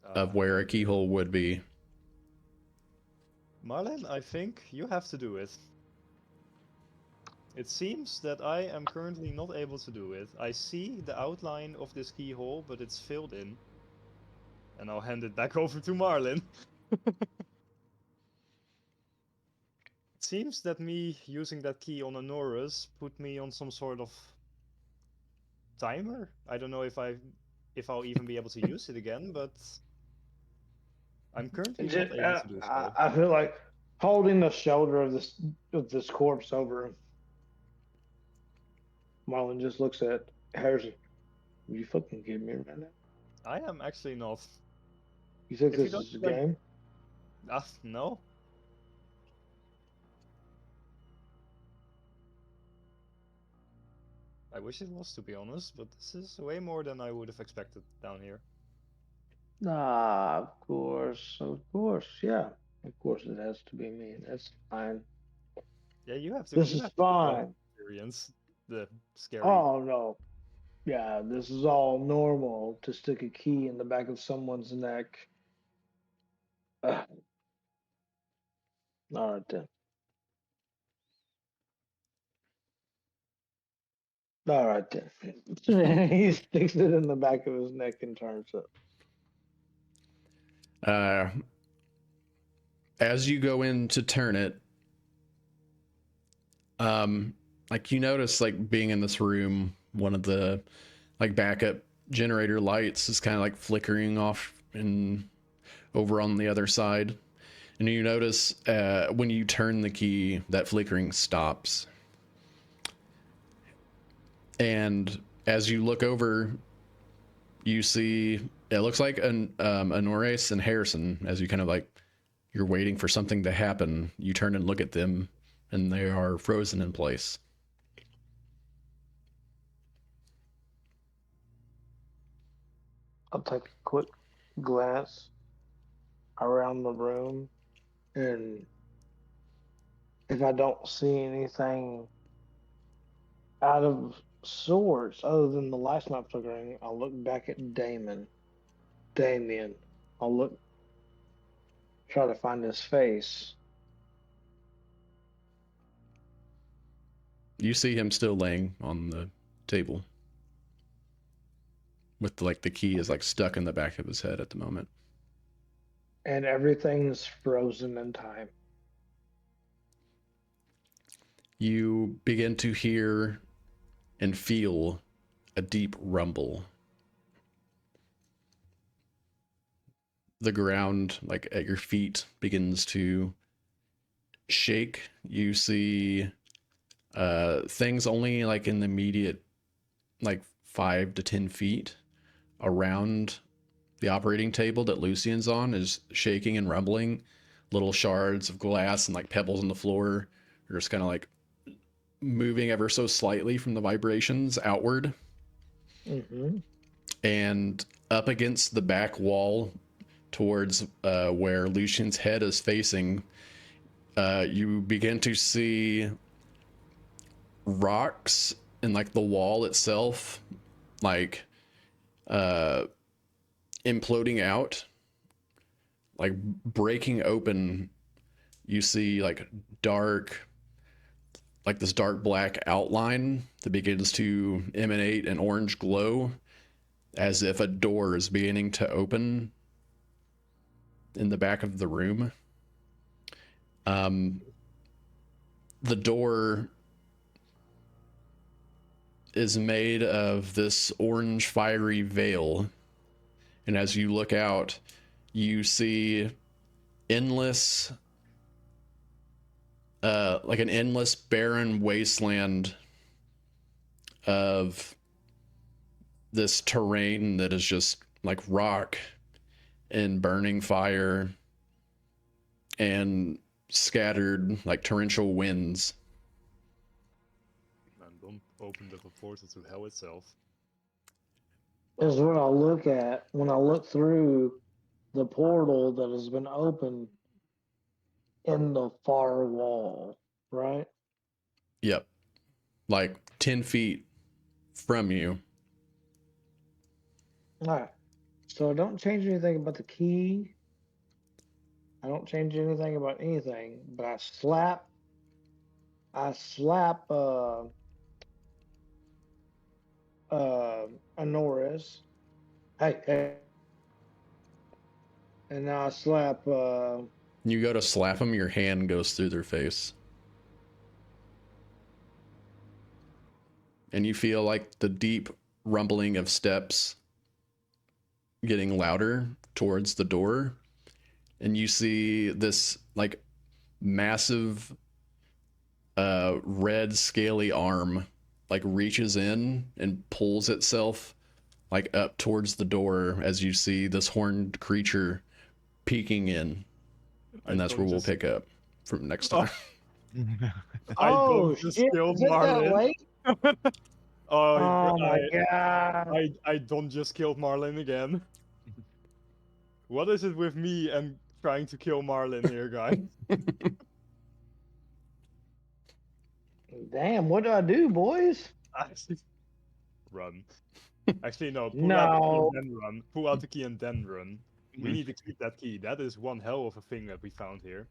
of where a keyhole would be. Marlin, I think you have to do it. It seems that I am currently not able to do it. I see the outline of this keyhole, but it's filled in. And I'll hand it back over to Marlin. It seems that me using that key on Anorus put me on some sort of timer. I don't know if I'll even be able to use it again, but I'm currently not able to do so. I feel like holding the shoulder of this corpse over him. Marlon just looks at Harrison. Are you fucking kidding me right now? I am actually not. You think If you this don't is a like, game? no. I wish it was, to be honest, but this is way more than I would have expected down here. Ah, of course, yeah. Of course it has to be me. That's fine. Yeah, you have to. This You is have to fine. experience the scary. Oh no. Yeah, this is all normal to stick a key in the back of someone's neck. Ugh. All right then. All right then. He sticks it in the back of his neck and turns it. As you go in to turn it, like you notice, like being in this room, one of the like backup generator lights is kind of like flickering off and over on the other side. And you notice when you turn the key, that flickering stops. And as you look over, you see it looks like Honores and Harrison. As you kind of like you're waiting for something to happen, you turn and look at them, and they are frozen in place. I'll take a quick glance around the room, and if I don't see anything out of sorts other than the lights not flickering, I'll look back at Damien. I'll look, try to find his face. You see him still laying on the table with like the key is like stuck in the back of his head at the moment. And everything's frozen in time. You begin to hear and feel a deep rumble. The ground, like at your feet, begins to shake. You see things only like in the immediate, like 5 to 10 feet around the operating table that Lucian's on is shaking and rumbling. Little shards of glass and like pebbles on the floor are just kind of like moving ever so slightly from the vibrations outward. Mm-hmm. And up against the back wall towards where Lucian's head is facing, you begin to see rocks in like the wall itself, like imploding out, like breaking open. You see like dark, like this dark black outline that begins to emanate an orange glow as if a door is beginning to open in the back of the room. The door is made of this orange fiery veil, and as you look out, you see endless, like an endless barren wasteland of this terrain that is just like rock and burning fire and scattered like torrential winds. Man, don't open the portal to hell itself. Is what I'll look at when I look through the portal that has been opened in the far wall, right? Yep. Like 10 feet from you. All right. So don't change anything about the key. I don't change anything about anything, but I slap Anoris. Hey, and now I slap You go to slap them, your hand goes through their face. And you feel like the deep rumbling of steps getting louder towards the door. And you see this like massive red scaly arm like reaches in and pulls itself like up towards the door as you see this horned creature peeking in. I And that's where don't we'll just- pick up from next Oh. time. I oh don't just shit, killed is it that Marlin. late? Oh, Oh my god. I don't just killed Marlin again. What is it with me and trying to kill Marlin here, guys? Damn, what do I do, boys? Run. Actually, no. Pull out the key No. and then run. Pull out the key and then run. We need to keep that key. That is one hell of a thing that we found here.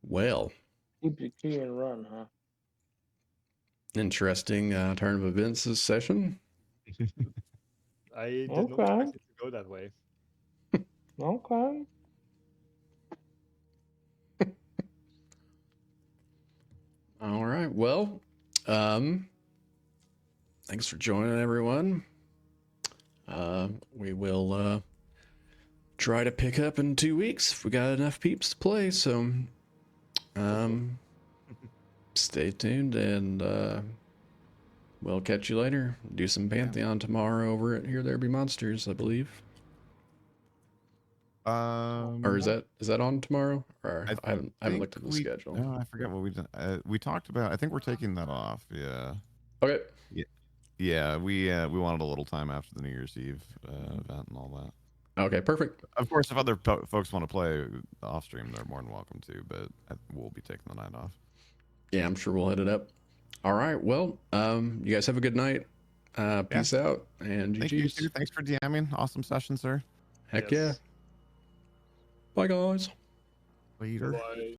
Well, Keep the key and run, huh? interesting turn of events this session. I did not Okay. expect it to go that way. Okay. All right. Well, thanks for joining, everyone. We will try to pick up in 2 weeks if we got enough peeps to play. So, stay tuned, and we'll catch you later. Do some Pantheon tomorrow over at Here There Be Monsters, I believe. Or is that on tomorrow? Or I haven't looked at the schedule. No, I forget what we did. We talked about. I think we're taking that off. Yeah. Okay. Yeah. We wanted a little time after the New Year's Eve event and all that. Okay. Perfect. Of course, if other folks want to play off stream, they're more than welcome to. But we'll be taking the night off. Yeah, I'm sure we'll hit it up. All right. Well, you guys have a good night. Peace out and Thank you GG's. too. Thanks for DMing. Awesome session, sir. Heck Yes. yeah. Bye, guys. Later. Bye.